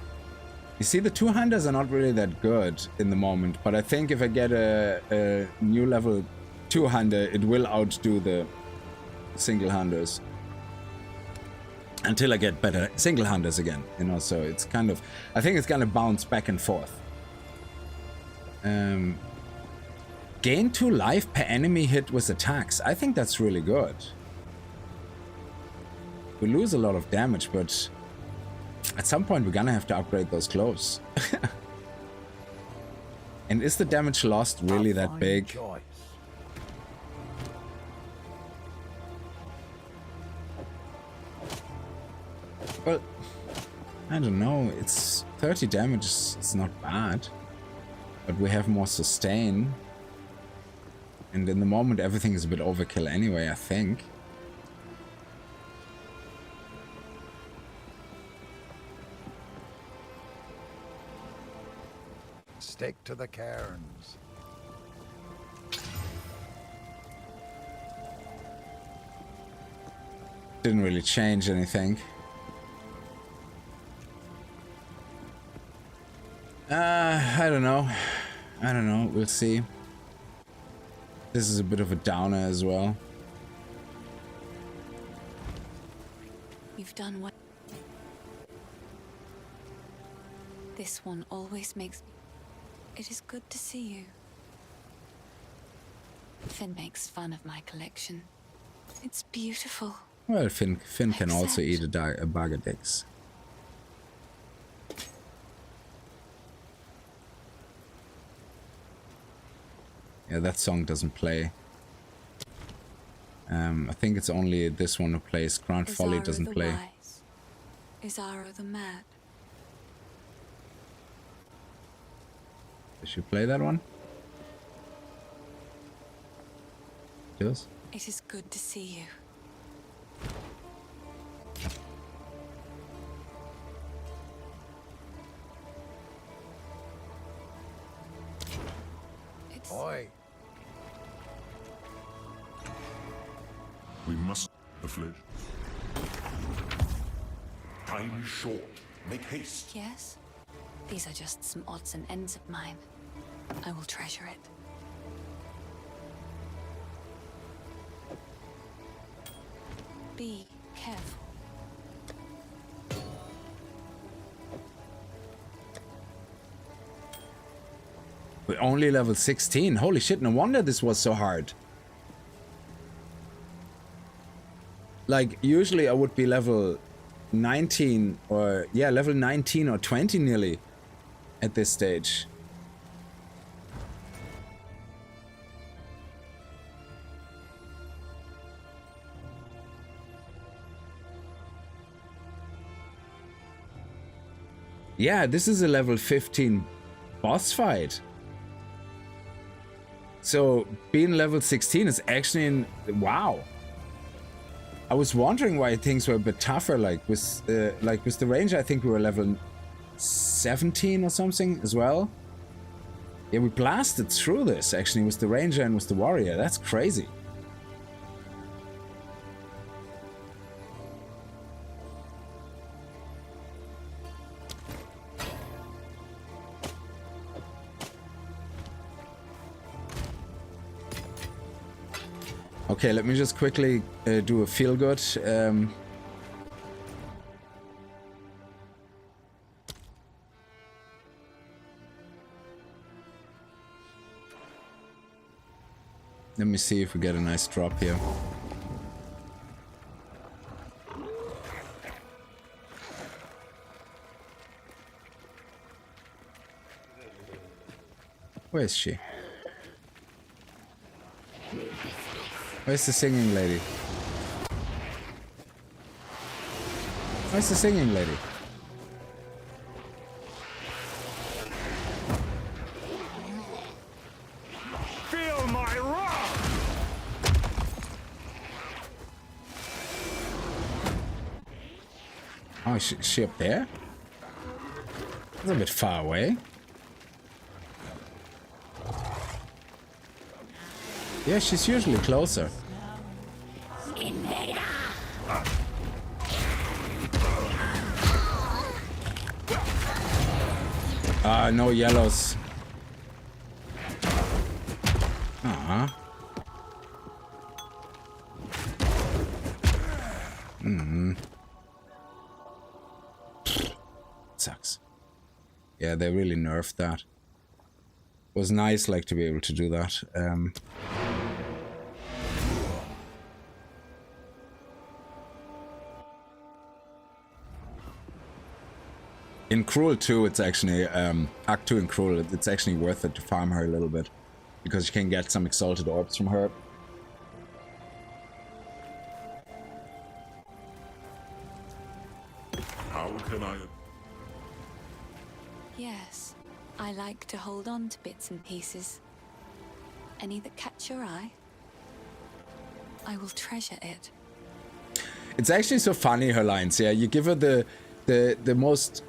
You see, the two-handers are not really that good in the moment, but I think if I get a new level two-hander, it will outdo the single-handers. Until I get better single-handers again, you know, so it's kind of... I think it's gonna bounce back and forth. Gain 2 life per enemy hit with attacks. I think that's really good. We lose a lot of damage, but at some point we're gonna have to upgrade those clothes. And is the damage lost really that big? Choice. Well, I don't know. It's 30 damage. It's not bad. But we have more sustain. And in the moment, everything is a bit overkill anyway, I think. Stick to the cairns. Didn't really change anything. I don't know. I don't know. We'll see. This is a bit of a downer as well. You've done what? This one always makes me... It is good to see you. Finn makes fun of my collection. It's beautiful. Well, Finn can also eat a bag of dicks. Yeah, that song doesn't play. I think it's only this one who plays. Grand Folly doesn't play. Isaro the mad. Does she play that one? Yes. It is good to see you. Oi. We must the flesh. Time is short. Make haste. Yes? These are just some odds and ends of mine. I will treasure it. Be careful. We're only level 16. Holy shit, no wonder this was so hard. Like, usually I would be level 19 or... Yeah, level 19 or 20 nearly at this stage. Yeah, this is a level 15 boss fight. So being level 16 is actually in... Wow. I was wondering why things were a bit tougher. Like with the ranger, I think we were level 17 or something as well. Yeah, we blasted through this actually with the ranger and with the warrior. That's crazy. Okay, let me just quickly do a feel good. Let me see if we get a nice drop here. Where is she? Where's the singing lady? Where's the singing lady? Feel my wrath! Oh, is she up there? That's a bit far away. Yeah, she's usually closer. No yellows. Sucks. Yeah, they really nerfed that. It was nice, like, to be able to do that. In Cruel 2, it's actually, Act 2 in Cruel, it's actually worth it to farm her a little bit. Because you can get some exalted orbs from her. How can I... Yes, I like to hold on to bits and pieces. Any that catch your eye, I will treasure it. It's actually so funny, her lines, yeah. You give her the most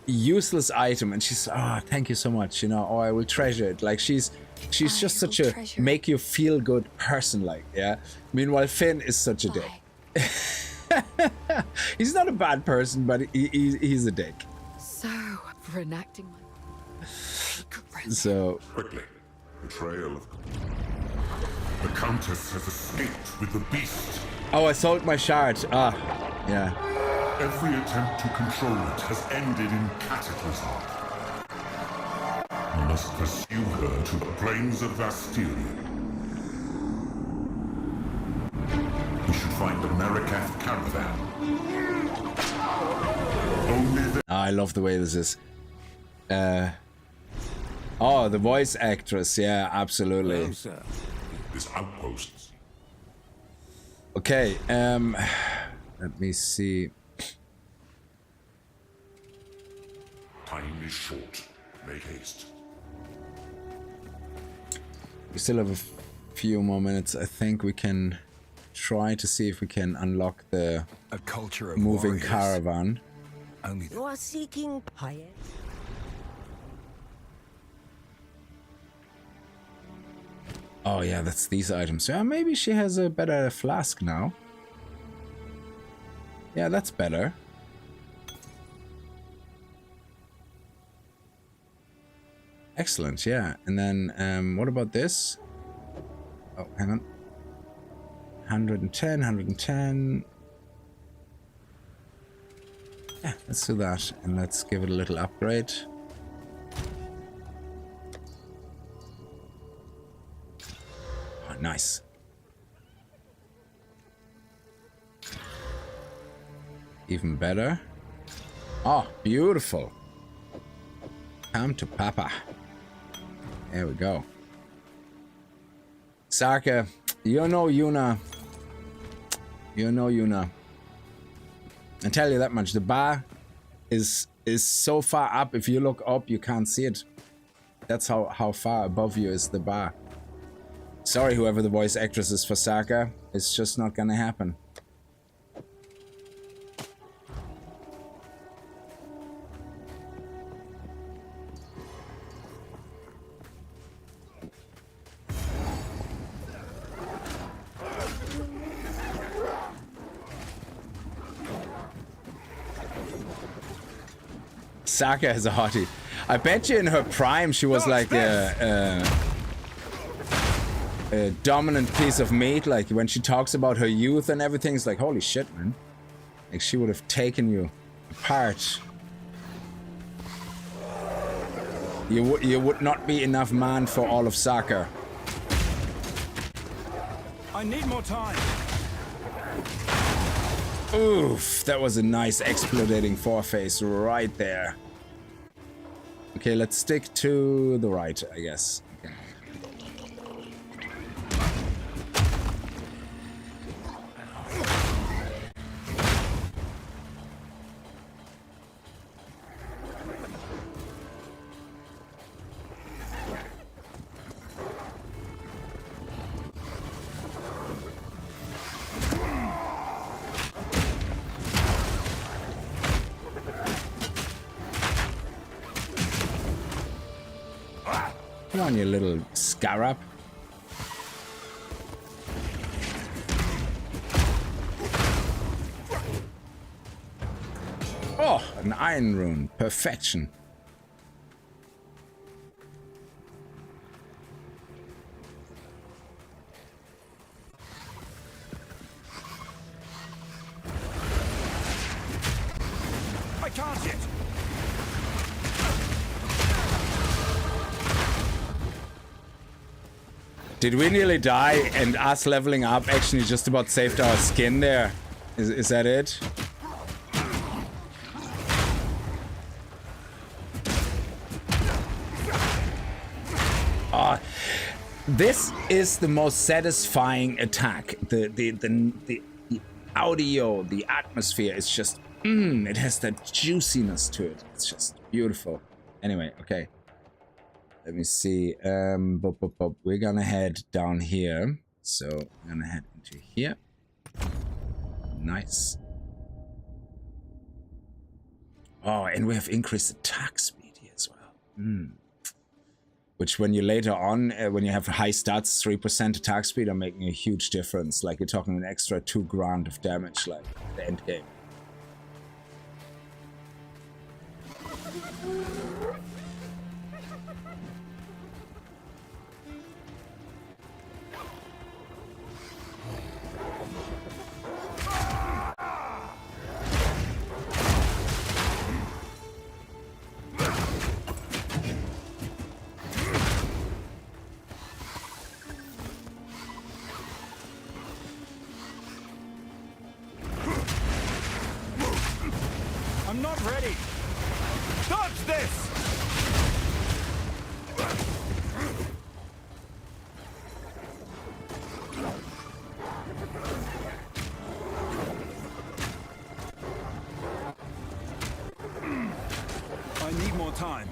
useless item and she's, oh, thank you so much, you know, oh, I will treasure it. Like, she's just such a make you feel good person, like, yeah. Meanwhile, Finn is such a dick. He's not a bad person, but he's a dick. So, for enacting my... So... Quickly. Betrayal of... The Countess has escaped with the beast. Oh, I sold my shard. Ah, yeah. Every attempt to control it has ended in cataclysm. We must pursue her to the plains of Vastyria. We should find the Marikath caravan. Only then... I love the way this is. Oh, the voice actress. Yeah, absolutely. This outpost. Okay, let me see. Time is short. Make haste. We still have a few more minutes. I think we can try to see if we can unlock the culture of moving warriors. caravan. Only You are seeking higher. Oh yeah, that's these items. Yeah, maybe she has a better flask now. Yeah, that's better. Excellent, yeah. And then, what about this? Oh, hang on. 110, 110. Yeah, let's do that. And let's give it a little upgrade. Oh, nice. Even better. Oh, beautiful. Come to Papa. There we go. Saka, you know Yuna. You know Yuna. I tell you that much. The bar is so far up. If you look up, you can't see it. That's how far above you is the bar. Sorry, whoever the voice actress is for Saka. It's just not gonna happen. Saka is a hottie. I bet you in her prime she was like a dominant piece of meat. Like when she talks about her youth and everything, it's like, holy shit, man. Like she would have taken you apart. You would not be enough man for all of Saka. I need more time. Oof, that was a nice exploding foreface right there. Okay, let's stick to the right, I guess. Okay. Come on, you little scarab. Oh, an iron rune. Perfection. I can't yet. Did we nearly die and us leveling up actually just about saved our skin there? Is that it? This is the most satisfying attack. The audio, the atmosphere is just, it has that juiciness to it. It's just beautiful. Anyway, okay. Let me see. We're gonna head down here. So we're gonna head into here. Nice. Oh, and we have increased attack speed here as well. Which when you later on, when you have high stats, 3% attack speed are making a huge difference. Like you're talking an extra 2 grand of damage, like the end game. I'm not ready. Dodge this! I need more time.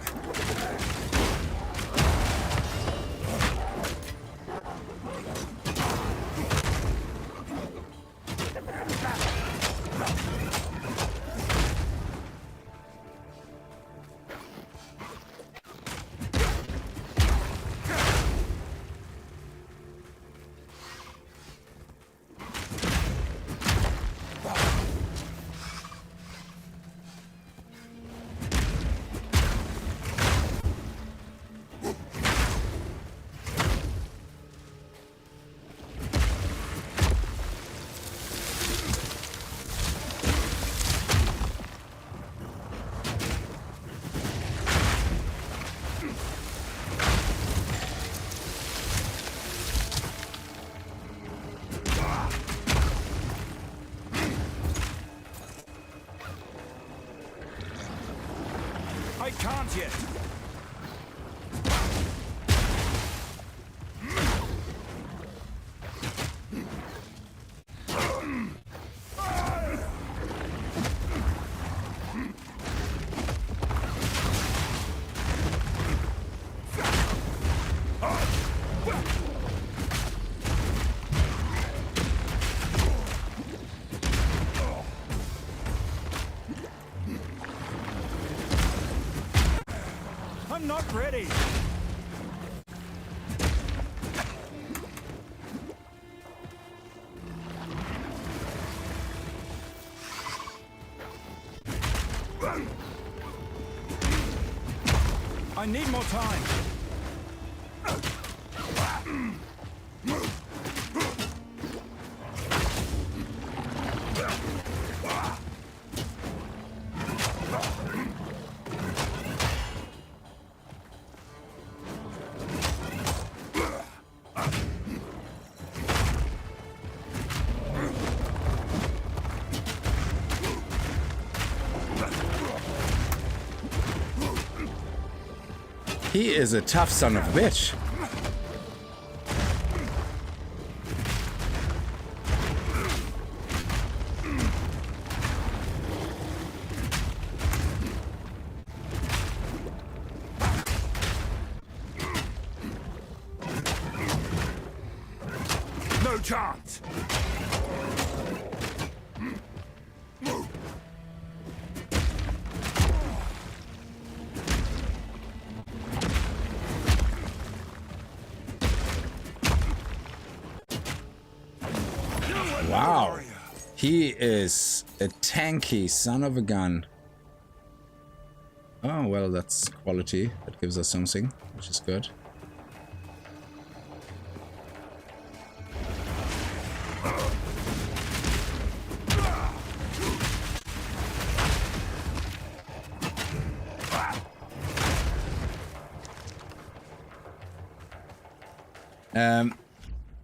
I can't yet. I'm not ready. I need more time. He is a tough son of a bitch. No chance. Wow. He is a tanky son of a gun. Oh, well, that's quality. That gives us something, which is good.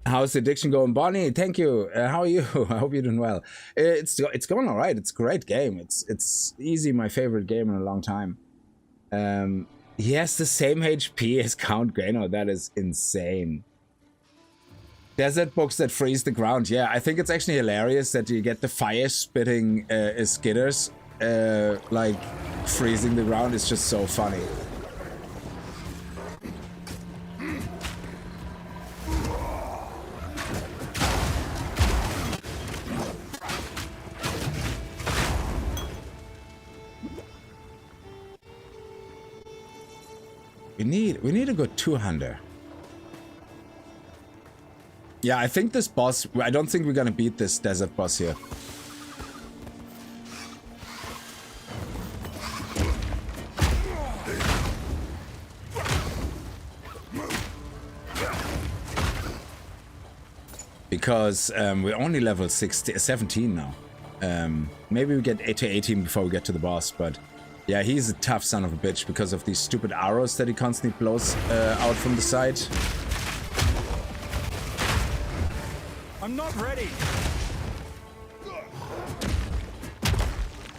How's the addiction going, Bonnie? Thank you. How are you? I hope you're doing well. It's going all right. It's a great game. It's easy my favorite game in a long time. He has the same HP as Count Grano. That is insane. Desert books that freeze the ground. Yeah, I think it's actually hilarious that you get the fire-spitting skitters like freezing the ground. It's just so funny. We need a good 200. Yeah, I think this boss, I don't think we're gonna beat this desert boss here. Because we're only level 17 now. Maybe we get 8 to 18 before we get to the boss, but yeah, he's a tough son of a bitch because of these stupid arrows that he constantly blows out from the side. I'm not ready.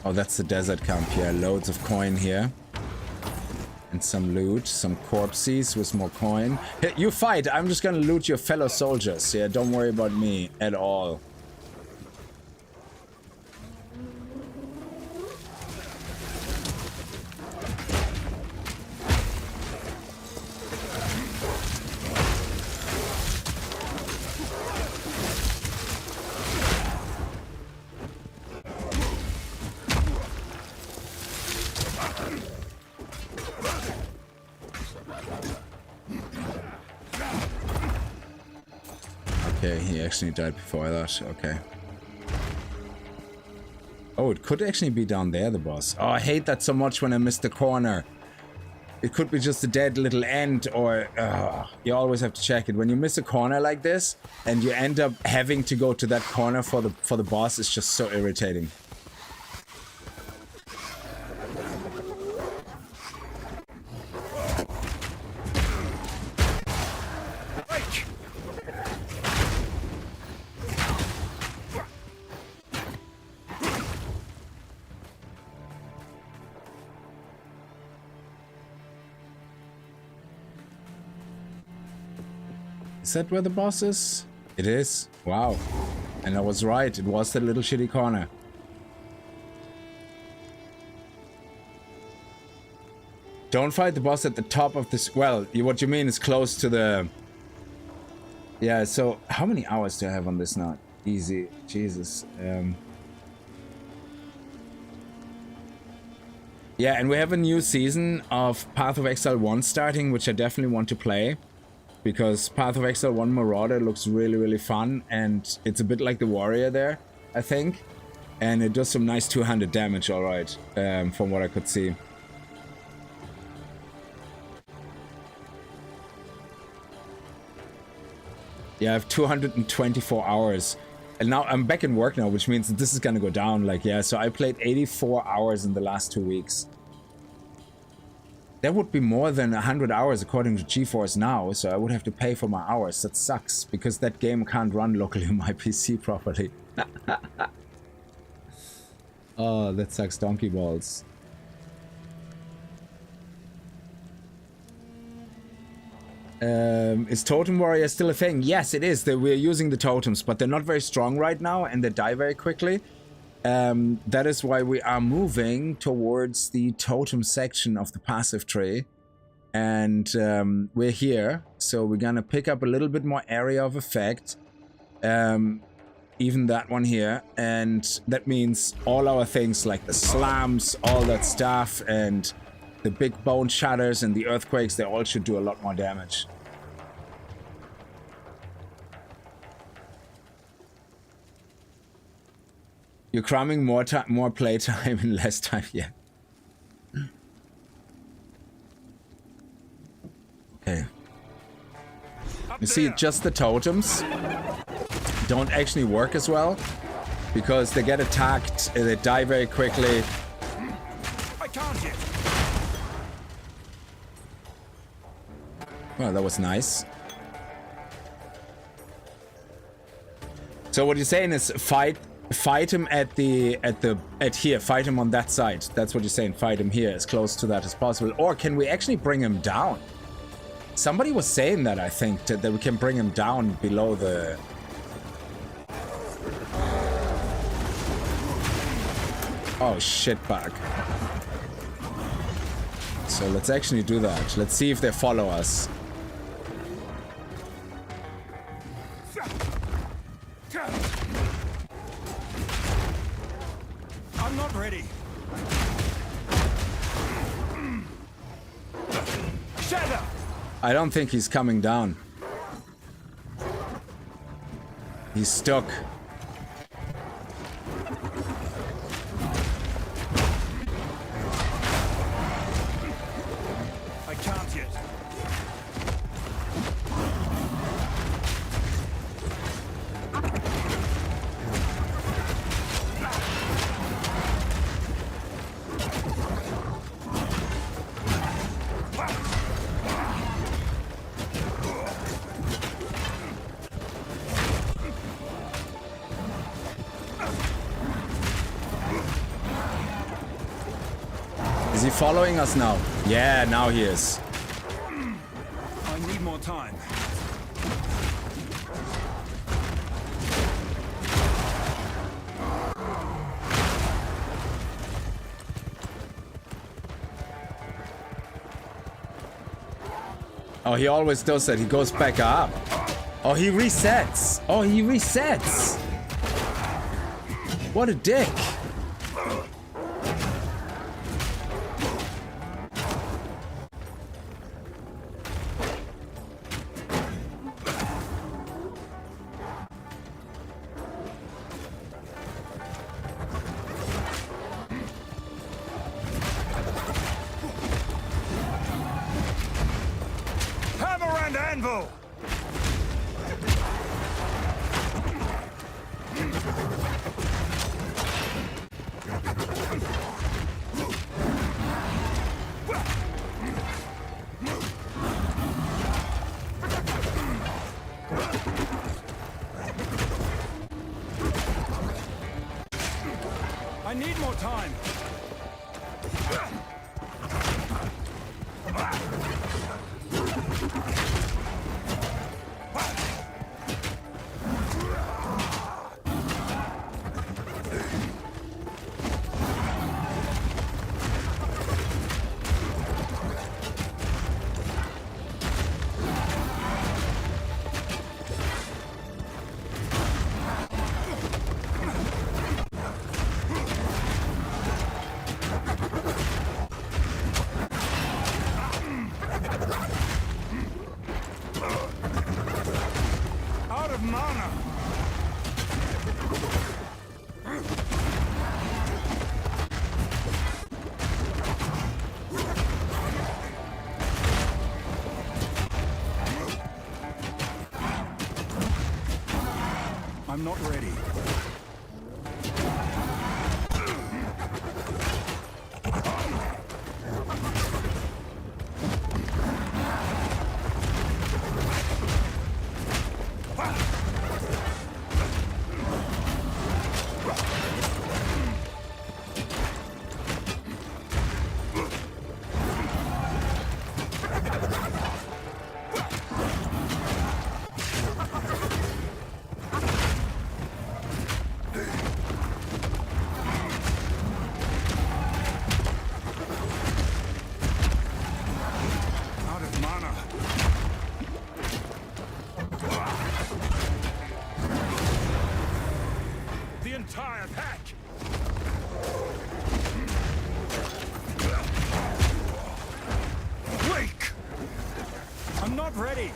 Oh, that's the desert camp here. Loads of coin here. And some loot, some corpses with more coin. Hey, you fight! I'm just gonna loot your fellow soldiers. Yeah, don't worry about me at all. He actually died before I thought. Okay. Oh, it could actually be down there, the boss. Oh, I hate that so much when I miss the corner. It could be just a dead little end, or you always have to check it. When you miss a corner like this, and you end up having to go to that corner for the boss, it's just so irritating. Is that where the boss is? It is. Wow. And I was right. It was the little shitty corner. Don't fight the boss at the top of this. Well, what you mean is close to the... Yeah, so how many hours do I have on this now? Easy. Jesus. Yeah, and we have a new season of Path of Exile 1 starting, which I definitely want to play. Because Path of Exile 1 Marauder looks really, really fun, and it's a bit like the Warrior there, I think. And it does some nice 200 damage, alright, from what I could see. Yeah, I have 224 hours. And now I'm back in work now, which means that this is gonna go down, like, yeah. So I played 84 hours in the last 2 weeks. That would be more than 100 hours according to GeForce Now, so I would have to pay for my hours. That sucks, because that game can't run locally on my PC properly. Oh, that sucks donkey balls. Is Totem Warrior still a thing? Yes, it is. We're using the totems, but they're not very strong right now, and they die very quickly. That is why we are moving towards the totem section of the passive tree. And we're here, so we're gonna pick up a little bit more area of effect. Even that one here. And that means all our things like the slams, all that stuff, and the big bone shatters and the earthquakes, they all should do a lot more damage. You're cramming more playtime in less time. Yeah. Okay. You see, just the totems don't actually work as well because they get attacked, they die very quickly. I can't yet. Well, that was nice. So what you're saying is fight him at here, fight him on that side. That's what you're saying, fight him here as close to that as possible. Or can we actually bring him down? Somebody was saying that, I think, that we can bring him down below the... Oh, shit bug. So let's actually do that. Let's see if they follow us. I'm not ready. Shadow! I don't think he's coming down. He's stuck. I can't yet. Is he following us now? Yeah, now he is. I need more time. Oh, he always does that. He goes back up. Oh, he resets. Oh, he resets. What a dick. I need more time. I'm not ready. Entire pack! Wake! I'm not ready!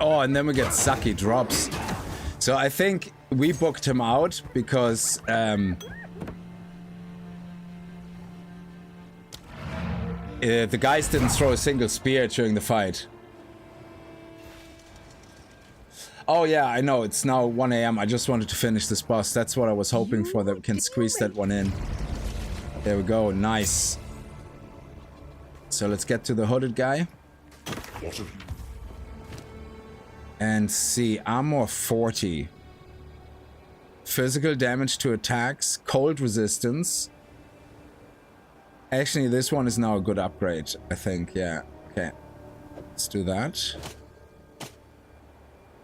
Oh, and then we get sucky drops. So I think we booked him out because the guys didn't throw a single spear during the fight. Oh yeah, I know, it's now 1 AM. I just wanted to finish this boss. That's what I was hoping for, that we can squeeze that one in. There we go, nice. So let's get to the hooded guy. And see, armor 40. Physical damage to attacks, cold resistance. Actually, this one is now a good upgrade, I think, yeah. Okay, let's do that.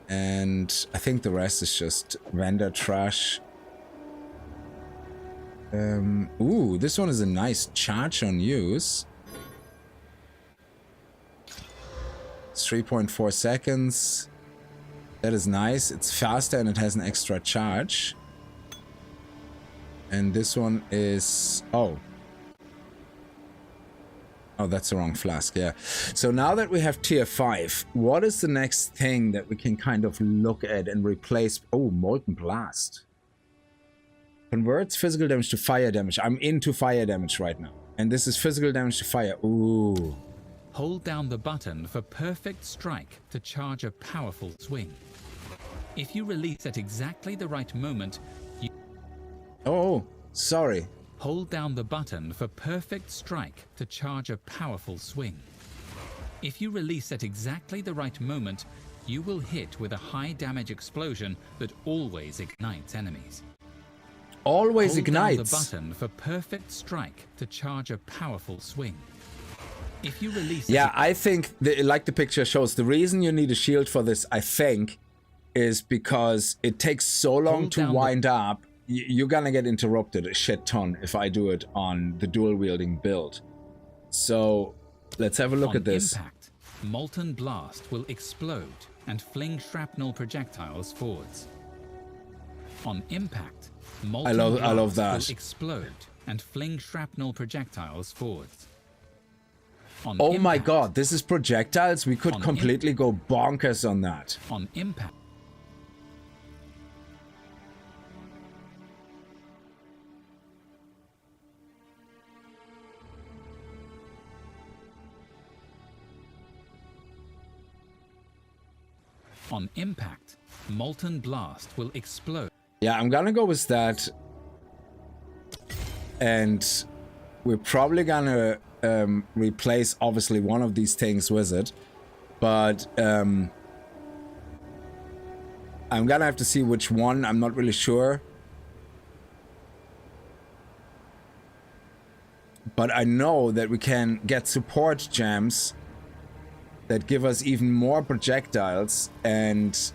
And I think the rest is just vendor trash. Ooh, this one is a nice charge on use. It's 3.4 seconds. That is nice. It's faster and it has an extra charge. And this one is... Oh, that's the wrong flask, yeah. So now that we have tier 5, what is the next thing that we can kind of look at and replace? Oh, Molten Blast. Converts physical damage to fire damage. I'm into fire damage right now. And this is physical damage to fire. Ooh. Hold down the button for perfect strike to charge a powerful swing. If you release at exactly the right moment, you... Oh, sorry. Hold down the button for perfect strike to charge a powerful swing. If you release at exactly the right moment, you will hit with a high damage explosion that always ignites enemies. Always Hold ignites. down the button for perfect strike to charge a powerful swing. If you release... Yeah, I think, like the picture shows, the reason you need a shield for this, I think, is because it takes so long to wind up. You're gonna get interrupted a shit ton if I do it on the dual wielding build. So let's have a look at this. Impact, Molten Blast will explode and fling shrapnel projectiles forwards. On impact, Molten I love Blast that. will explode and fling shrapnel projectiles forwards. On Oh my impact, god, this is projectiles? We could completely go bonkers on that. On impact. On impact, Molten Blast will explode. Yeah, I'm gonna go with that. And we're probably gonna replace, obviously, one of these things with it. But I'm gonna have to see which one. I'm not really sure. But I know that we can get support gems that give us even more projectiles, and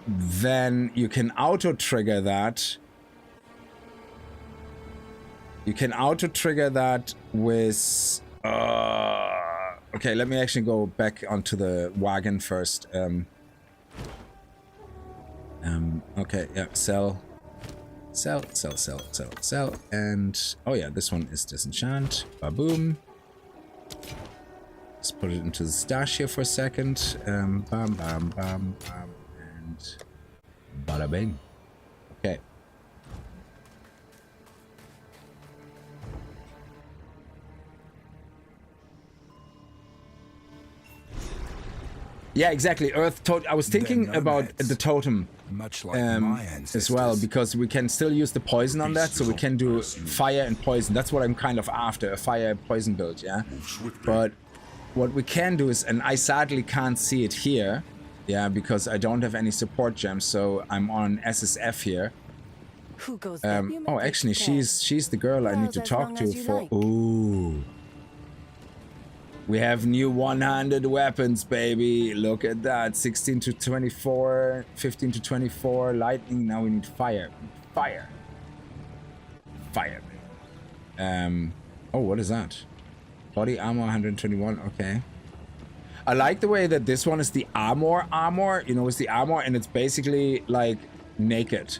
then you can auto-trigger that. You can auto-trigger that with... okay, let me actually go back onto the wagon first. Okay, yeah, sell. Sell, sell, sell, sell, sell. And, oh yeah, this one is disenchant. Ba-boom. Let's put it into the stash here for a second. Bam, bam, bam, bam, and bada bing. Okay. Yeah, exactly. Earth totem. I was thinking about the totem much like my as well, because we can still use the poison on that, so we can do fire and poison. That's what I'm kind of after, a fire poison build, yeah? But what we can do is, and I sadly can't see it here, yeah, because I don't have any support gems, so I'm on SSF here. Who goes oh, actually, she's the girl I need to talk to for... Ooh. We have new one-handed weapons, baby. Look at that. 16 to 24, 15 to 24, lightning. Now we need fire. Fire. Fire. Oh, what is that? Body armor 121, okay. I like the way that this one is the armor, you know, it's the armor and it's basically like naked.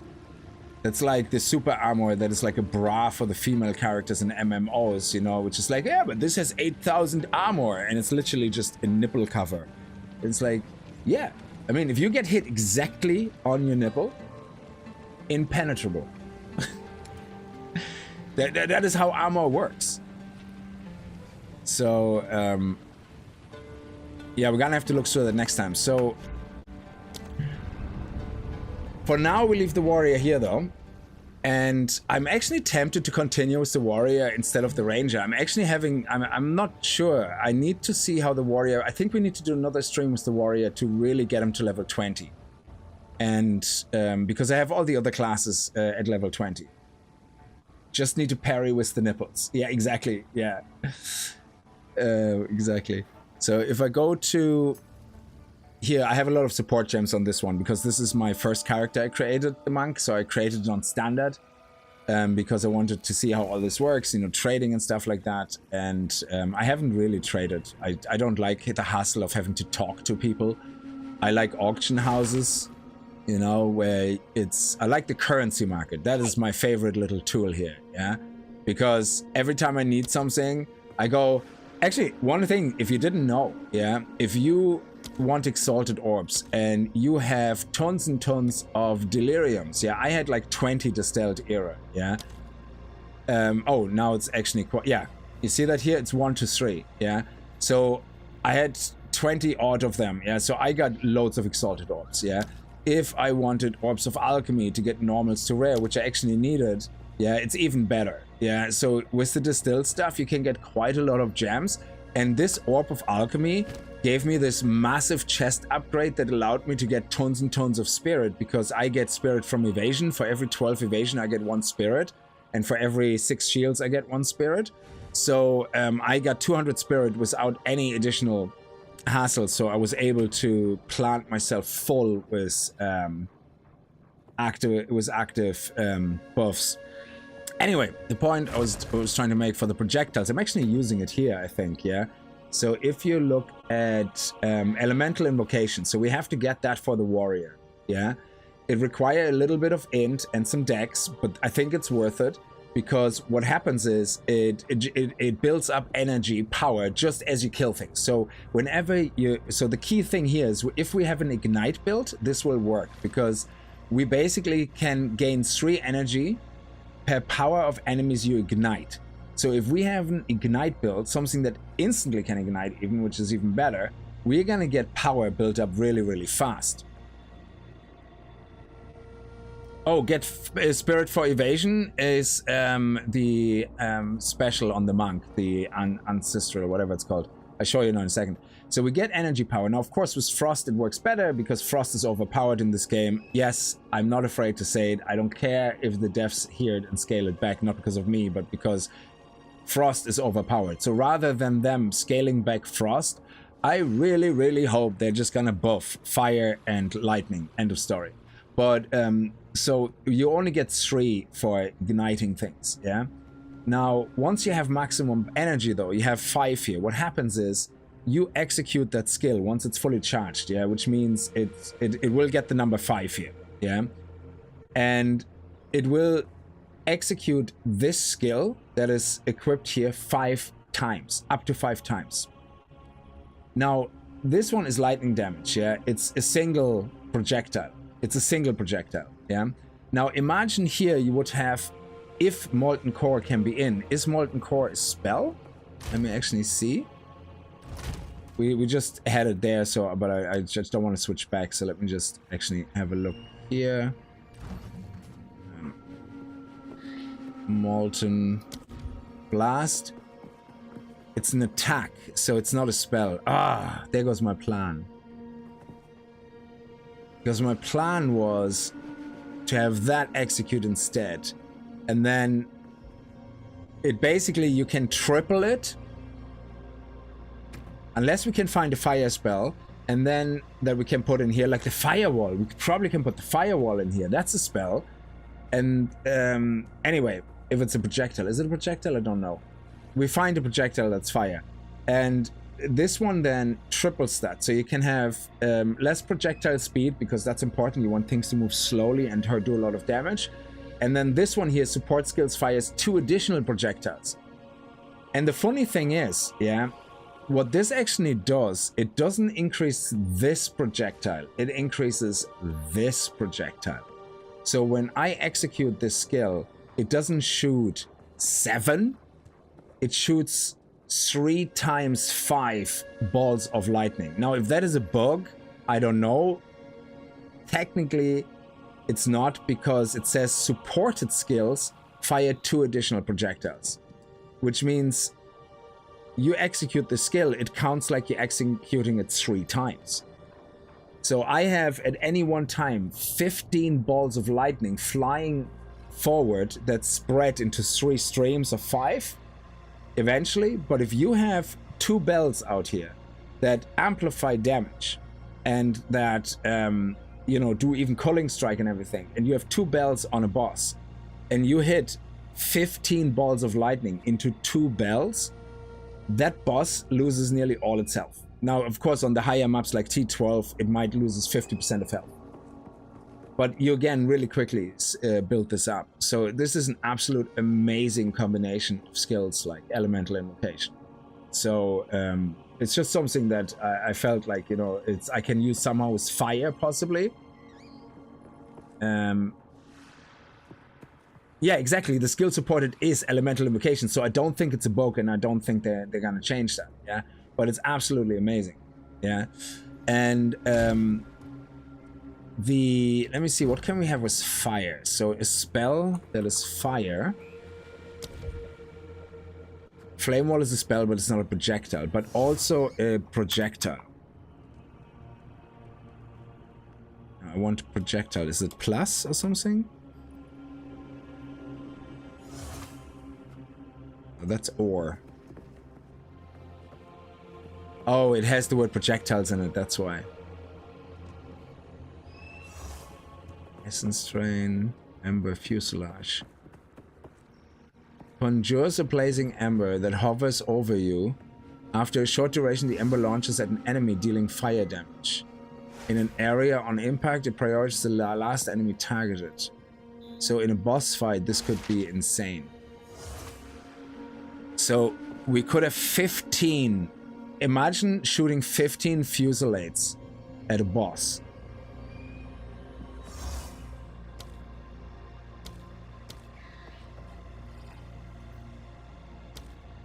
That's like the super armor that is like a bra for the female characters in MMOs, you know, which is like, yeah, but this has 8,000 armor and it's literally just a nipple cover. It's like, yeah. I mean, if you get hit exactly on your nipple, impenetrable. That is how armor works. So, yeah, we're gonna have to look through that next time. So, for now, we leave the warrior here, though. And I'm actually tempted to continue with the warrior instead of the ranger. I'm actually I'm not sure. I need to see how the warrior... I think we need to do another stream with the warrior to really get him to level 20. And because I have all the other classes at level 20. Just need to parry with the nipples. Yeah, exactly. Yeah. Exactly. So if I go to... Here, I have a lot of support gems on this one because this is my first character I created, the monk. So I created it on standard because I wanted to see how all this works, you know, trading and stuff like that. And I haven't really traded. I don't like the hassle of having to talk to people. I like auction houses, you know, where I like the currency market. That is my favorite little tool here, yeah? Because every time I need something, I go... Actually, one thing, if you didn't know, yeah, if you want exalted orbs and you have tons and tons of deliriums, yeah, I had like 20 distilled era, yeah. Oh, now it's actually quite, yeah. You see that here? It's 1 to 3, yeah. So I had 20 odd of them, yeah. So I got loads of exalted orbs, yeah. If I wanted orbs of alchemy to get normals to rare, which I actually needed, yeah, it's even better. Yeah, so with the distilled stuff, you can get quite a lot of gems. And this orb of alchemy gave me this massive chest upgrade that allowed me to get tons and tons of spirit, because I get spirit from evasion. For every 12 evasion, I get 1 spirit. And for every 6 shields, I get 1 spirit. So I got 200 spirit without any additional hassle. So I was able to plant myself full with active buffs. Anyway, the point I was trying to make for the projectiles, I'm actually using it here, I think, yeah? So if you look at elemental invocation, so we have to get that for the warrior, yeah? It requires a little bit of int and some dex, but I think it's worth it, because what happens is it builds up energy, power, just as you kill things. So so the key thing here is if we have an ignite build, this will work, because we basically can gain 3 energy per power of enemies you ignite. So if we have an ignite build, something that instantly can ignite even, which is even better, we're gonna get power built up really, really fast. Oh, get spirit for evasion is the special on the monk, the ancestral or whatever it's called. I'll show you now in a second. So we get energy power. Now, of course, with Frost, it works better because Frost is overpowered in this game. Yes, I'm not afraid to say it. I don't care if the devs hear it and scale it back, not because of me, but because Frost is overpowered. So rather than them scaling back Frost, I really, really hope they're just gonna buff Fire and Lightning. End of story. But, so you only get 3 for igniting things, yeah? Now, once you have maximum energy, though, you have 5 here. What happens is, you execute that skill once it's fully charged, yeah, which means it will get the number 5 here, yeah, and it will execute this skill that is equipped here 5 times, up to 5 times. Now, this one is lightning damage, yeah, it's a single projectile. It's a single projectile, yeah. Now, imagine here you would have, if Molten Core can be in, is Molten Core a spell? Let me actually see. We just had it there, so but I just don't want to switch back, so let me just actually have a look here. Molten Blast. It's an attack, so it's not a spell. Ah, there goes my plan. Because my plan was to have that execute instead. And then it basically, you can triple it. Unless we can find a fire spell, and then that we can put in here, like the firewall. We probably can put the firewall in here. That's a spell. And anyway, if it's a projectile. Is it a projectile? I don't know. We find a projectile that's fire. And this one then triples that. So you can have less projectile speed, because that's important. You want things to move slowly and do a lot of damage. And then this one here, support skills, fires 2 additional projectiles. And the funny thing is, yeah, what this actually does, it doesn't increase this projectile, it increases this projectile. So when I execute this skill, it doesn't shoot 7, it shoots 3 times 5 balls of lightning. Now, if that is a bug, I don't know. Technically, it's not, because it says supported skills fire 2 additional projectiles, which means you execute the skill, it counts like you're executing it 3 times. So I have at any one time 15 balls of lightning flying forward that spread into 3 streams of 5 eventually. But if you have 2 bells out here that amplify damage and that you know, do even culling strike and everything, and you have 2 bells on a boss and you hit 15 balls of lightning into 2 bells, that boss loses nearly all its health. Now, of course, on the higher maps like T12, it might lose 50% of health. But you again really quickly build this up. So this is an absolute amazing combination of skills like elemental invocation. So it's just something that I felt like, you know, I can use somehow with fire possibly. Yeah, exactly. The skill supported is elemental invocation, so I don't think it's a bug, and I don't think they're gonna change that. Yeah, but it's absolutely amazing. Yeah, and let me see, what can we have with fire? So a spell that is fire. Flame wall is a spell, but it's not a projectile, but also a projectile. I want a projectile. Is it plus or something? That's ore. Oh, it has the word projectiles in it, that's why. Essence Train, Ember Fuselage. Conjures a blazing ember that hovers over you. After a short duration, the ember launches at an enemy, dealing fire damage. In an area on impact, it prioritizes the last enemy targeted. So in a boss fight, this could be insane. So we could have 15. Imagine shooting 15 fusillades at a boss.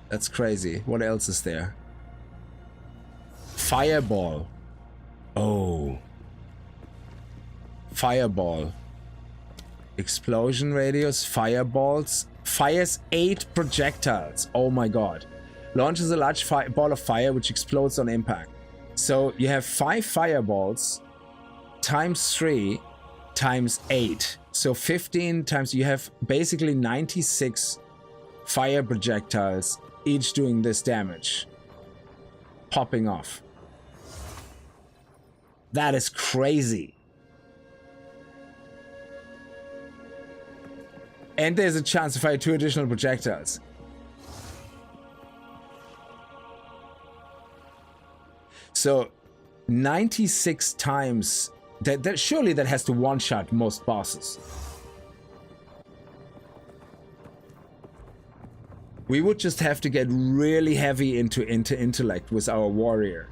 That's crazy. What else is there? Fireball. Oh. Fireball. Explosion radius, fireballs. Fires 8 projectiles. Oh my god. Launches a large ball of fire which explodes on impact. So you have 5 fireballs times 3 times 8. So 15 times, you have basically 96 fire projectiles, each doing this damage. Popping off. That is crazy. And there's a chance to fire 2 additional projectiles. So 96 times, that surely that has to one-shot most bosses. We would just have to get really heavy into intellect with our warrior.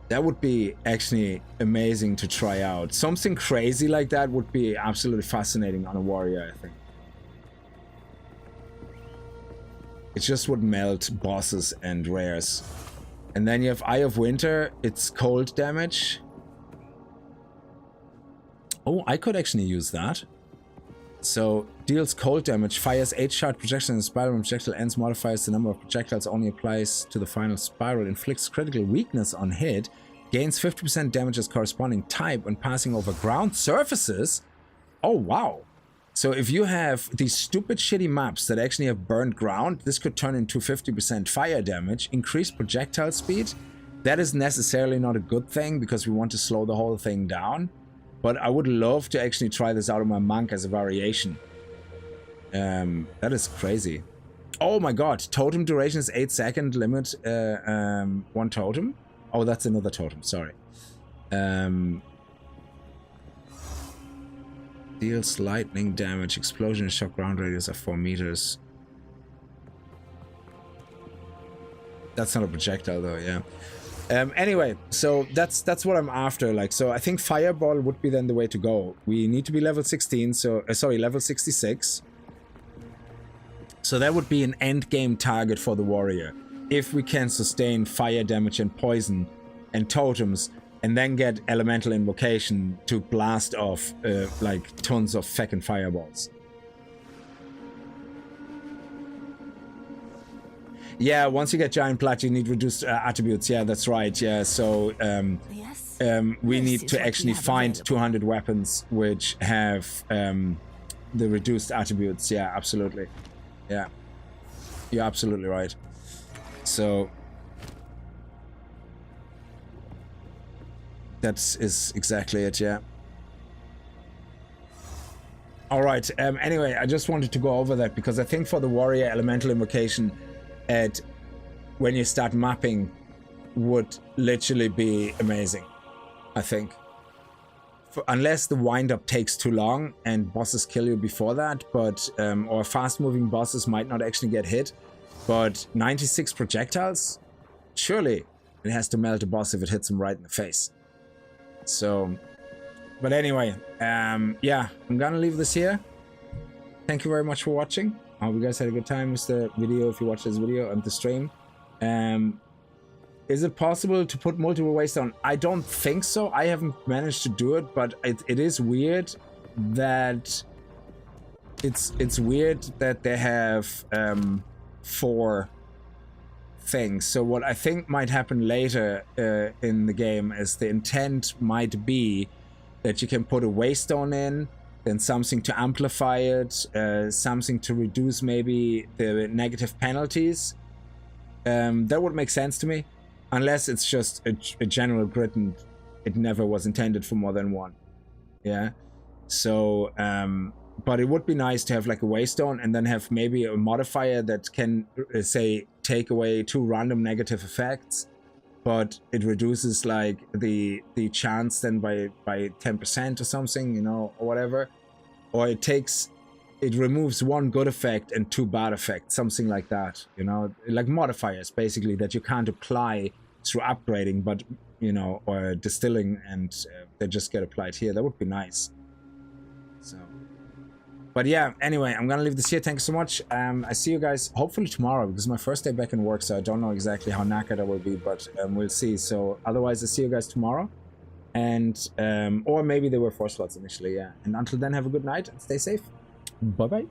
That would be actually amazing to try out. Something crazy like that would be absolutely fascinating on a warrior, I think. It just would melt bosses and rares. And then you have Eye of Winter, it's cold damage. Oh, I could actually use that. So, deals cold damage, fires 8 shot projectiles in the spiral. When projectile ends, modifies the number of projectiles, only applies to the final spiral, inflicts critical weakness on hit, gains 50% damage as corresponding type when passing over ground surfaces. Oh, wow. So if you have these stupid shitty maps that actually have burned ground, this could turn into 50% fire damage, increased projectile speed. That is necessarily not a good thing because we want to slow the whole thing down. But I would love to actually try this out on my monk as a variation. That is crazy. Oh my god, totem duration is 8 second, limit 1 totem. Oh, that's another totem, sorry. Deals lightning damage. Explosion and shock ground radius of 4 meters. That's not a projectile though, yeah. Anyway, so that's what I'm after. Like, so I think Fireball would be then the way to go. We need to be level 16, so sorry, level 66. So that would be an end game target for the warrior. If we can sustain fire damage and poison and totems, and then get elemental invocation to blast off like tons of feckin' fireballs. Yeah, once you get Giant Plat, you need reduced attributes. Yeah, that's right. Yeah, so we need to actually find 200 weapons which have the reduced attributes. Yeah, absolutely. Yeah, you're absolutely right. So that is exactly it. Yeah. All right. Anyway, I just wanted to go over that because I think for the warrior, elemental invocation at when you start mapping would literally be amazing. I think unless the wind up takes too long and bosses kill you before that, but or fast moving bosses might not actually get hit, but 96 projectiles, surely it has to melt a boss if it hits him right in the face. So but anyway, yeah, I'm gonna leave this here. Thank you very much for watching. I hope you guys had a good time with the video, if you watch this video, and the stream. Is it possible to put multiple ways down? I don't think so. I haven't managed to do it, but it is weird that it's weird that they have 4 things. So what I think might happen later in the game is the intent might be that you can put a waystone in, then something to amplify it, something to reduce maybe the negative penalties. That would make sense to me, unless it's just a general grid and it never was intended for more than 1. Yeah. So, but it would be nice to have like a waystone and then have maybe a modifier that can say take away 2 random negative effects, but it reduces like the chance then by 10% or something, you know, or whatever. Or it removes 1 good effect and 2 bad effects, something like that, you know, like modifiers basically that you can't apply through upgrading, but you know, or distilling, and they just get applied here. That would be nice. So, but yeah, anyway, I'm gonna leave this here. Thank you so much. I see you guys hopefully tomorrow, because my first day back in work, so I don't know exactly how knackered I will be, but we'll see. So otherwise, I see you guys tomorrow, and or maybe there were 4 slots initially. Yeah, and until then, have a good night and stay safe. Bye bye.